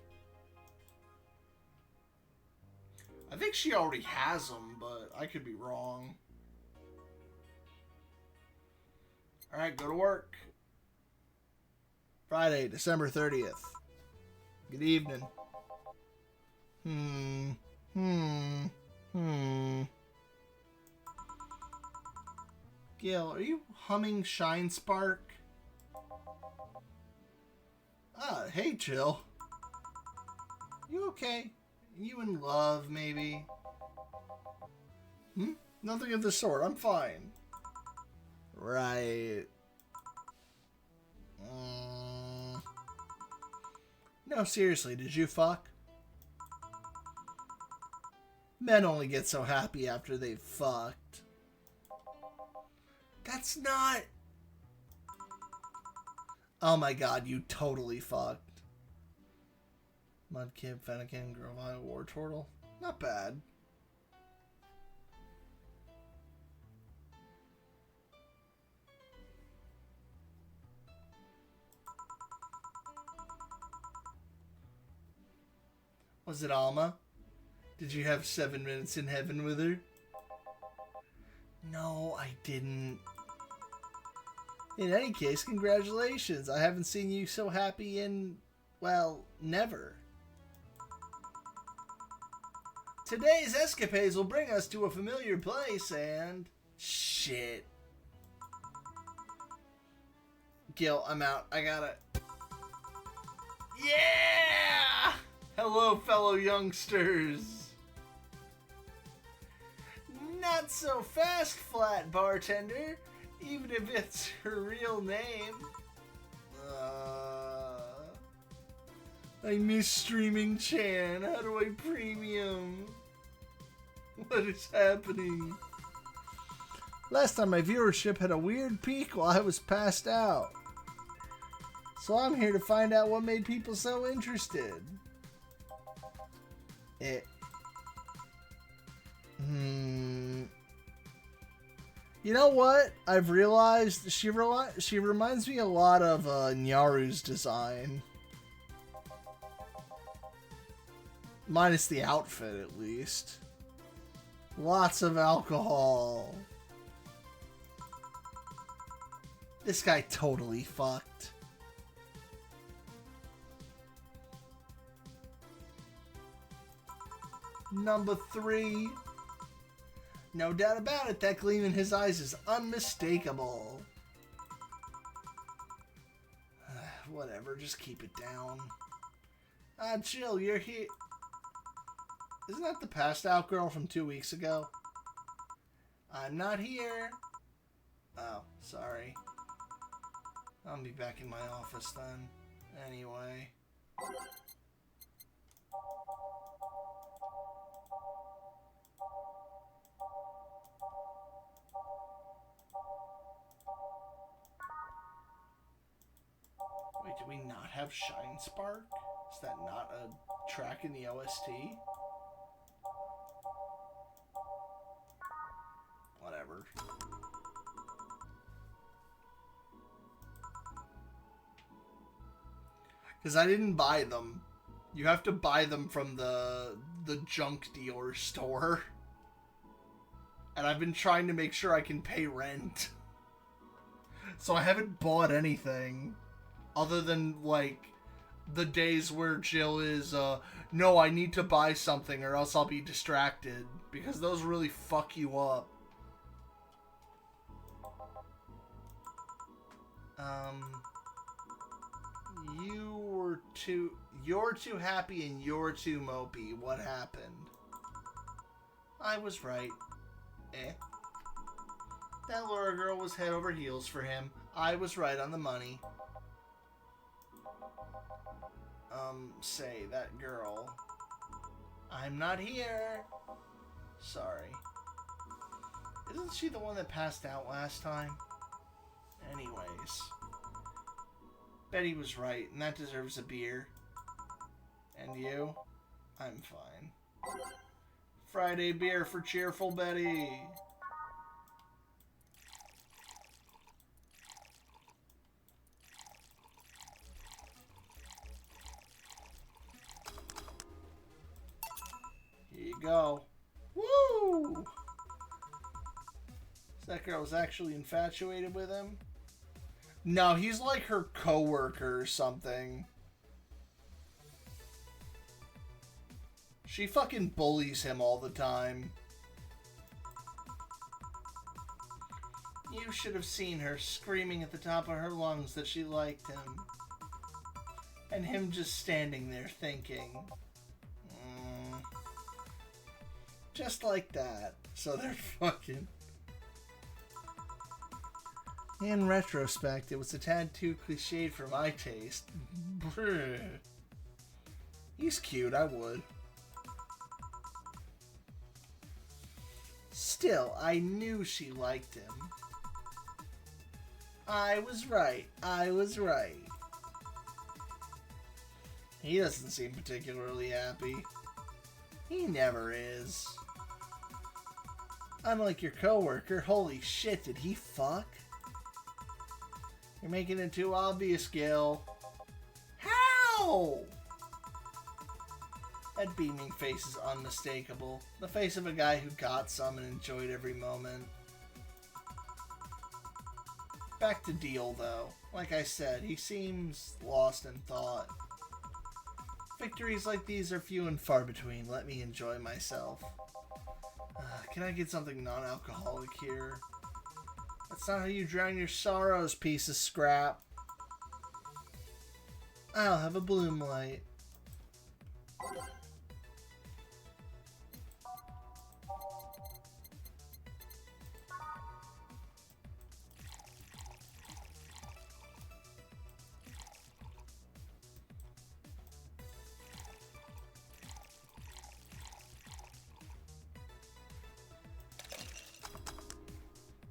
Speaker 2: I think she already has them, but I could be wrong. Alright, go to work. Friday, December 30th. Good evening. Gil, are you humming Shine Spark? Ah, hey, Jill. You okay? You in love, maybe? Nothing of the sort. I'm fine. Right. No, seriously, did you fuck? Men only get so happy after they've fucked. That's not... Oh my god, you totally fucked. Mudkip, Fennekin, Grovile, War Turtle. Not bad. Was it Alma? Did you have 7 minutes in heaven with her? No, I didn't. In any case, congratulations. I haven't seen you so happy in, well, never. Today's escapades will bring us to a familiar place and... Shit. Gil, I'm out. I gotta... Yeah! Hello, fellow youngsters. Not so fast, flat bartender. Even if it's her real name. I miss streaming Chan. How do I premium? What is happening? Last time my viewership had a weird peak while I was passed out. So I'm here to find out what made people so interested. You know what? I've realized she reminds me a lot of Nyaru's design. Minus the outfit, at least. Lots of alcohol. This guy totally fucked. Number 3. No doubt about it, that gleam in his eyes is unmistakable. Whatever, just keep it down. Jill, you're here. Isn't that the passed out girl from 2 weeks ago? I'm not here. Oh, sorry. I'll be back in my office then. Anyway. Wait, do we not have Shine Spark? Is that not a track in the OST? Whatever. Because I didn't buy them. You have to buy them from the junk dealer store. And I've been trying to make sure I can pay rent. So I haven't bought anything. Other than, like, the days where Jill is, no, I need to buy something or else I'll be distracted. Because those really fuck you up. You're too happy and you're too mopey. What happened? I was right. That Laura girl was head over heels for him. I was right on the money. Say, that girl. I'm not here. Sorry. Isn't she the one that passed out last time? Anyways. Betty was right, and that deserves a beer. And you? I'm fine. Friday beer for cheerful Betty. Here you go. Woo! That girl was actually infatuated with him? No, he's like her coworker or something. She fucking bullies him all the time. You should have seen her screaming at the top of her lungs that she liked him. And him just standing there thinking. Just like that. So they're fucking... In retrospect, it was a tad too cliched for my taste. He's cute, I would. Still, I knew she liked him. I was right. I was right. He doesn't seem particularly happy. He never is. Unlike your coworker, holy shit, did he fuck? You're making it too obvious, Gil. How? That beaming face is unmistakable. The face of a guy who got some and enjoyed every moment. Back to Deal, though. Like I said, he seems lost in thought. Victories like these are few and far between. Let me enjoy myself. Can I get something non-alcoholic here? That's not how you drown your sorrows, piece of scrap. I'll have a bloom light.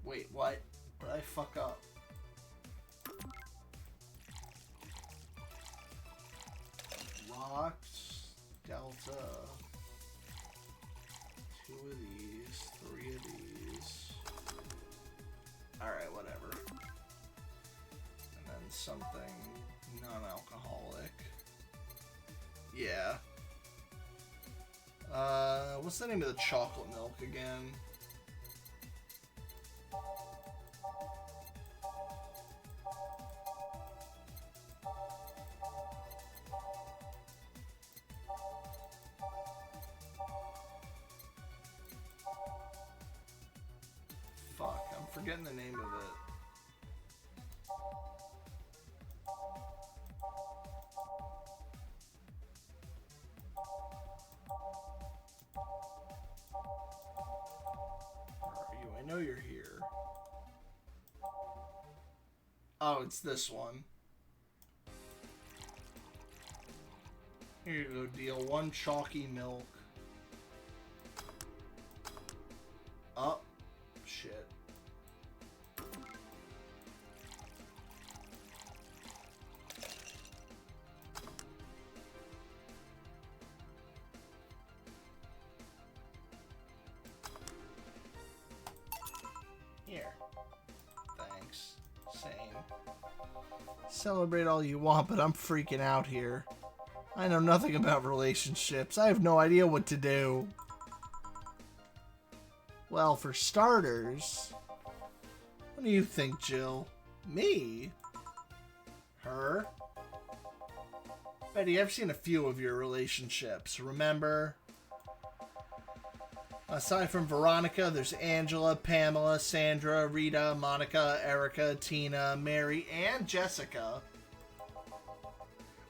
Speaker 2: Wait, what? What did I fuck up? Rocks, Delta, 2 of these, 3 of these. Alright, whatever. And then something non-alcoholic. Yeah. What's the name of the chocolate milk again? Fuck, I'm forgetting the name of it. Where are you? I know you're here. Oh, it's this one. Here you go, Deal. 1 chalky milk. Oh, shit. Here. Thanks. Same. Celebrate all you want, but I'm freaking out here. I know nothing about relationships. I have no idea what to do. Well, for starters, what do you think, Jill? Me? Her? Betty, I've seen a few of your relationships, remember? Aside from Veronica, there's Angela, Pamela, Sandra, Rita, Monica, Erica, Tina, Mary, and Jessica.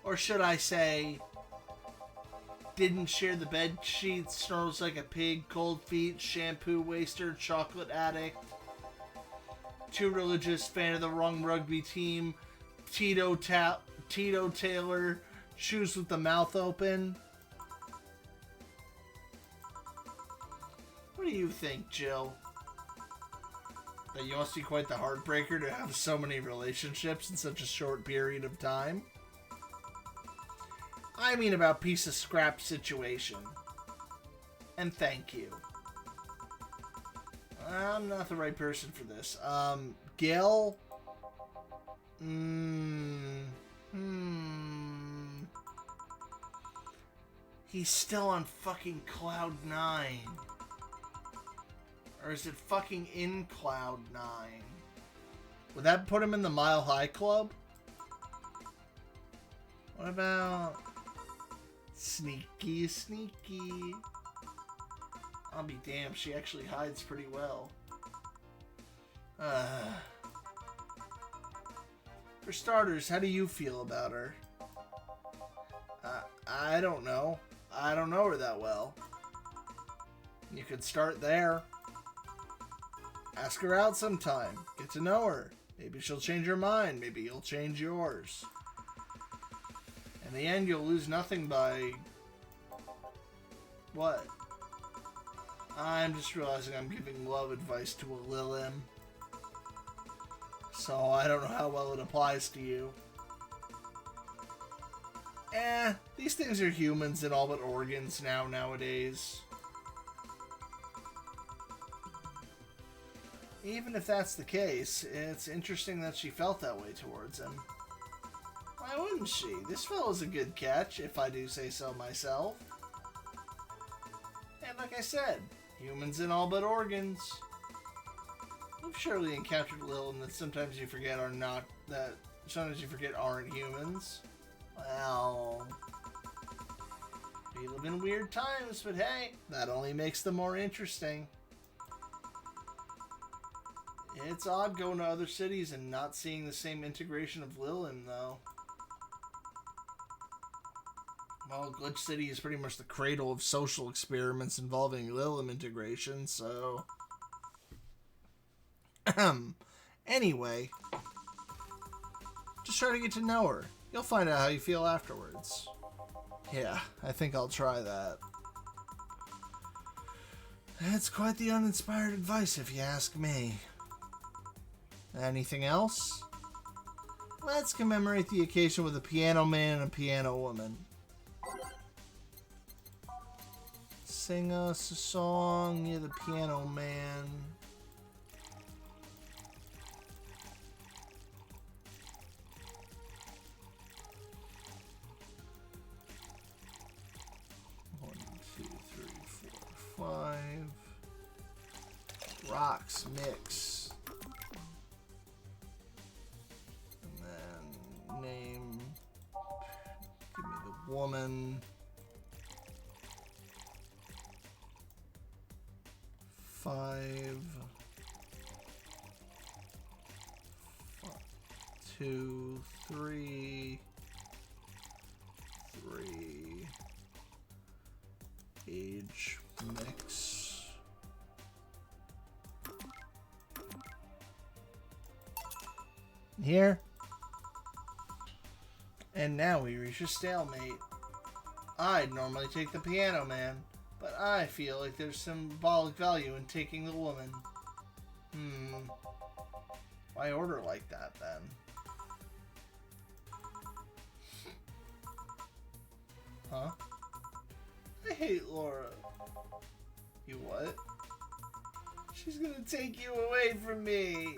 Speaker 2: Or should I say, didn't share the bed sheets, snores like a pig, cold feet, shampoo waster, chocolate addict, too religious, fan of the wrong rugby team, Tito Taylor, shoes with the mouth open. What do you think, Jill? That you must be quite the heartbreaker to have so many relationships in such a short period of time? I mean about piece of scrap situation. And thank you. I'm not the right person for this. Gil? He's still on fucking Cloud 9. Or is it fucking in Cloud 9? Would that put him in the Mile High Club? What about... Sneaky, sneaky. I'll be damned, she actually hides pretty well. For starters, how do you feel about her? I don't know. I don't know her that well. You could start there. Ask her out sometime. Get to know her. Maybe she'll change her mind. Maybe you'll change yours. In the end, you'll lose nothing by... What? I'm just realizing I'm giving love advice to a Lilim. So I don't know how well it applies to you. These things are humans and all but organs nowadays. Even if that's the case, it's interesting that she felt that way towards him. Why wouldn't she? This fellow's a good catch, if I do say so myself. And like I said, humans and all but organs. You've surely encountered Lilin that sometimes you forget are not, that sometimes you forget aren't humans. Well, we live in weird times, but hey, that only makes them more interesting. It's odd going to other cities and not seeing the same integration of Lilin, though. Well, Glitch City is pretty much the cradle of social experiments involving Lilin integration, so... Anyway, just try to get to know her. You'll find out how you feel afterwards. Yeah, I think I'll try that. That's quite the uninspired advice, if you ask me. Anything else? Let's commemorate the occasion with a piano man and a piano woman. Sing us a song, you're the piano man. Five. Rocks mix. And then name. Give me the woman. 5. 2, 3. 3. Age mix. Here. And now we reach a stalemate. I'd normally take the piano man, but I feel like there's symbolic value in taking the woman. Why order like that then? Huh? I hate Laura. You what? She's gonna take you away from me.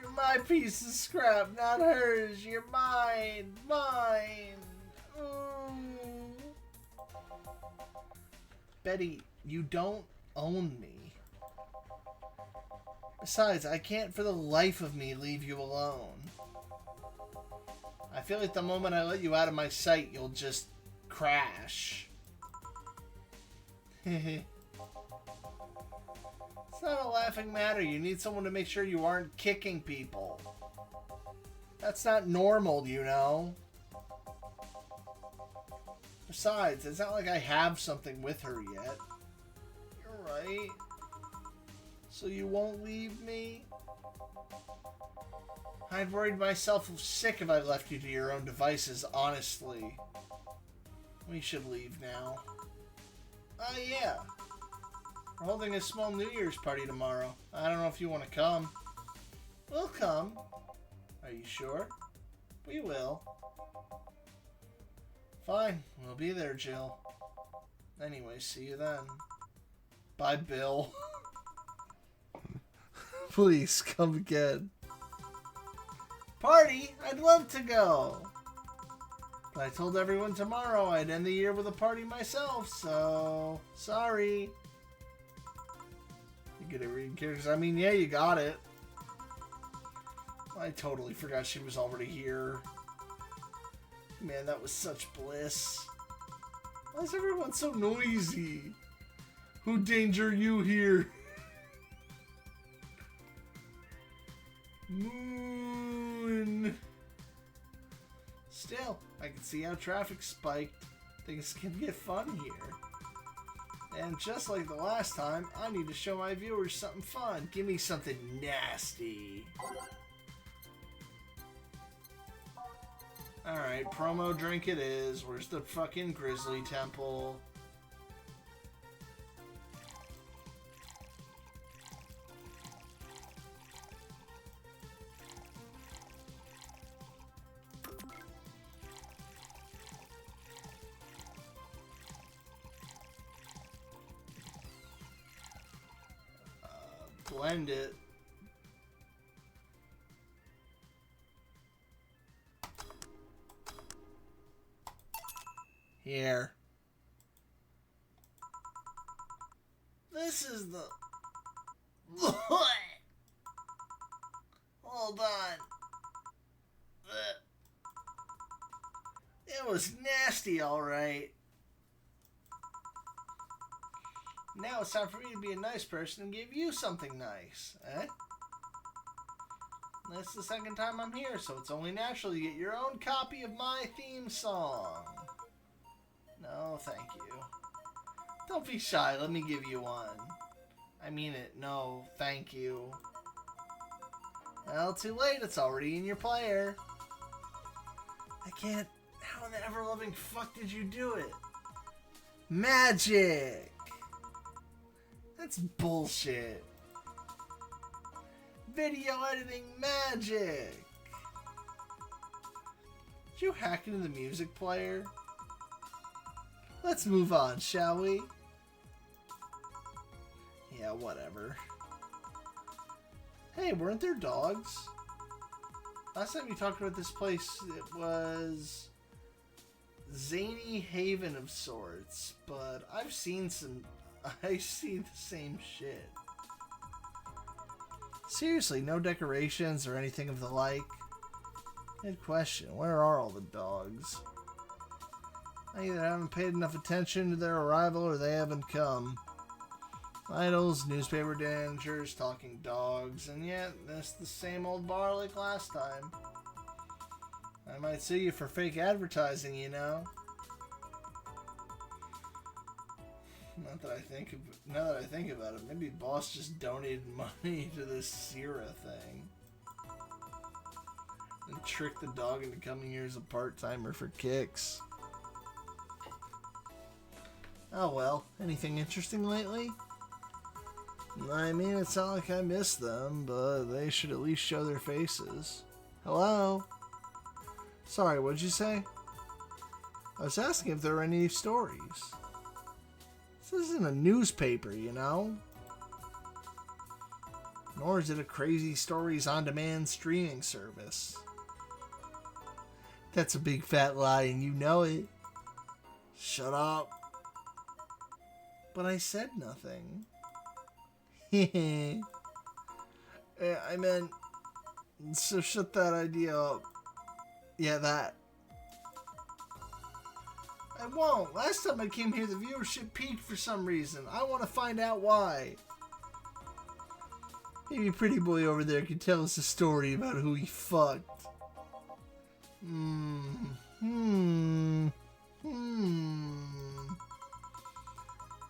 Speaker 2: You're my piece of scrap, not hers. You're mine. Mine. Ooh. Betty, you don't own me. Besides, I can't for the life of me leave you alone. I feel like the moment I let you out of my sight, you'll just crash. It's not a laughing matter. You need someone to make sure you aren't kicking people. That's not normal, you know. Besides, it's not like I have something with her yet. You're right. So you won't leave me? I'd worried myself sick if I left you to your own devices, honestly. We should leave now. Oh, yeah. We're holding a small New Year's party tomorrow. I don't know if you want to come. We'll come. Are you sure? We will. Fine, we'll be there, Jill. Anyway, see you then. Bye, Bill. Please, come again. Party? I'd love to go. But I told everyone tomorrow I'd end the year with a party myself, so... Sorry. You get it reading characters? I mean, yeah, you got it. I totally forgot she was already here. Man, that was such bliss. Why is everyone so noisy? Who danger you here? Moon. Still, I can see how traffic spiked. Things can get fun here. And just like the last time, I need to show my viewers something fun. Give me something nasty. Alright, promo drink it is. Where's the fucking Grizzly Temple? Blend it. Here. This is the... Hold on. It was nasty, alright. Now it's time for me to be a nice person and give you something nice, eh? That's the second time I'm here, so it's only natural you get your own copy of my theme song. No, thank you. Don't be shy, let me give you one. I mean it, no, thank you. Well, too late, it's already in your player. I can't... How in the ever-loving fuck did you do it? Magic! That's bullshit. Video editing magic! Did you hack into the music player? Let's move on, shall we? Yeah, whatever. Hey, weren't there dogs? Last time we talked about this place, it was... Zany Haven of sorts, but I've seen the same shit. Seriously, no decorations or anything of the like? Good question. Where are all the dogs? I either haven't paid enough attention to their arrival or they haven't come. Idols, newspaper dangers, talking dogs, and yet that's the same old bar like last time. I might sue you for fake advertising, you know. Now that I think about it, maybe boss just donated money to this Sierra thing. And tricked the dog into coming here as a part-timer for kicks. Oh well, anything interesting lately? I mean, it's not like I miss them, but they should at least show their faces. Hello? Sorry, what'd you say? I was asking if there were any stories. This isn't a newspaper, you know? Nor is it a crazy stories on-demand streaming service. That's a big fat lie and you know it. Shut up. But I said nothing. I meant, so shut that idea up. Yeah, that. I won't. Last time I came here, the viewership peaked for some reason. I want to find out why. Maybe Pretty Boy over there can tell us a story about who he fucked.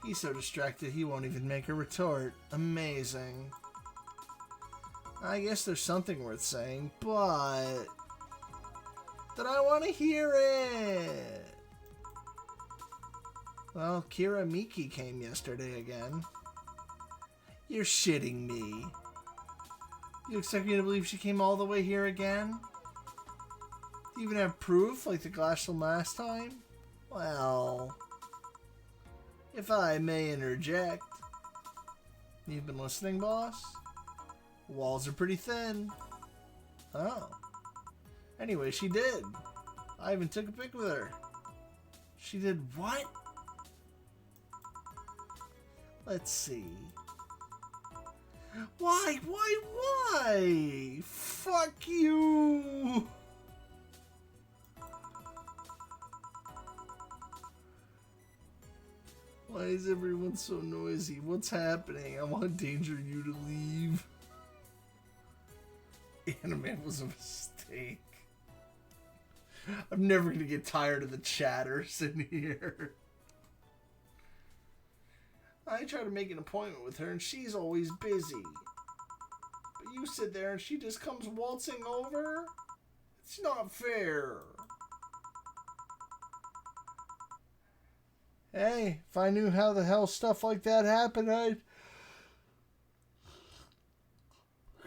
Speaker 2: He's so distracted he won't even make a retort. Amazing. I guess there's something worth saying, but... That I want to hear it! Well, Kira Miki came yesterday again. You're shitting me. You expect me to believe she came all the way here again? Do you even have proof, like the glass from last time? Well, if I may interject, you've been listening, boss? Walls are pretty thin. Oh. Anyway, she did. I even took a pic with her. She did what? Let's see. Why? Fuck you! Why is everyone so noisy? What's happening? I want Danger You to leave. Anime was a mistake. I'm never gonna get tired of the chatters in here. I try to make an appointment with her and she's always busy. But you sit there and she just comes waltzing over? It's not fair. Hey, if I knew how the hell stuff like that happened, I'd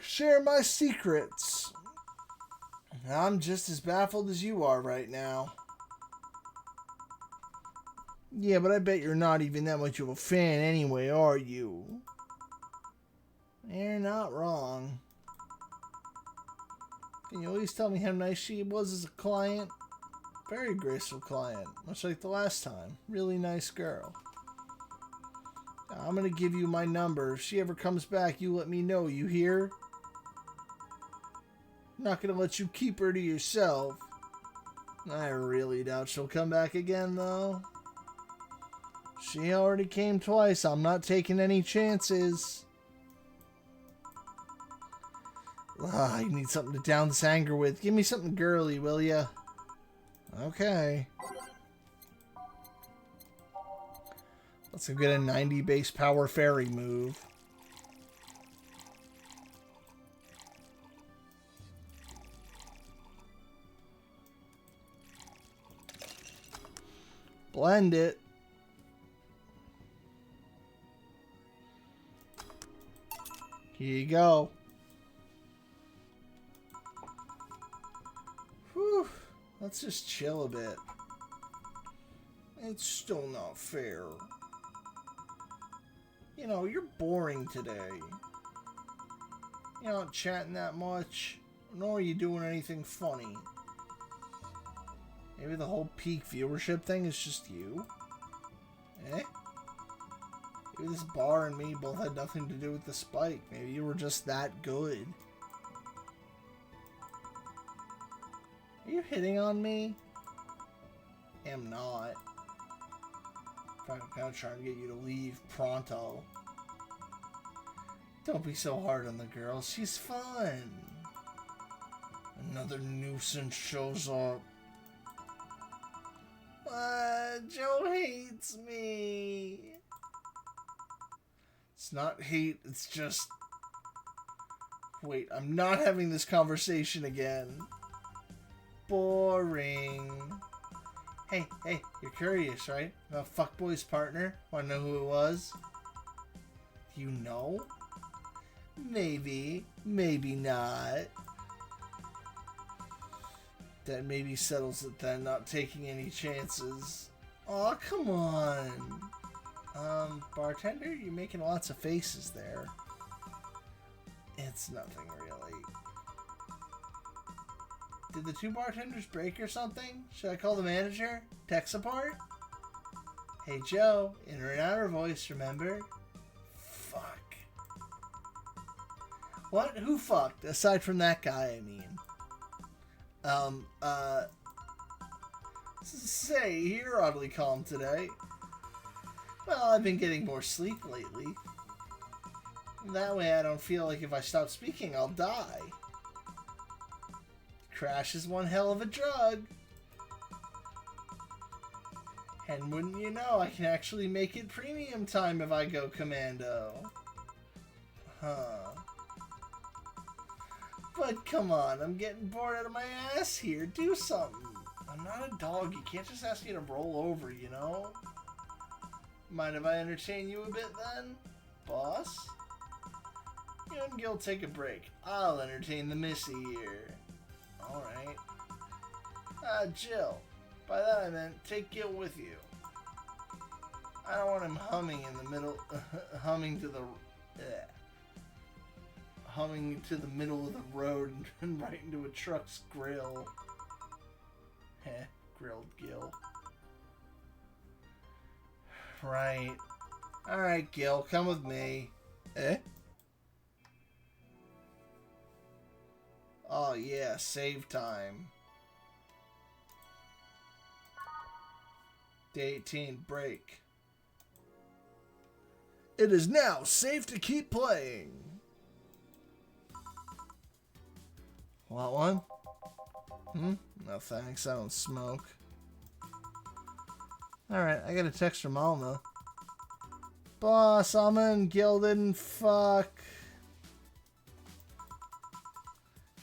Speaker 2: share my secrets. I'm just as baffled as you are right now. Yeah, but I bet you're not even that much of a fan anyway, are you? You're not wrong. Can you at least tell me how nice she was as a client? Very graceful client, much like the last time. Really nice girl. Now, I'm gonna give you my number. If she ever comes back, you let me know, you hear? I'm not gonna let you keep her to yourself. I really doubt she'll come back again, though. She already came twice. I'm not taking any chances. I need something to down this anger with. Give me something girly, will ya? Okay. Let's go get a 90 base power fairy move. Blend it. Here you go. Whew. Let's just chill a bit. It's still not fair. You know, you're boring today. You're not chatting that much, nor are you doing anything funny. Maybe the whole peak viewership thing is just you? Eh? Maybe this bar and me both had nothing to do with the spike. Maybe you were just that good. Are you hitting on me? Am not. I'm kind of trying to get you to leave pronto. Don't be so hard on the girl. She's fun. Another nuisance shows up. Joe hates me. It's not hate, it's just... Wait, I'm not having this conversation again. Boring. Hey, you're curious, right? About Fuckboy's partner? Wanna know who it was? You know? Maybe, maybe not. That maybe settles it then, not taking any chances. Aw, come on. Bartender, you're making lots of faces there. It's nothing really. Did the two bartenders break or something? Should I call the manager? Tech support? Hey Joe, inner and outer voice, remember? Fuck. What? Who fucked? Aside from that guy, I mean. Say, you're oddly calm today. Well, I've been getting more sleep lately. That way I don't feel like if I stop speaking, I'll die. Crash is one hell of a drug. And wouldn't you know, I can actually make it premium time if I go commando. Huh. But come on, I'm getting bored out of my ass here. Do something. I'm not a dog. You can't just ask me to roll over, you know? Mind if I entertain you a bit then, boss? You and Gil take a break. I'll entertain the missy here. Alright. Jill, By that I meant take Gil with you. I don't want him humming in the middle, humming to the middle of the road and right into a truck's grill. Heh, grilled Gil. Right. Alright, Gil, come with me. Eh? Oh yeah, save time. Day 18, break. It is now safe to keep playing. Want one? No thanks, I don't smoke. Alright, I got a text from Alma. Boss, Alma and Gil didn't fuck.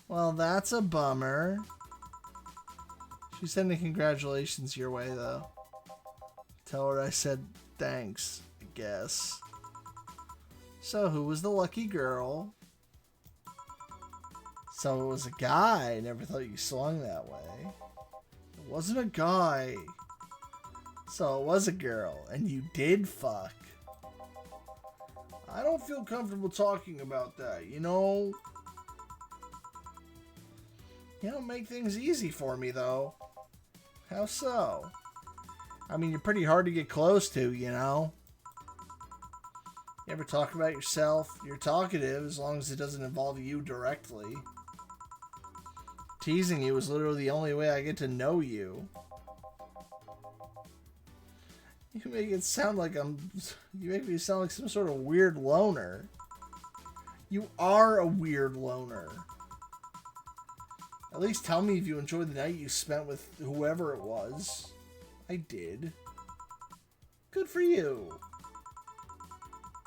Speaker 2: Well, that's a bummer. She's sending congratulations your way, though. Tell her I said thanks, I guess. So, who was the lucky girl? So, it was a guy. Never thought you swung that way. It wasn't a guy. So, it was a girl, and you did fuck. I don't feel comfortable talking about that, you know? You don't make things easy for me, though. How so? I mean, you're pretty hard to get close to, you know? You ever talk about yourself? You're talkative as long as it doesn't involve you directly. Teasing you is literally the only way I get to know you. You make it sound like you make me sound like some sort of weird loner. You are a weird loner. At least tell me if you enjoyed the night you spent with whoever it was. I did. Good for you.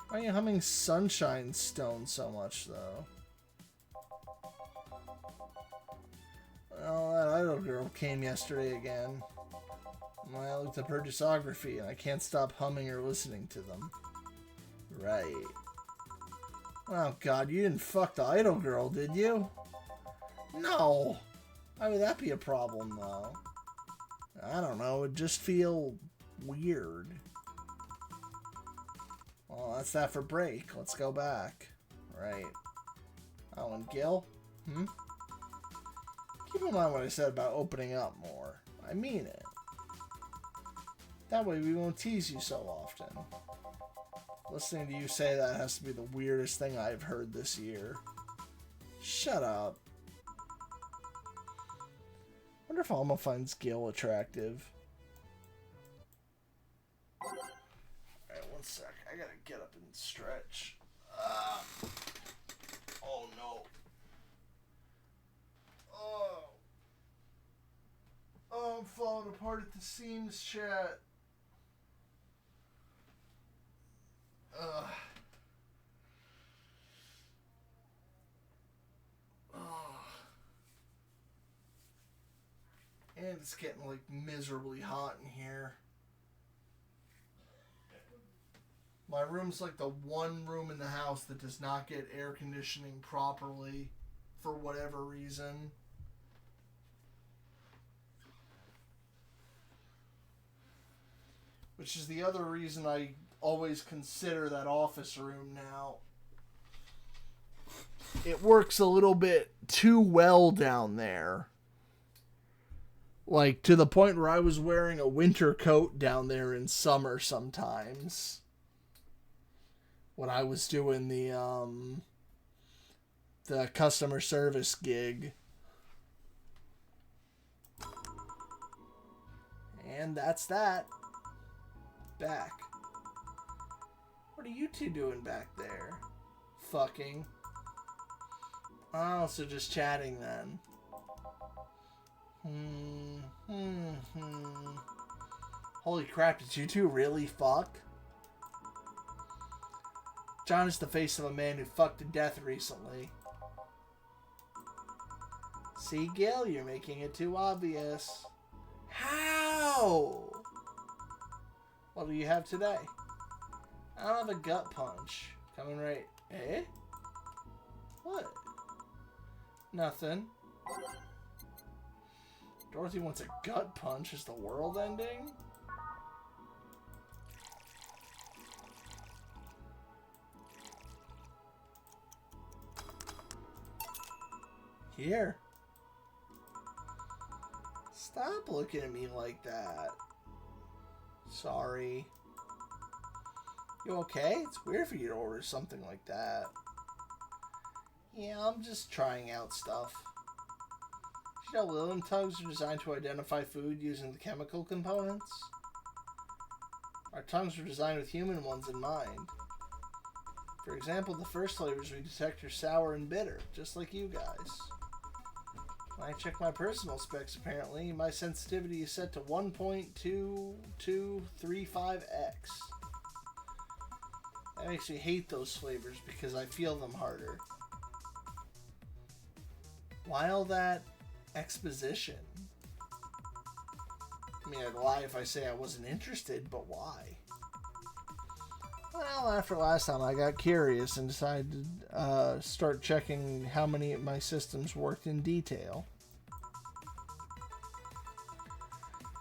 Speaker 2: Why are you humming Sunshine Stone so much, though? Well, that idol girl came yesterday again. I looked up her discography, and I can't stop humming or listening to them. Right. Oh, God, you didn't fuck the idol girl, did you? No! Why would that be a problem, though? I don't know, it'd just feel weird. Well, that's that for break. Let's go back. Right. Oh, and Gil? Keep in mind what I said about opening up more. I mean it. That way we won't tease you so often. Listening to you say that has to be the weirdest thing I've heard this year. Shut up. Wonder if Alma finds Gil attractive. Alright, one sec. I gotta get up and stretch. Oh no. Oh, I'm falling apart at the seams, chat. And it's getting like miserably hot in here. My room's like the one room in the house that does not get air conditioning properly for whatever reason. Which is the other reason I always consider that office room now. It works a little bit too well down there. Like, to the point where I was wearing a winter coat down there in summer sometimes. When I was doing the customer service gig. And that's that. Back. What are you two doing back there? Fucking. Oh, so just chatting then. Holy crap, did you two really fuck? John is the face of a man who fucked to death recently. See, Gil, you're making it too obvious. How? What do you have today? I don't have a gut punch. Coming right. Eh? What? Nothing. Dorothy wants a gut punch. Is the world ending? Here. Stop looking at me like that. Sorry. You okay? It's weird for you to order something like that. Yeah, I'm just trying out stuff. You know, Lillian tongues are designed to identify food using the chemical components. Our tongues were designed with human ones in mind. For example, the first flavors we detect are sour and bitter, just like you guys. When I check my personal specs, apparently, my sensitivity is set to 1.2235x. That makes me hate those flavors because I feel them harder. Why all that exposition? I mean, I'd lie if I say I wasn't interested, but why? Well, after last time, I got curious and decided to start checking how many of my systems worked in detail.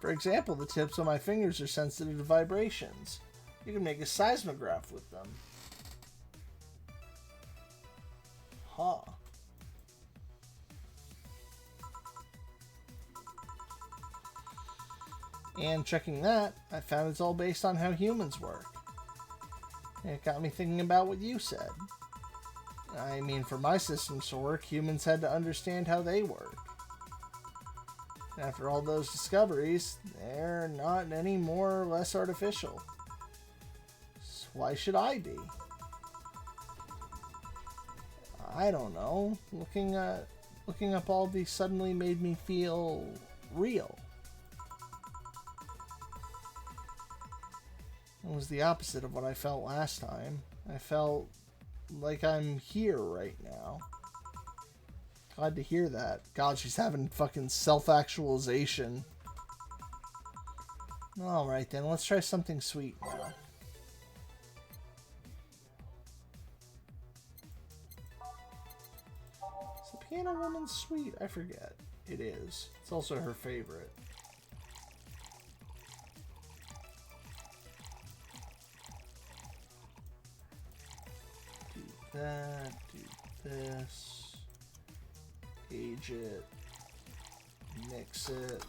Speaker 2: For example, the tips of my fingers are sensitive to vibrations. You can make a seismograph with them. Huh. And checking that, I found it's all based on how humans work. It got me thinking about what you said. I mean, for my systems to work, humans had to understand how they work. After all those discoveries, they're not any more or less artificial. So why should I be? I don't know. Looking up all these suddenly made me feel real. It was the opposite of what I felt last time. I felt like I'm here right now. Glad to hear that. God, she's having fucking self-actualization. Alright then, let's try something sweet now. Is the piano woman sweet? I forget. It is. It's also her favorite. Do that, do this. Age it, mix it.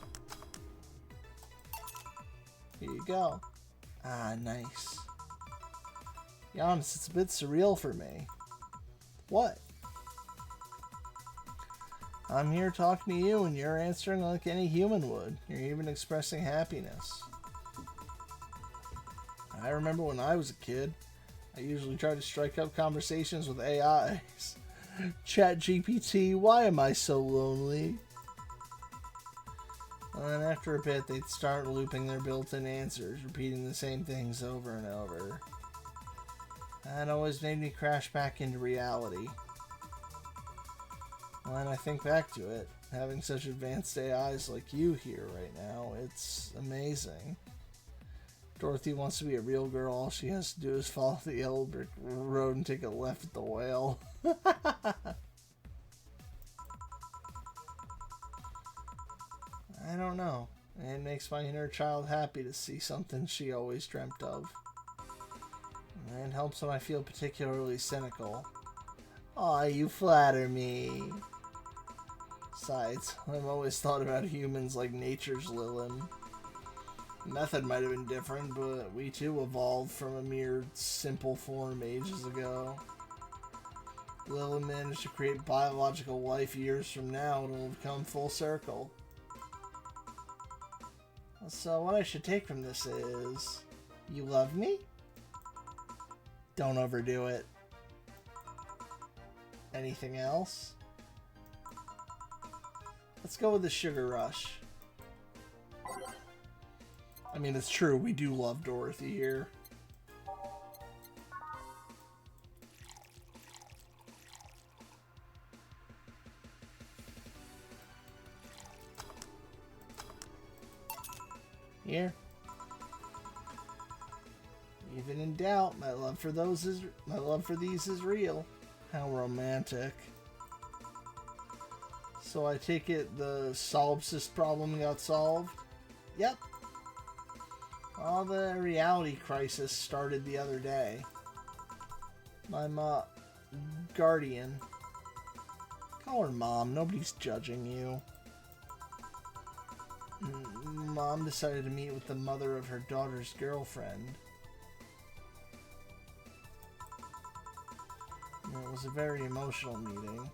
Speaker 2: Here you go. Ah, nice. Be honest, it's a bit surreal for me. What? I'm here talking to you and you're answering like any human would. You're even expressing happiness. I remember when I was a kid, I usually tried to strike up conversations with AIs. ChatGPT, why am I so lonely? And after a bit, they'd start looping their built-in answers, repeating the same things over and over. That always made me crash back into reality. When I think back to it, having such advanced AIs like you here right now, it's amazing. Dorothy wants to be a real girl. All she has to do is follow the yellow brick road and take a left at the whale. I don't know. It makes my inner child happy to see something she always dreamt of. And it helps when I feel particularly cynical. Aw, you flatter me. Besides, I've always thought about humans like nature's Lilin. The method might have been different, but we too evolved from a mere simple form ages ago. Lilin managed to create biological life years from now, and it'll have come full circle. So what I should take from this is, you love me? Don't overdo it. Anything else? Let's go with the sugar rush. I mean, it's true, we do love Dorothy here. Here. Even in doubt, my love for these is real. How romantic. So I take it the solipsist problem got solved? Yep. Well, the reality crisis started the other day. My guardian. Call her Mom. Nobody's judging you. Mom decided to meet with the mother of her daughter's girlfriend. It was a very emotional meeting.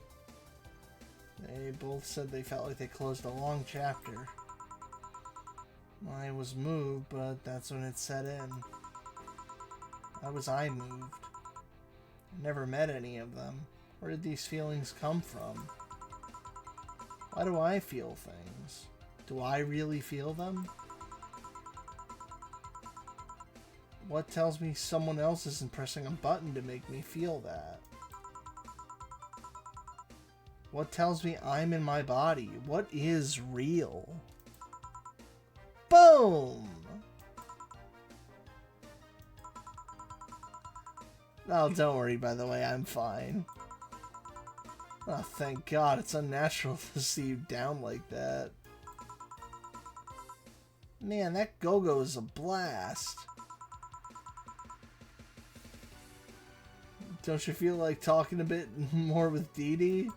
Speaker 2: They both said they felt like they closed a long chapter. I was moved, but that's when it set in. How was I moved? I never met any of them. Where did these feelings come from? Why do I feel things? Do I really feel them? What tells me someone else isn't pressing a button to make me feel that? What tells me I'm in my body? What is real? Boom! Oh, don't worry, by the way, I'm fine. Oh, thank God, it's unnatural to see you down like that. Man, that go-go is a blast. Don't you feel like talking a bit more with Dee Dee?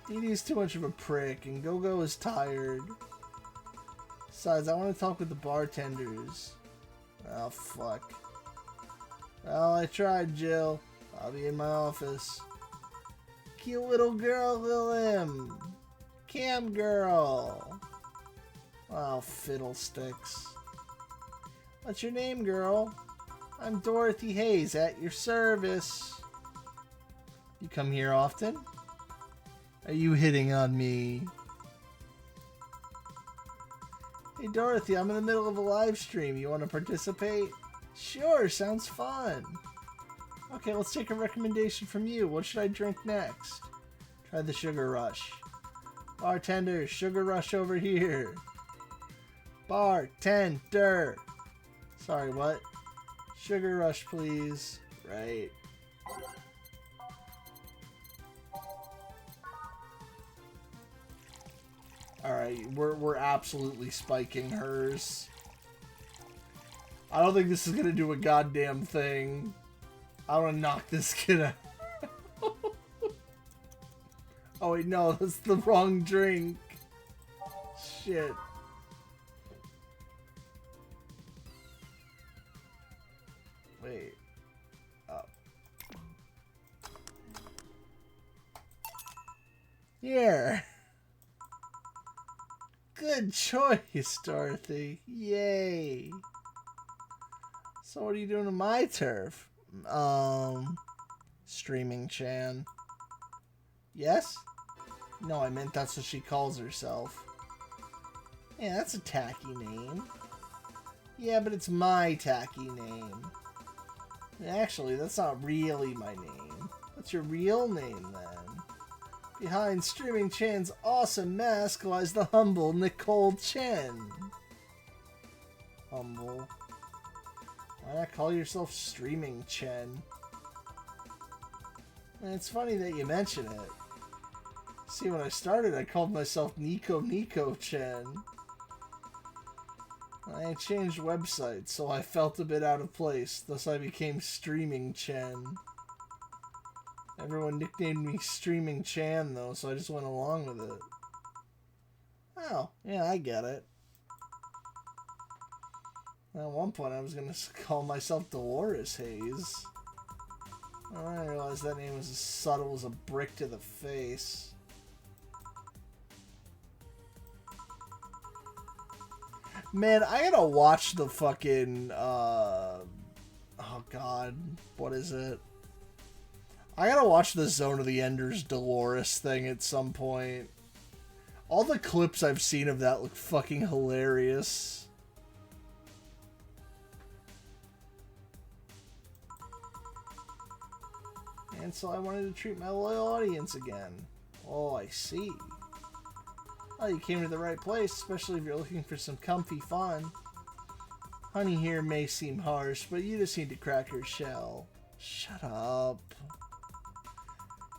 Speaker 2: Dee Dee's too much of a prick, and Go-Go is tired. Besides, I want to talk with the bartenders. Oh, fuck. Well, I tried, Jill. I'll be in my office. Cute little girl, Lilim. Cam girl. Oh, fiddlesticks. What's your name, girl? I'm Dorothy Hayes, at your service. You come here often? Are you hitting on me? Hey Dorothy, I'm in the middle of a live stream. You want to participate? Sure, sounds fun. Okay, let's take a recommendation from you. What should I drink next? Try the Sugar Rush. Bartender, Sugar Rush over here. Bartender. Sorry, what? Sugar Rush, please. Right. Alright, we're absolutely spiking hers. I don't think this is gonna do a goddamn thing. I wanna knock this kid out. Oh wait, no, that's the wrong drink. Shit. Wait. Up. Here. Good choice, Dorothy. Yay. So what are you doing to my turf? Streaming Chan. Yes? No, I meant that's what she calls herself. Yeah, that's a tacky name. Yeah, but it's my tacky name. Actually, that's not really my name. What's your real name, then? Behind Streaming Chan's awesome mask lies the humble Nicole Chen. Humble. Why not call yourself Streaming Chen? And it's funny that you mention it. See, when I started, I called myself Nico Chen. I changed websites, so I felt a bit out of place, thus I became Streaming Chen. Everyone nicknamed me Streaming Chan, though, so I just went along with it. Oh, yeah, I get it. At one point, I was going to call myself Dolores Hayes. I realized that name was as subtle as a brick to the face. Man, I gotta watch the fucking, oh god, what is it? I gotta watch the Zone of the Enders Dolores thing at some point. All the clips I've seen of that look fucking hilarious. And so I wanted to treat my loyal audience again. Oh, I see. Well, you came to the right place, especially if you're looking for some comfy fun. Honey here may seem harsh, but you just need to crack your shell. Shut up.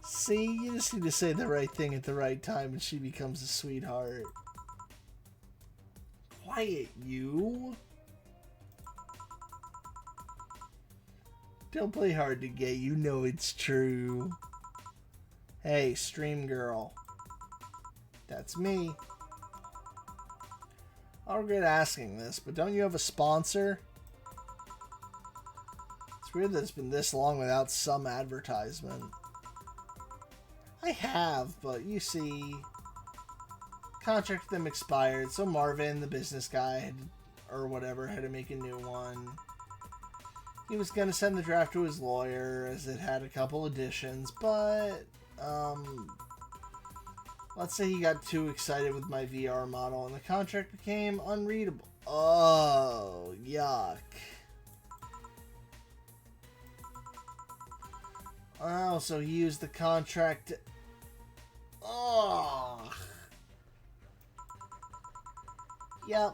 Speaker 2: See, you just need to say the right thing at the right time and she becomes a sweetheart. Quiet, you. Don't play hard to get, you know it's true. Hey, stream girl. That's me. I regret asking this, but don't you have a sponsor? It's weird that it's been this long without some advertisement. I have, but you see, contract with them expired, so Marvin, the business guy, or whatever, had to make a new one. He was going to send the draft to his lawyer, as it had a couple additions, but, let's say he got too excited with my VR model, and the contract became unreadable. Oh, yuck. Oh, so he used the contract to... Oh. Yep.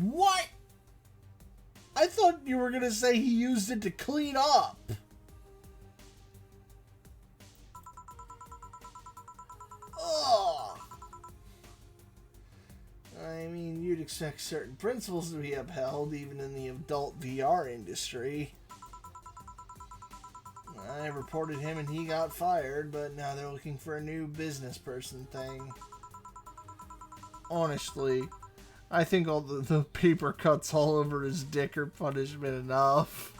Speaker 2: What? I thought you were going to say he used it to clean up. Ugh. I mean, you'd expect certain principles to be upheld even in the adult VR industry. I reported him and he got fired, but now they're looking for a new business person thing. Honestly, I think all the paper cuts all over his dick are punishment enough.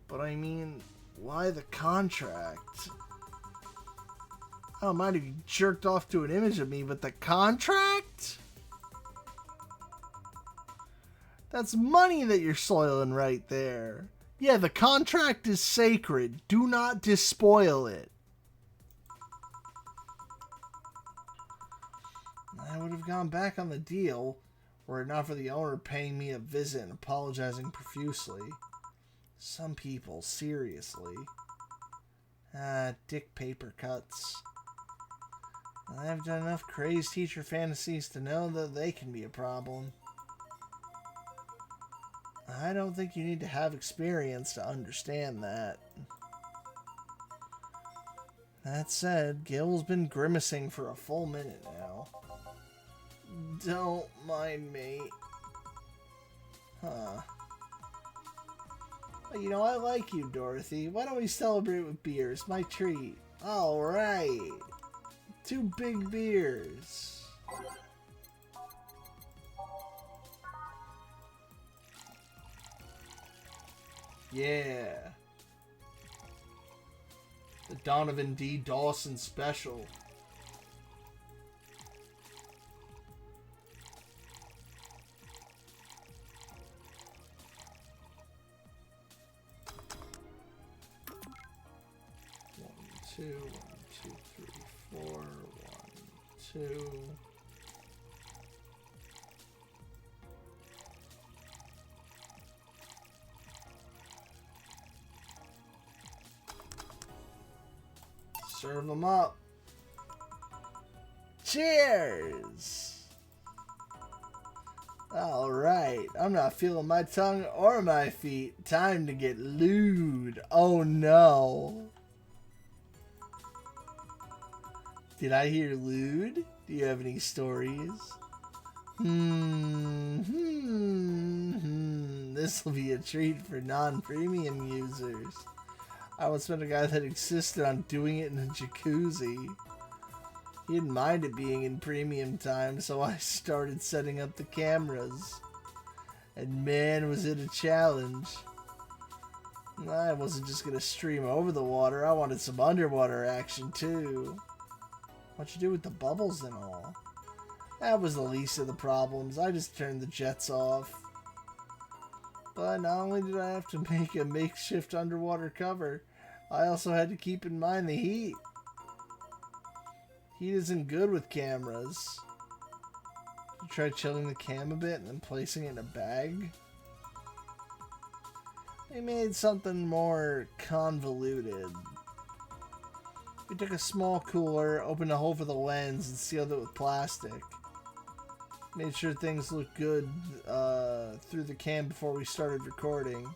Speaker 2: But I mean, why the contract? I don't mind if you jerked off to an image of me, but the contract? That's money that you're soiling right there. Yeah, the contract is sacred. Do not despoil it. I would have gone back on the deal were it not for the owner paying me a visit and apologizing profusely. Some people, seriously. Dick paper cuts. I've done enough crazed teacher fantasies to know that they can be a problem. I don't think you need to have experience to understand that. That said, Gil's been grimacing for a full minute now. Don't mind me. Huh. Well, you know, I like you, Dorothy. Why don't we celebrate with beers? My treat. Alright. 2 big beers. Yeah. The Donovan D. Dawson special. One, two, 3, 4. 1, 2. Serve them up. Cheers! Alright, I'm not feeling my tongue or my feet. Time to get lewd. Oh no. Did I hear lewd? Do you have any stories? This'll be a treat for non-premium users. I once met a guy that insisted on doing it in a jacuzzi. He didn't mind it being in premium time, so I started setting up the cameras. And man, was it a challenge. I wasn't just gonna stream over the water, I wanted some underwater action too. What'd you do with the bubbles and all? That was the least of the problems, I just turned the jets off. But not only did I have to make a makeshift underwater cover, I also had to keep in mind the heat. Heat isn't good with cameras. You try chilling the cam a bit and then placing it in a bag? They made something more convoluted. We took a small cooler, opened a hole for the lens, and sealed it with plastic. Made sure things looked good through the cam before we started recording.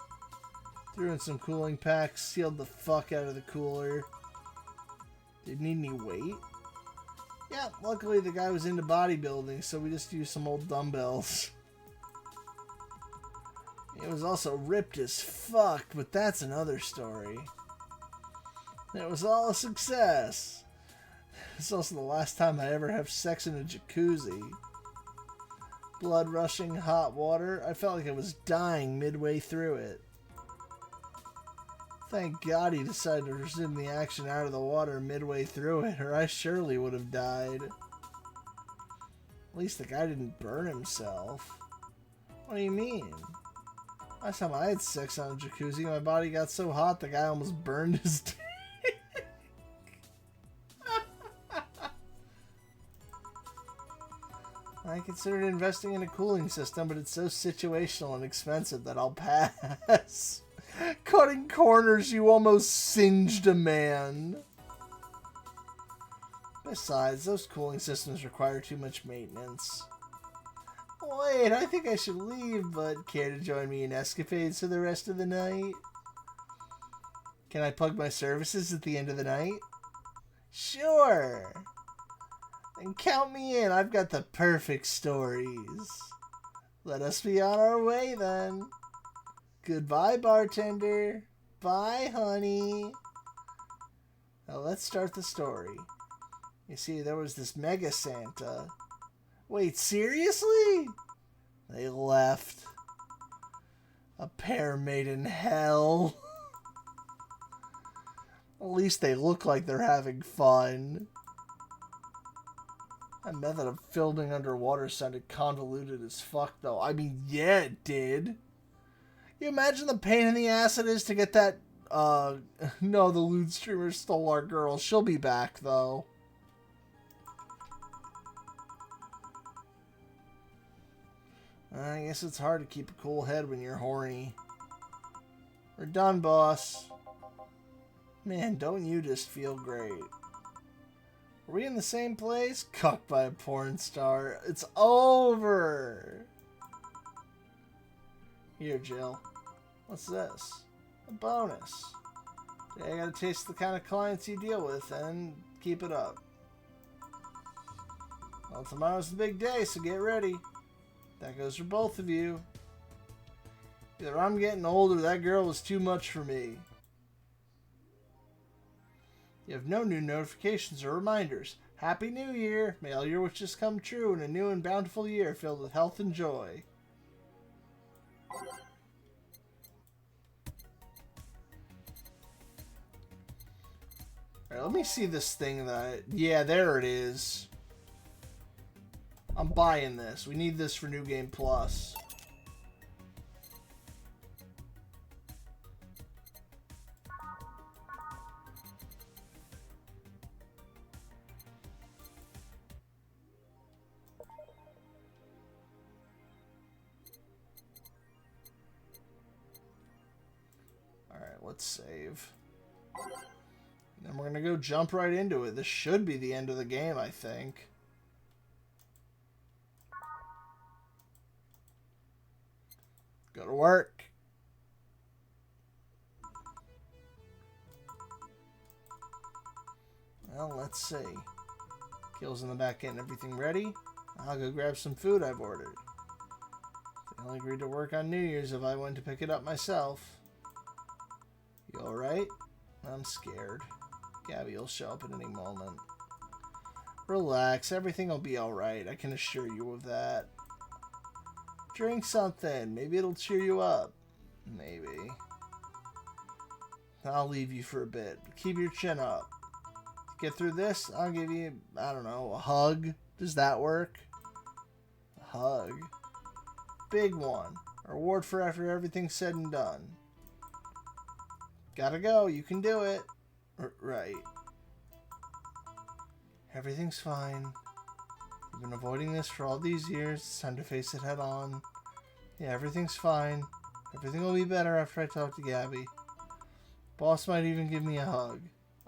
Speaker 2: Threw in some cooling packs, sealed the fuck out of the cooler. Didn't need any weight. Yeah, luckily the guy was into bodybuilding, so we just used some old dumbbells. It was also ripped as fuck, but that's another story. It was all a success. It's also the last time I ever have sex in a jacuzzi. Blood rushing, hot water. I felt like I was dying midway through it. Thank God he decided to resume the action out of the water midway through it, or I surely would have died. At least the guy didn't burn himself. What do you mean? Last time I had sex on a jacuzzi, my body got so hot the guy almost burned his dick. I considered investing in a cooling system, but it's so situational and expensive that I'll pass. Cutting corners, you almost singed a man. Besides, those cooling systems require too much maintenance. Wait, I think I should leave, but care to join me in escapades for the rest of the night? Can I plug my services at the end of the night? Sure. Then count me in, I've got the perfect stories. Let us be on our way then. Goodbye, bartender. Bye, honey. Now let's start the story. You see, there was this mega Santa. Wait, seriously? They left. A pair made in hell. At least they look like they're having fun. That method of filming underwater sounded convoluted as fuck, though. I mean, yeah, it did. You imagine the pain in the ass it is to get that, no, the lewd streamer stole our girl. She'll be back, though. I guess it's hard to keep a cool head when you're horny. We're done, boss. Man, don't you just feel great? Are we in the same place? Cucked by a porn star. It's over! Here, Jill. What's this? A bonus. Today I gotta taste the kind of clients you deal with, and keep it up. Well, tomorrow's the big day, so get ready. That goes for both of you. Either I'm getting old or that girl was too much for me. You have no new notifications or reminders. Happy New Year! May all your wishes come true in a new and bountiful year filled with health and joy. Alright, let me see this thing that... Yeah, there it is. I'm buying this. We need this for New Game Plus. Alright, let's save. Then we're going to go jump right into it. This should be the end of the game, I think. Go to work. Well, let's see. Kill's in the back getting everything ready. I'll go grab some food I've ordered. They only agreed to work on New Year's if I went to pick it up myself. You alright? I'm scared. Gabby will show up at any moment. Relax, everything will be alright. I can assure you of that. Drink something. Maybe it'll cheer you up. Maybe. I'll leave you for a bit. Keep your chin up. To get through this, I'll give you, I don't know, a hug. Does that work? A hug. Big one. A reward for after everything's said and done. Gotta go. You can do it. Right. Everything's fine. You've been avoiding this for all these years. It's time to face it head on. Yeah, everything's fine. Everything will be better after I talk to Gabby. Boss might even give me a hug.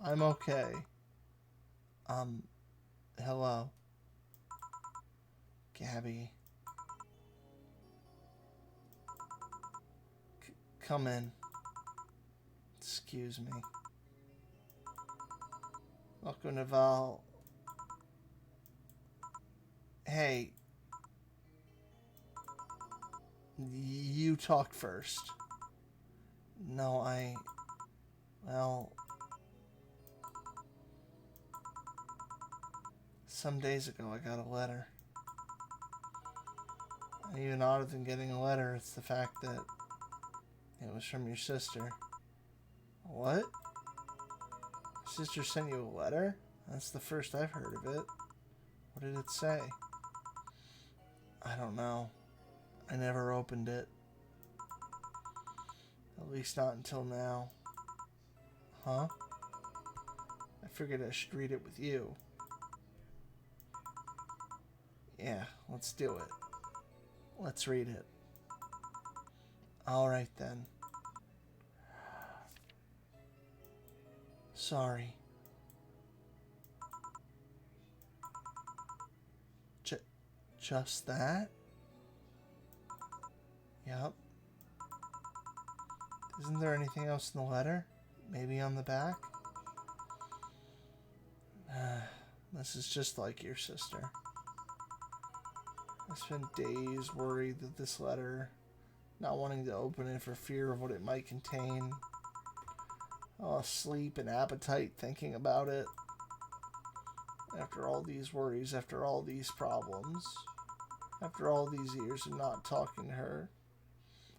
Speaker 2: I'm okay. Hello. Gabby. Come in. Excuse me. Welcome to Val. Hey. You talk first. No, well... Some days ago I got a letter. And even odder than getting a letter, it's the fact that it was from your sister. What? Your sister sent you a letter? That's the first I've heard of it. What did it say? I don't know. I never opened it. At least not until now. Huh? I figured I should read it with you. Yeah, let's do it. Let's read it. Alright then. Sorry. Just that? Yep. Isn't there anything else in the letter? Maybe on the back? This is just like your sister. I spent days worried that this letter, not wanting to open it for fear of what it might contain. I lost sleep and appetite thinking about it. After all these worries, after all these problems, after all these years of not talking to her,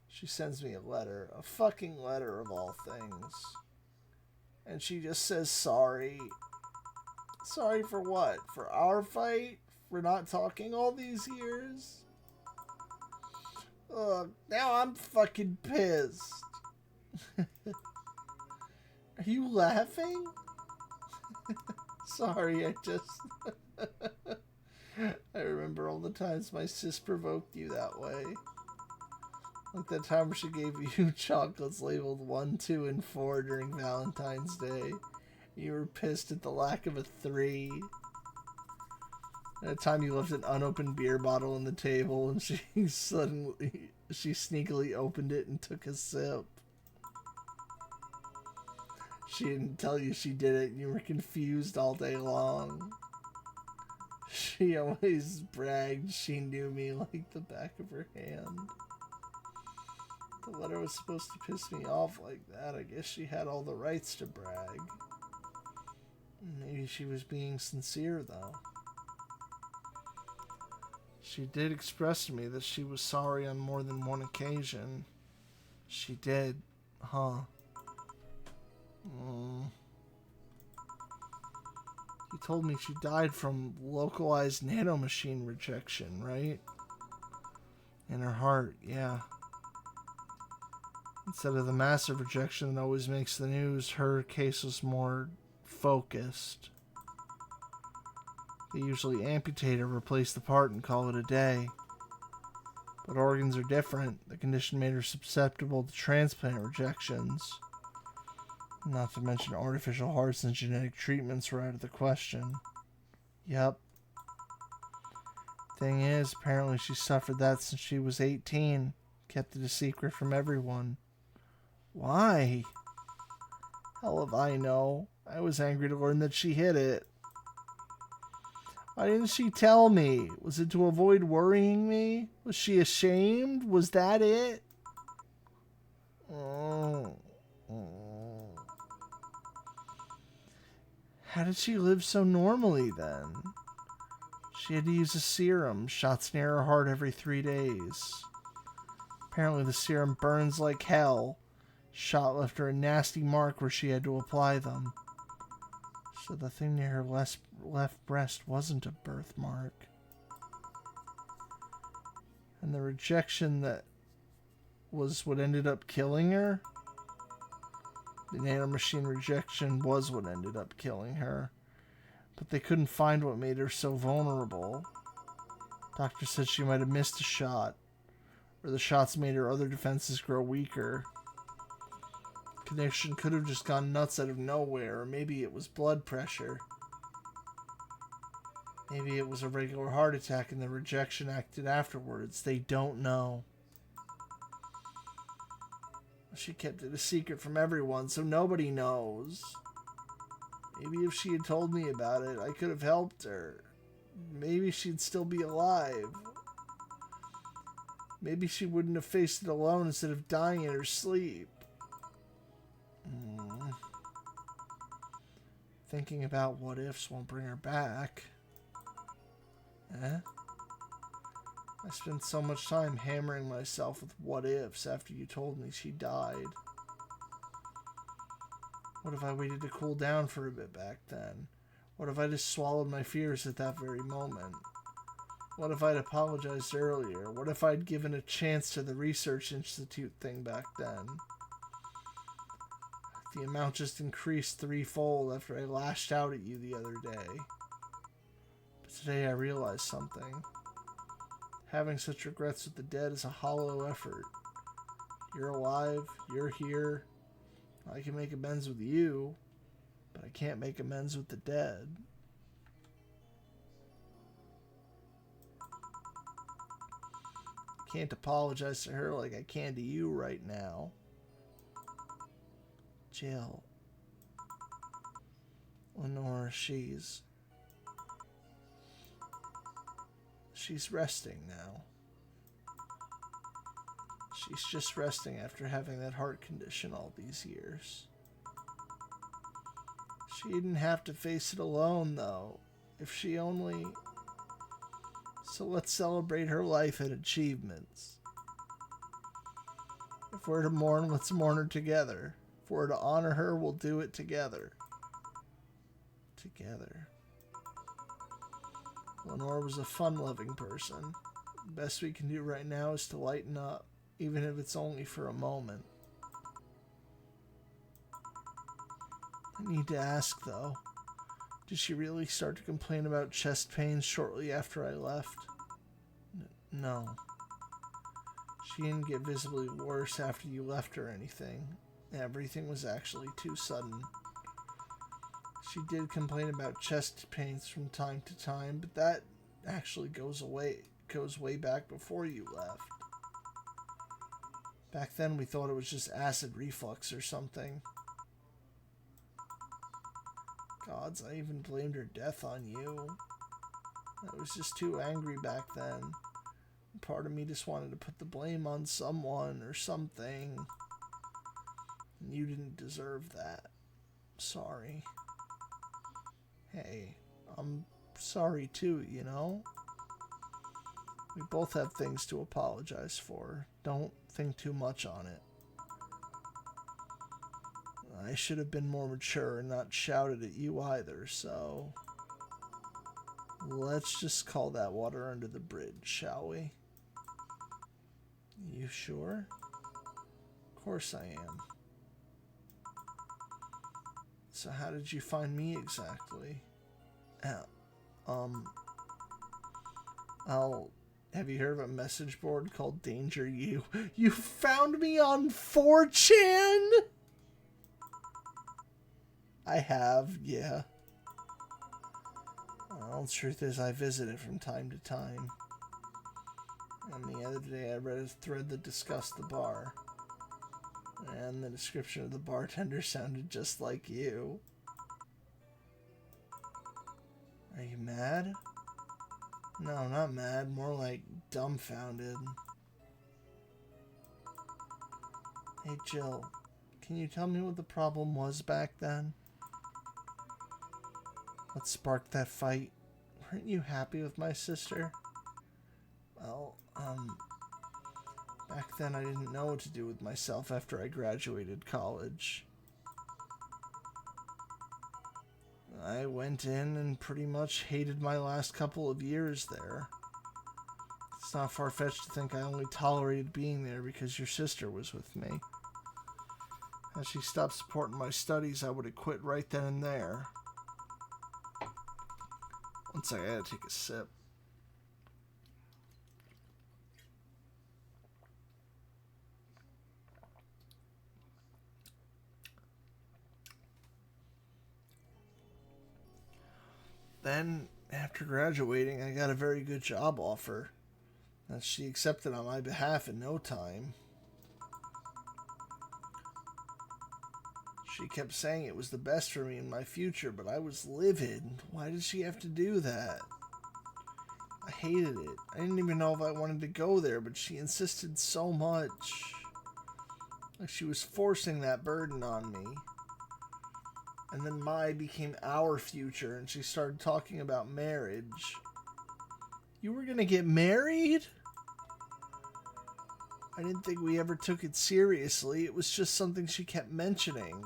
Speaker 2: she sends me a letter, a fucking letter of all things. And she just says sorry. Sorry for what? For our fight? For not talking all these years? Ugh, now I'm fucking pissed. Are you laughing? Sorry, I just... I remember all the times my sis provoked you that way. Like that time where she gave you chocolates labeled 1, 2, and 4 during Valentine's Day. You were pissed at the lack of a 3. That time you left an unopened beer bottle on the table and she sneakily opened it and took a sip. She didn't tell you she did it and you were confused all day long. She always bragged she knew me like the back of her hand. The letter was supposed to piss me off like that. I guess she had all the rights to brag. Maybe she was being sincere, though. She did express to me that she was sorry on more than one occasion. She did, huh? You told me she died from localized nanomachine rejection, right? In her heart, yeah. Instead of the massive rejection that always makes the news, her case was more focused. They usually amputate or replace the part and call it a day. But organs are different. The condition made her susceptible to transplant rejections. Not to mention artificial hearts and genetic treatments were out of the question. Yep. Thing is, apparently she suffered that since she was 18. Kept it a secret from everyone. Why? Hell if I know. I was angry to learn that she hid it. Why didn't she tell me? Was it to avoid worrying me? Was she ashamed? Was that it? How did she live so normally then? She had to use a serum, shots near her heart every 3 days. Apparently the serum burns like hell. Shot left her a nasty mark where she had to apply them. So the thing near her left breast wasn't a birthmark. And the rejection that was what ended up killing her? The nanomachine rejection was what ended up killing her. But they couldn't find what made her so vulnerable. Doctor said she might have missed a shot. Or the shots made her other defenses grow weaker. Connection could have just gone nuts out of nowhere, or maybe it was blood pressure. Maybe it was a regular heart attack and the rejection acted afterwards. They don't know. She kept it a secret from everyone, so nobody knows. Maybe if she had told me about it, I could have helped her. Maybe she'd still be alive. Maybe she wouldn't have faced it alone instead of dying in her sleep. Thinking about what ifs won't bring her back. I spent so much time hammering myself with what ifs after you told me she died. What if I waited to cool down for a bit back then? What if I just swallowed my fears at that very moment? What if I'd apologized earlier? What if I'd given a chance to the research institute thing back then? The amount just increased threefold after I lashed out at you the other day. But today I realized something. Having such regrets with the dead is a hollow effort. You're alive, you're here. I can make amends with you, but I can't make amends with the dead. I can't apologize to her like I can to you right now. Jill. Lenore, she's resting now. She's just resting after having that heart condition all these years. She didn't have to face it alone, though. If she only... So let's celebrate her life and achievements. If we're to mourn, let's mourn her together. If we're to honor her, we'll do it together. Together. Lenore was a fun-loving person. The best we can do right now is to lighten up, even if it's only for a moment. I need to ask, though. Did she really start to complain about chest pains shortly after I left? No. She didn't get visibly worse after you left or anything. Everything was actually too sudden. She did complain about chest pains from time to time, but that actually goes way back before you left. Back then we thought it was just acid reflux or something. Gods, I even blamed her death on you. I was just too angry back then. Part of me just wanted to put the blame on someone or something. And you didn't deserve that. Sorry. Hey, I'm sorry too, you know? We both have things to apologize for. Don't think too much on it. I should have been more mature and not shouted at you either, so... Let's just call that water under the bridge, shall we? You sure? Of course I am. So how did you find me exactly? Have you heard of a message board called Danger You? You found me on 4chan? I have, yeah. Well, the truth is I visit it from time to time. And the other day I read a thread that discussed the bar. And the description of the bartender sounded just like you. Are you mad? No, not mad. More like dumbfounded. Hey, Jill. Can you tell me what the problem was back then? What sparked that fight? Weren't you happy with my sister? Well, back then I didn't know what to do with myself after I graduated college. I went in and pretty much hated my last couple of years there. It's not far-fetched to think I only tolerated being there because your sister was with me. Had she stopped supporting my studies, I would have quit right then and there. One second, I gotta take a sip. Then, after graduating, I got a very good job offer that she accepted on my behalf in no time. She kept saying it was the best for me in my future, but I was livid. Why did she have to do that? I hated it. I didn't even know if I wanted to go there, but she insisted so much. Like she was forcing that burden on me. And then my became our future, and she started talking about marriage. You were gonna get married? I didn't think we ever took it seriously. It was just something she kept mentioning.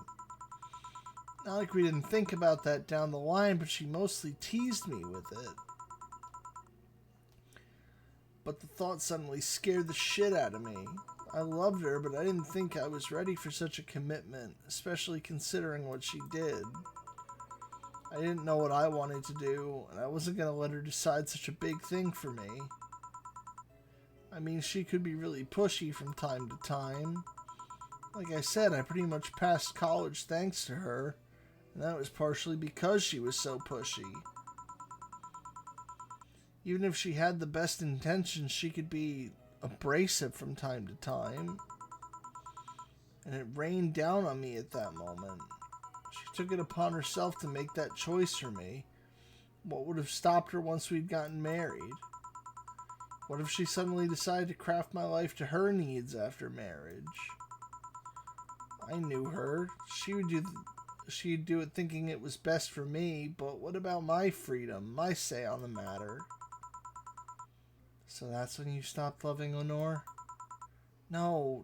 Speaker 2: Not like we didn't think about that down the line, but she mostly teased me with it. But the thought suddenly scared the shit out of me. I loved her, but I didn't think I was ready for such a commitment, especially considering what she did. I didn't know what I wanted to do, and I wasn't going to let her decide such a big thing for me. I mean, she could be really pushy from time to time. Like I said, I pretty much passed college thanks to her, and that was partially because she was so pushy. Even if she had the best intentions, she could be abrasive from time to time. And it rained down on me at that moment. She took it upon herself to make that choice for me. What would have stopped her once we'd gotten married? What if she suddenly decided to craft my life to her needs after marriage? I knew her. She'd do it thinking it was best for me, but what about my freedom, my say on the matter? So that's when you stopped loving Lenore? No.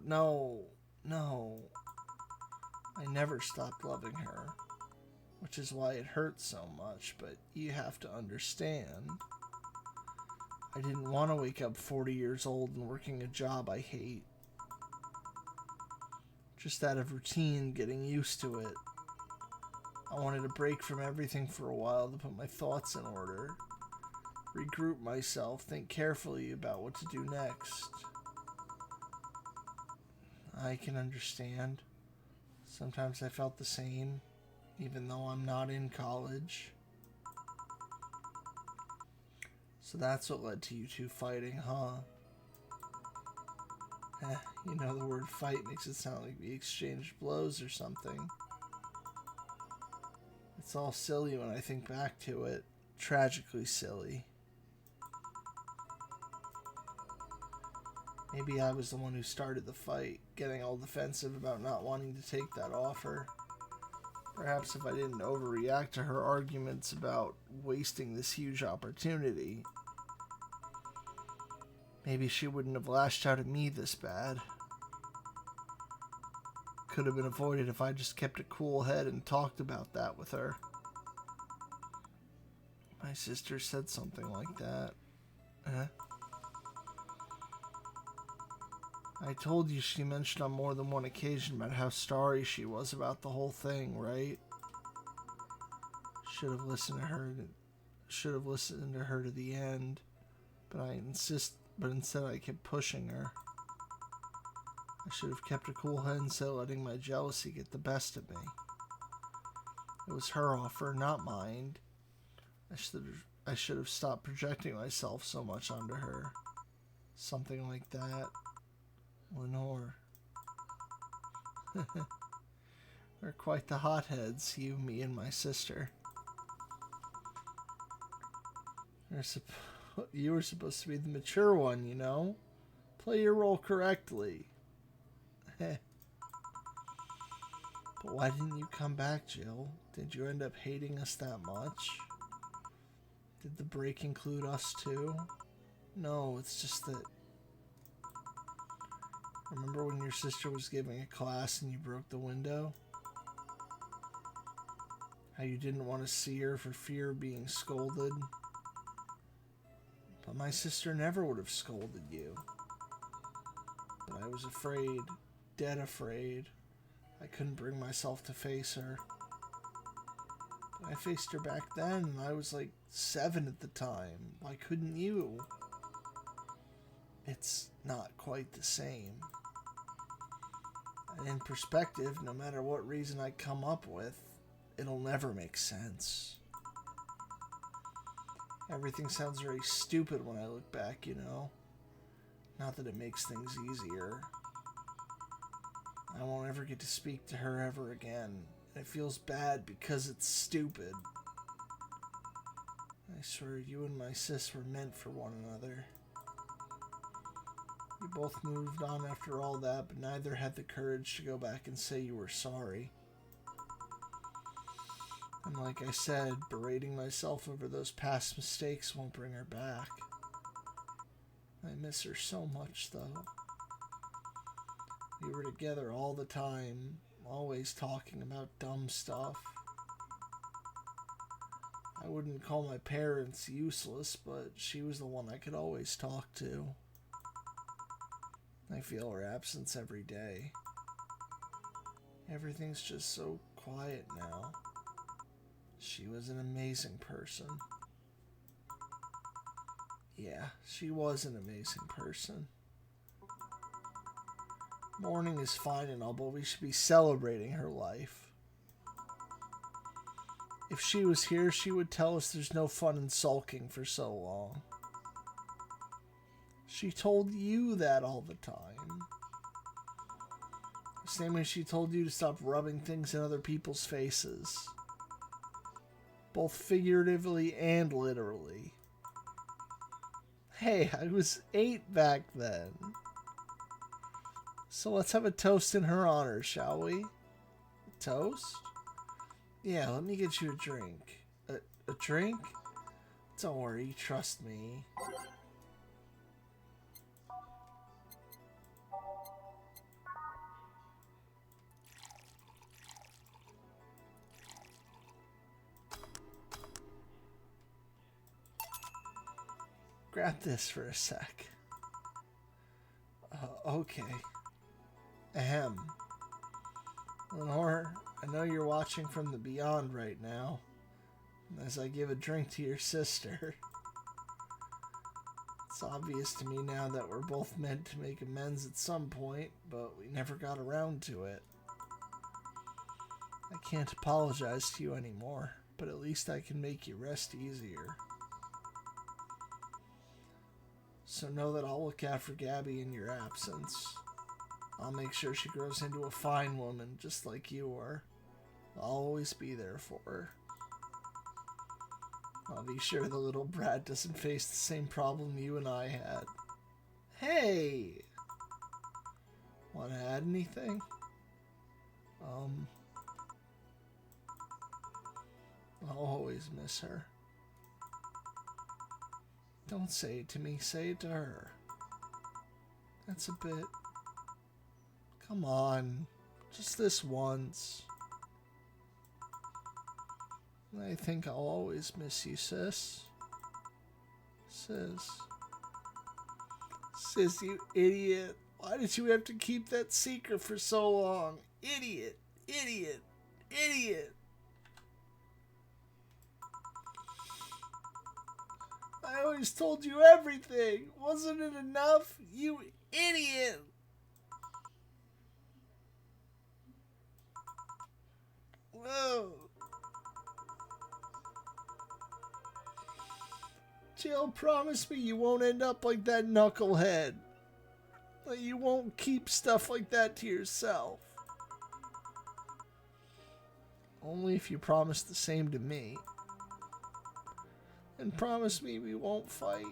Speaker 2: I never stopped loving her, which is why it hurts so much, but you have to understand. I didn't want to wake up 40 years old and working a job I hate. Just out of routine, getting used to it. I wanted a break from everything for a while to put my thoughts in order. Regroup myself, think carefully about what to do next. I can understand. Sometimes I felt the same, even though I'm not in college. So that's what led to you two fighting, huh? You know, the word fight makes it sound like we exchanged blows or something. It's all silly when I think back to it. Tragically silly. Maybe I was the one who started the fight, getting all defensive about not wanting to take that offer. Perhaps if I didn't overreact to her arguments about wasting this huge opportunity, maybe she wouldn't have lashed out at me this bad. Could have been avoided if I just kept a cool head and talked about that with her. My sister said something like that. I told you she mentioned on more than one occasion about how sorry she was about the whole thing, right? Should have listened to her to the end, but instead I kept pushing her. I should have kept a cool head instead of letting my jealousy get the best of me. It was her offer, not mine. I should have stopped projecting myself so much onto her. Something like that. Lenore. We're quite the hotheads, you, me, and my sister. You were supposed to be the mature one, you know? Play your role correctly. But why didn't you come back, Jill? Did you end up hating us that much? Did the break include us too? No, it's just that... Remember when your sister was giving a class and you broke the window? How you didn't want to see her for fear of being scolded? But my sister never would have scolded you. But I was afraid, dead afraid. I couldn't bring myself to face her. But I faced her back then, and I was like 7 at the time. Why couldn't you? It's not quite the same. And in perspective, no matter what reason I come up with, it'll never make sense. Everything sounds very stupid when I look back, you know? Not that it makes things easier. I won't ever get to speak to her ever again. And it feels bad because it's stupid. I swear you and my sis were meant for one another. You both moved on after all that, but neither had the courage to go back and say you were sorry. And like I said, berating myself over those past mistakes won't bring her back. I miss her so much, though. We were together all the time, always talking about dumb stuff. I wouldn't call my parents useless, but she was the one I could always talk to. I feel her absence every day. Everything's just so quiet now. She was an amazing person. Yeah, she was an amazing person. Mourning is fine and all, but we should be celebrating her life. If she was here, she would tell us there's no fun in sulking for so long. She told you that all the time. Same way she told you to stop rubbing things in other people's faces. Both figuratively and literally. Hey, I was 8 back then. So let's have a toast in her honor, shall we? A toast? Yeah, let me get you a drink. A drink? Don't worry, trust me. Grab this for a sec. Okay. Ahem. Lenore, I know you're watching from the beyond right now, as I give a drink to your sister. It's obvious to me now that we're both meant to make amends at some point, but we never got around to it. I can't apologize to you anymore, but at least I can make you rest easier. So know that I'll look out for Gabby in your absence. I'll make sure she grows into a fine woman, just like you are. I'll always be there for her. I'll be sure the little brat doesn't face the same problem you and I had. Hey! Want to add anything? I'll always miss her. Don't say it to me, say it to her. That's a bit... Come on, just this once. I think I'll always miss you, sis. Sis, you idiot. Why did you have to keep that secret for so long? Idiot, idiot, idiot. I always told you everything. Wasn't it enough? You idiot. Whoa. Jill, promise me you won't end up like that knucklehead. That you won't keep stuff like that to yourself. Only if you promise the same to me. And promise me we won't fight.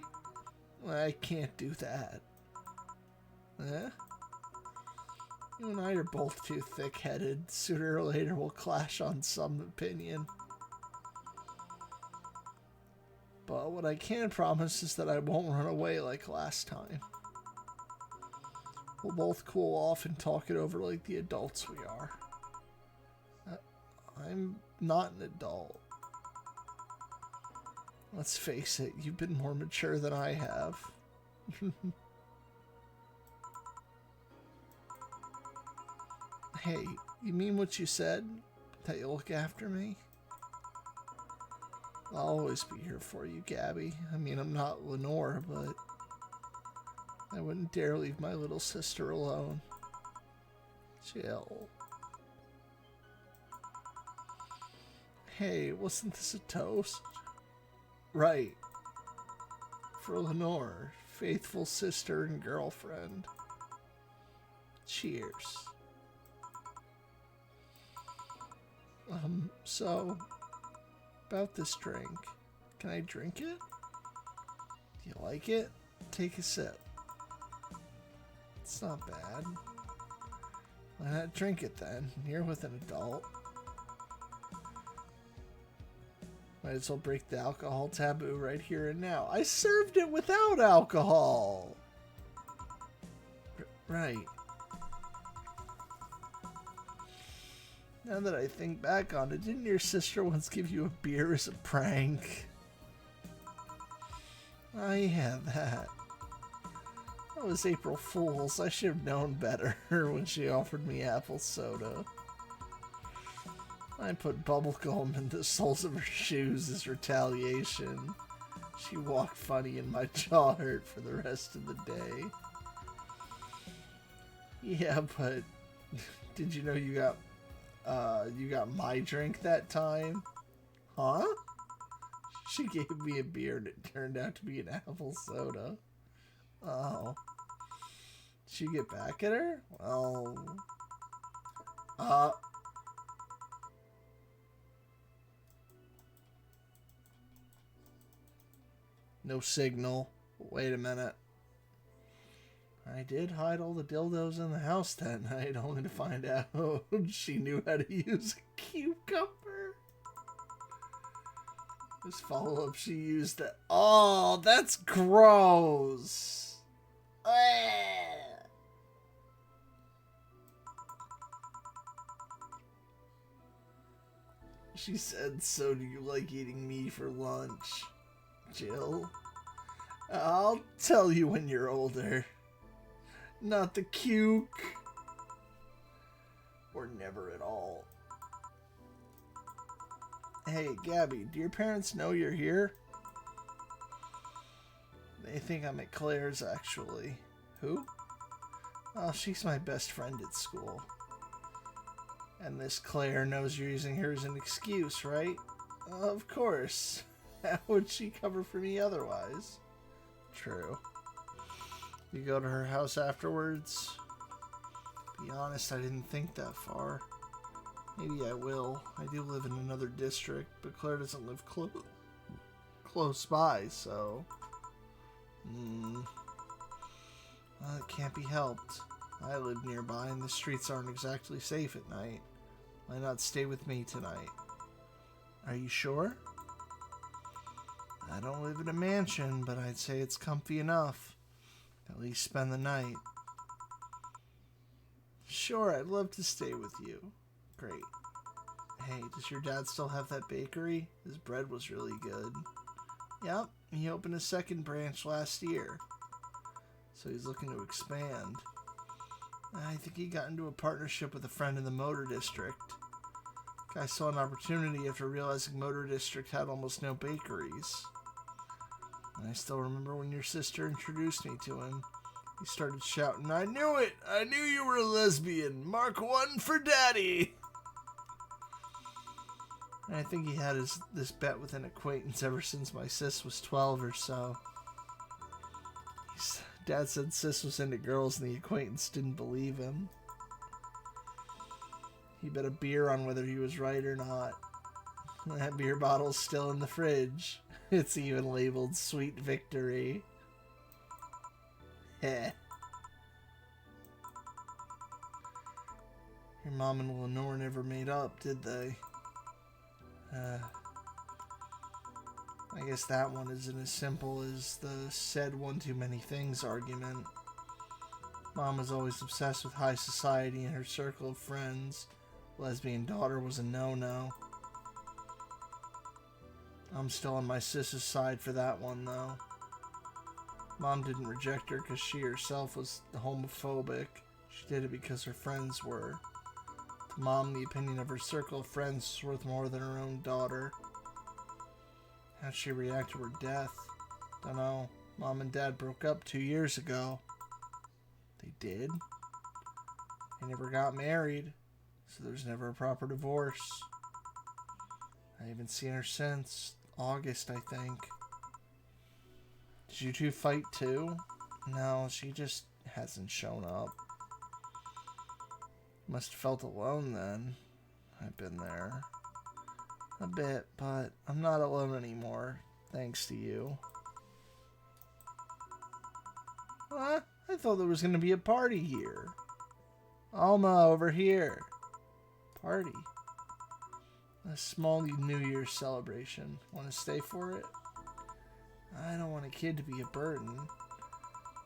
Speaker 2: I can't do that. Huh? You and I are both too thick-headed. Sooner or later we'll clash on some opinion. But what I can promise is that I won't run away like last time. We'll both cool off and talk it over like the adults we are. I'm not an adult. Let's face it, you've been more mature than I have. Hey, you mean what you said? That you'll look after me? I'll always be here for you, Gabby. I mean, I'm not Lenore, but I wouldn't dare leave my little sister alone. Jill. Hey, wasn't this a toast? Right. For Lenore, faithful sister and girlfriend. Cheers. So, about this drink. Can I drink it? Do you like it? Take a sip. It's not bad. Why not drink it then? You're with an adult. Might as well break the alcohol taboo right here and now. I served it without alcohol! Right. Now that I think back on it, didn't your sister once give you a beer as a prank? I had that. That was April Fool's. I should have known better when she offered me apple soda. I put bubblegum in the soles of her shoes as retaliation. She walked funny and my jaw hurt for the rest of the day. Yeah, but did you know you got my drink that time? Huh? She gave me a beer and it turned out to be an apple soda. Oh. Did she get back at her? Well... No signal. Wait a minute. I did hide all the dildos in the house that night, only to find out she knew how to use a cucumber. This follow-up, she used that. Oh, that's gross. She said, so do you like eating me for lunch, Jill? I'll tell you when you're older. Not the cuke. Or never at all. Hey, Gabby, do your parents know you're here? They think I'm at Claire's, actually. Who? Oh, she's my best friend at school. And this Claire knows you're using her as an excuse, right? Of course. How would she cover for me otherwise? True. You go to her house afterwards? Be honest, I didn't think that far. Maybe I will. I do live in another district, but Claire doesn't live close by, so... Well, it can't be helped. I live nearby, and the streets aren't exactly safe at night. Why not stay with me tonight? Are you sure? I don't live in a mansion, but I'd say it's comfy enough. At least spend the night. Sure, I'd love to stay with you. Great. Hey, does your dad still have that bakery? His bread was really good. Yep, he opened a second branch last year. So he's looking to expand. I think he got into a partnership with a friend in the Motor District. Guy saw an opportunity after realizing Motor District had almost no bakeries. And I still remember when your sister introduced me to him. He started shouting, I knew it! I knew you were a lesbian! Mark 1 for daddy! And I think he had this bet with an acquaintance ever since my sis was 12 or so. Dad said sis was into girls and the acquaintance didn't believe him. He bet a beer on whether he was right or not. That beer bottle's still in the fridge. It's even labeled Sweet Victory. Heh. Your mom and Lenore never made up, did they? I guess that one isn't as simple as the said one too many things argument. Mom was always obsessed with high society and her circle of friends. Lesbian daughter was a no-no. I'm still on my sis's side for that one, though. Mom didn't reject her because she herself was homophobic. She did it because her friends were. To Mom, the opinion of her circle of friends was worth more than her own daughter. How'd she react to her death? Dunno. Mom and Dad broke up 2 years ago. They did? They never got married, so there's never a proper divorce. I haven't seen her since August, I think. Did you two fight too? No, she just hasn't shown up. Must have felt alone then. I've been there a bit, but I'm not alone anymore, thanks to you. What? I thought there was going to be a party here. Alma, over here. Party. A small New Year's celebration. Want to stay for it? I don't want a kid to be a burden.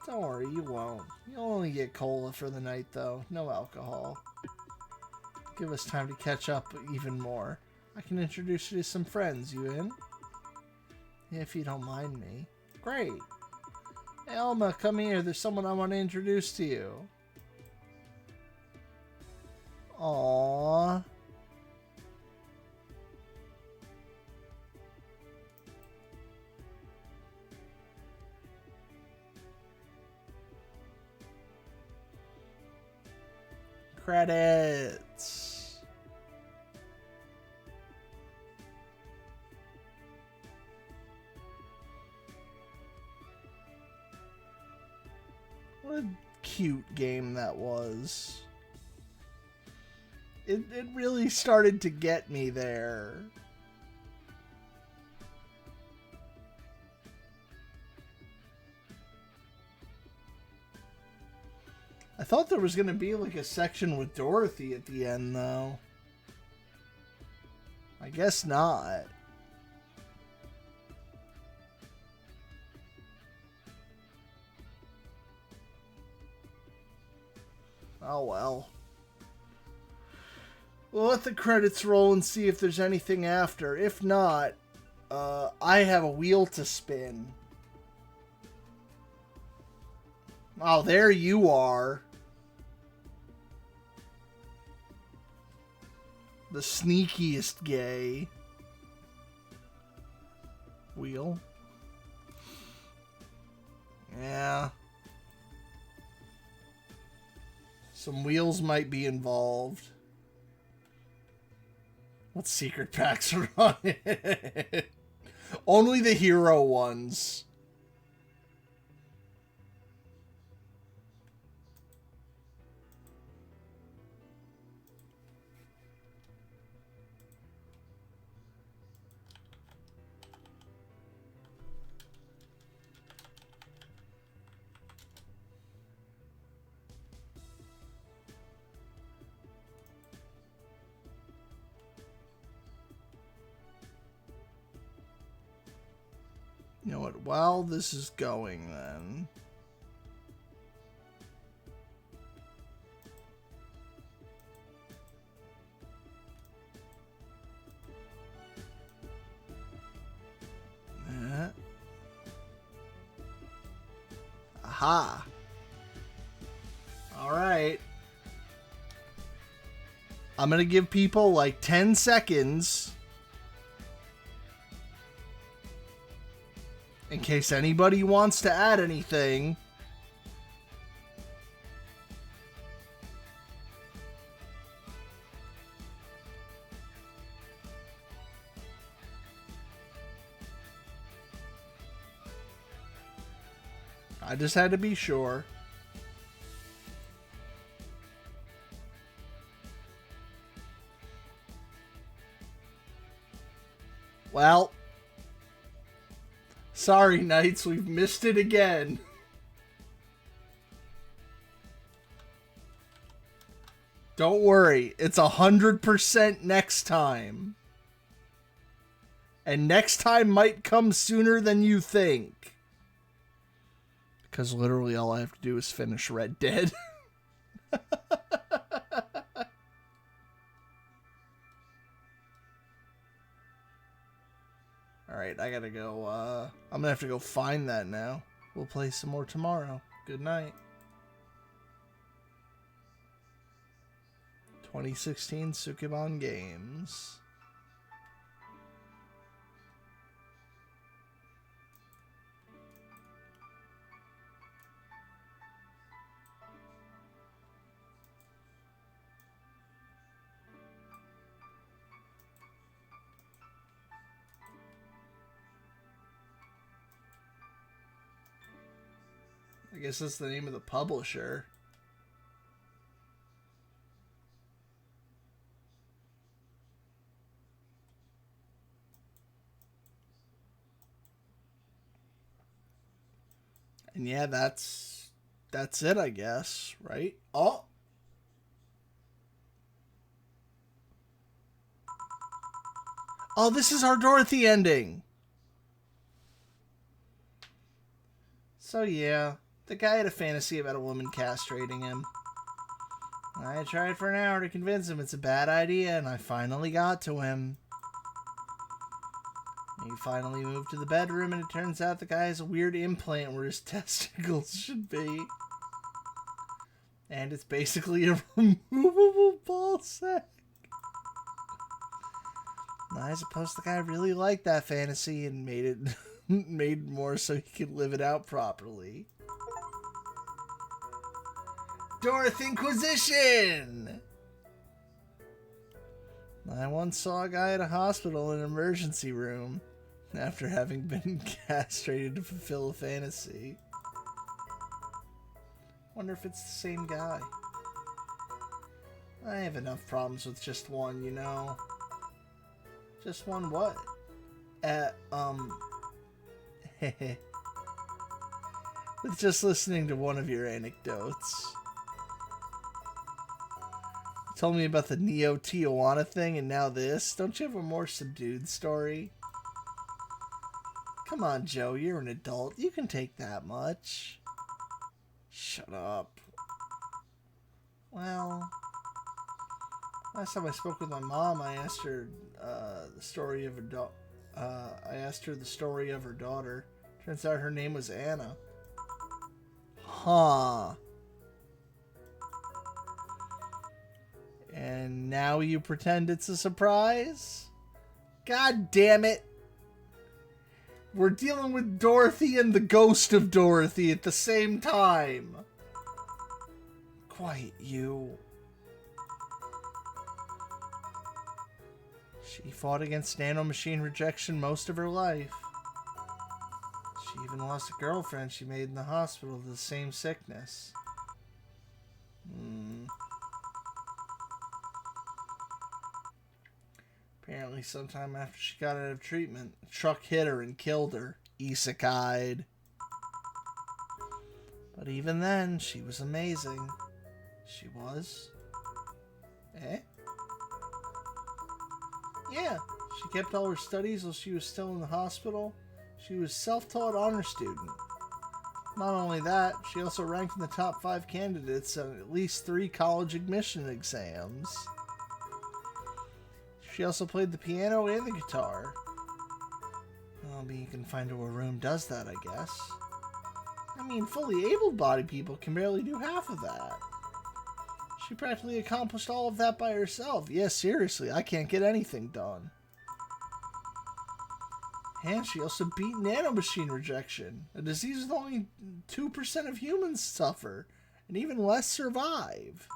Speaker 2: Don't worry, you won't. You'll only get cola for the night, though. No alcohol. Give us time to catch up even more. I can introduce you to some friends. You in? If you don't mind me. Great. Hey, Alma, come here. There's someone I want to introduce to you. Aww. Credits. What a cute game that was. It really started to get me there. I thought there was going to be like a section with Dorothy at the end, though. I guess not. Oh well. We'll let the credits roll and see if there's anything after. If not, I have a wheel to spin. Oh, there you are. The sneakiest gay. Wheel. Yeah. Some wheels might be involved. What secret packs are on it? Only the hero ones. You know what? While this is going, then. Aha. All right. I'm going to give people like 10 seconds. In case anybody wants to add anything. I just had to be sure. Well. Sorry, Knights, we've missed it again. Don't worry, it's 100% next time. And next time might come sooner than you think. Because literally all I have to do is finish Red Dead. Alright, I gotta go, I'm gonna have to go find that now. We'll play some more tomorrow. Good night. 2016 Sukeban Games. I guess that's the name of the publisher. And yeah, that's it, I guess, right? Oh. Oh, this is our Dorothy ending. So yeah, the guy had a fantasy about a woman castrating him. I tried for an hour to convince him it's a bad idea, and I finally got to him. He finally moved to the bedroom, and it turns out the guy has a weird implant where his testicles should be. And it's basically a removable ball sack. I suppose the guy really liked that fantasy and made it made more so he could live it out properly. Dorothy Inquisition! I once saw a guy at a hospital in an emergency room after having been castrated to fulfill a fantasy. Wonder if it's the same guy. I have enough problems with just one, you know. Just one what? With just listening to one of your anecdotes. You told me about the Neo Tijuana thing and now this. Don't you have a more subdued story? Come on, Joe, you're an adult. You can take that much. Shut up. Well, last time I spoke with my mom, I asked her the story of her the story of her daughter. Turns out her name was Anna. Huh. And now you pretend it's a surprise? God damn it. We're dealing with Dorothy and the ghost of Dorothy at the same time. Quiet, you. She fought against nanomachine rejection most of her life. She even lost a girlfriend she made in the hospital to the same sickness. Apparently sometime after she got out of treatment, a truck hit her and killed her. Isekai'd. But even then, she was amazing. She was? Eh? Yeah, she kept all her studies while she was still in the hospital. She was self-taught honor student. Not only that, she also ranked in the top 5 candidates on at least 3 college admission exams. She also played the piano and the guitar. Well, being confined to a room does that, I guess. I mean, fully able-bodied people can barely do half of that. She practically accomplished all of that by herself. Yeah, seriously, I can't get anything done. And she also beat nanomachine rejection, a disease that only 2% of humans suffer, and even less survive.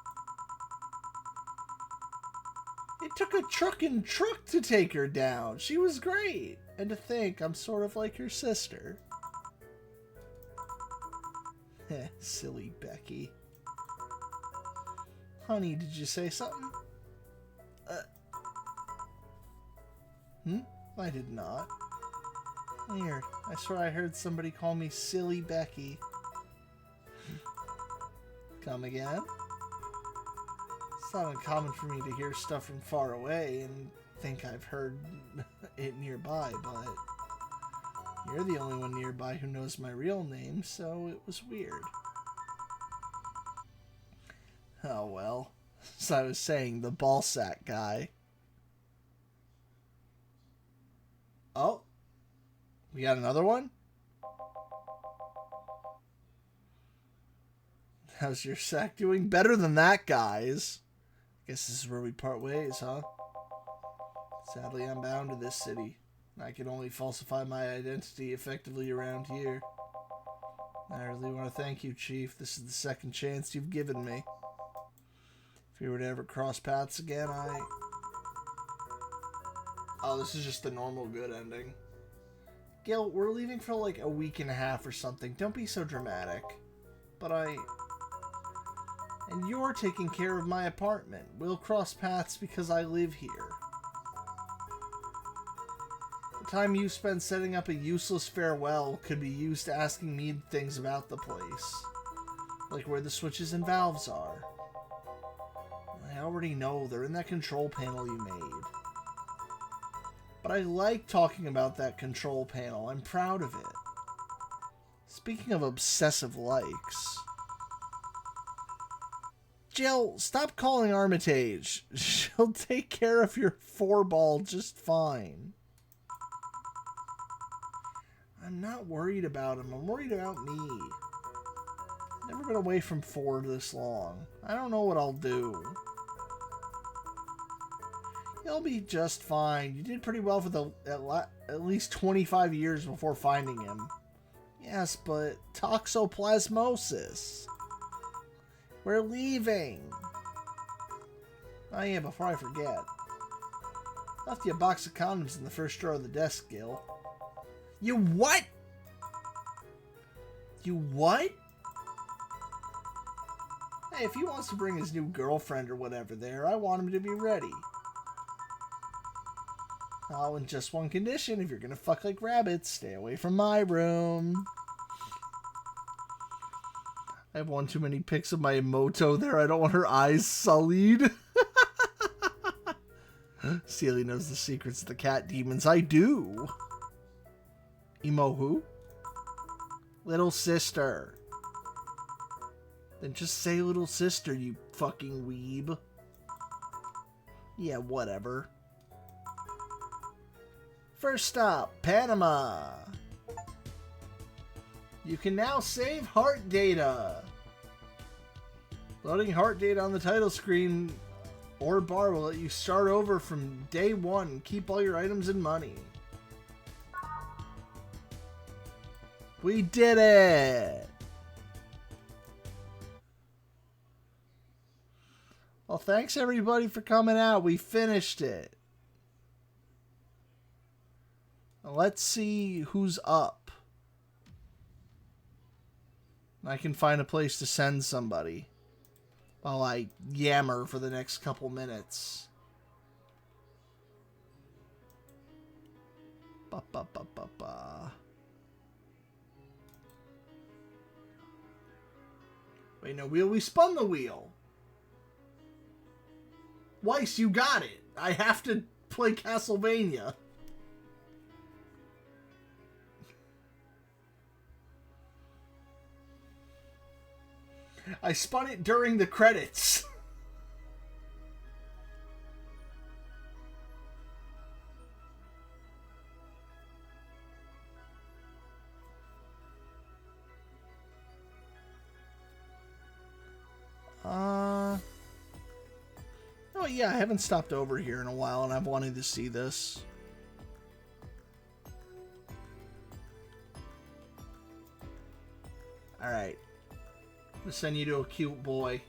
Speaker 2: It took a truckin' truck to take her down. She was great. And to think I'm sort of like her sister. Silly Becky. Honey, did you say something? I did not. Weird. I swear I heard somebody call me Silly Becky. Come again? It's not uncommon for me to hear stuff from far away and think I've heard it nearby, but you're the only one nearby who knows my real name, so it was weird. Oh well. As I was saying, the ballsack guy. Oh. We got another one? How's your sack doing? Better than that, guys. Guess this is where we part ways, huh? Sadly, I'm bound to this city. I can only falsify my identity effectively around here. I really want to thank you, Chief. This is the second chance you've given me. If we were to ever cross paths again, Oh, this is just the normal good ending. Gil, we're leaving for like a week and a half or something. Don't be so dramatic. But And you're taking care of my apartment. We'll cross paths because I live here. time you spend setting up a useless farewell could be used to asking me things about the place. Like where the switches and valves are. I already know, they're in that control panel you made. But I like talking about that control panel. I'm proud of it. Speaking of obsessive likes... Jill, stop calling Armitage. She'll take care of your 4-ball just fine. I'm not worried about him. I'm worried about me. Never been away from 4 this long. I don't know what I'll do. You'll be just fine. You did pretty well for at least 25 years before finding him. Yes, but toxoplasmosis. We're leaving. Oh yeah, before I forget. Left you a box of condoms in the first drawer of the desk, Gil. You what? You what? Hey, if he wants to bring his new girlfriend or whatever there, I want him to be ready. Oh, in just one condition. If you're gonna fuck like rabbits, stay away from my room. I have one too many pics of my Emoto there. I don't want her eyes sullied. Seelie knows the secrets of the cat demons. I do. Emo who? Little sister. Then just say little sister, you fucking weeb. Yeah, whatever. First stop, Panama. You can now save heart data. Loading heart data on the title screen or bar will let you start over from day 1. Keep all your items and money. We did it! Well, thanks everybody for coming out. We finished it. Now let's see who's up. I can find a place to send somebody while I yammer for the next couple minutes. Ba ba ba ba ba. Wait, no wheel. We spun the wheel. Weiss, you got it. I have to play Castlevania. I spun it during the credits. Oh yeah, I haven't stopped over here in a while and I've wanted to see this. Alright. I'm gonna send you to a cute boy.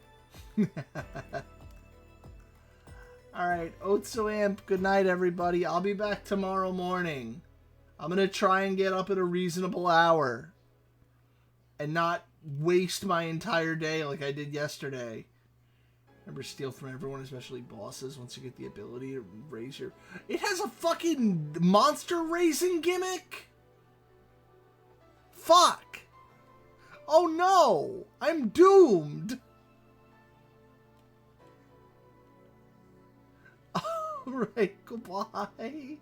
Speaker 2: Alright, Otsoamp, good night everybody. I'll be back tomorrow morning. I'm gonna try and get up at a reasonable hour. And not waste my entire day like I did yesterday. Remember, steal from everyone, especially bosses, once you get the ability to raise your... It has a fucking monster raising gimmick? Fuck! Oh no! I'm doomed! Alright, goodbye.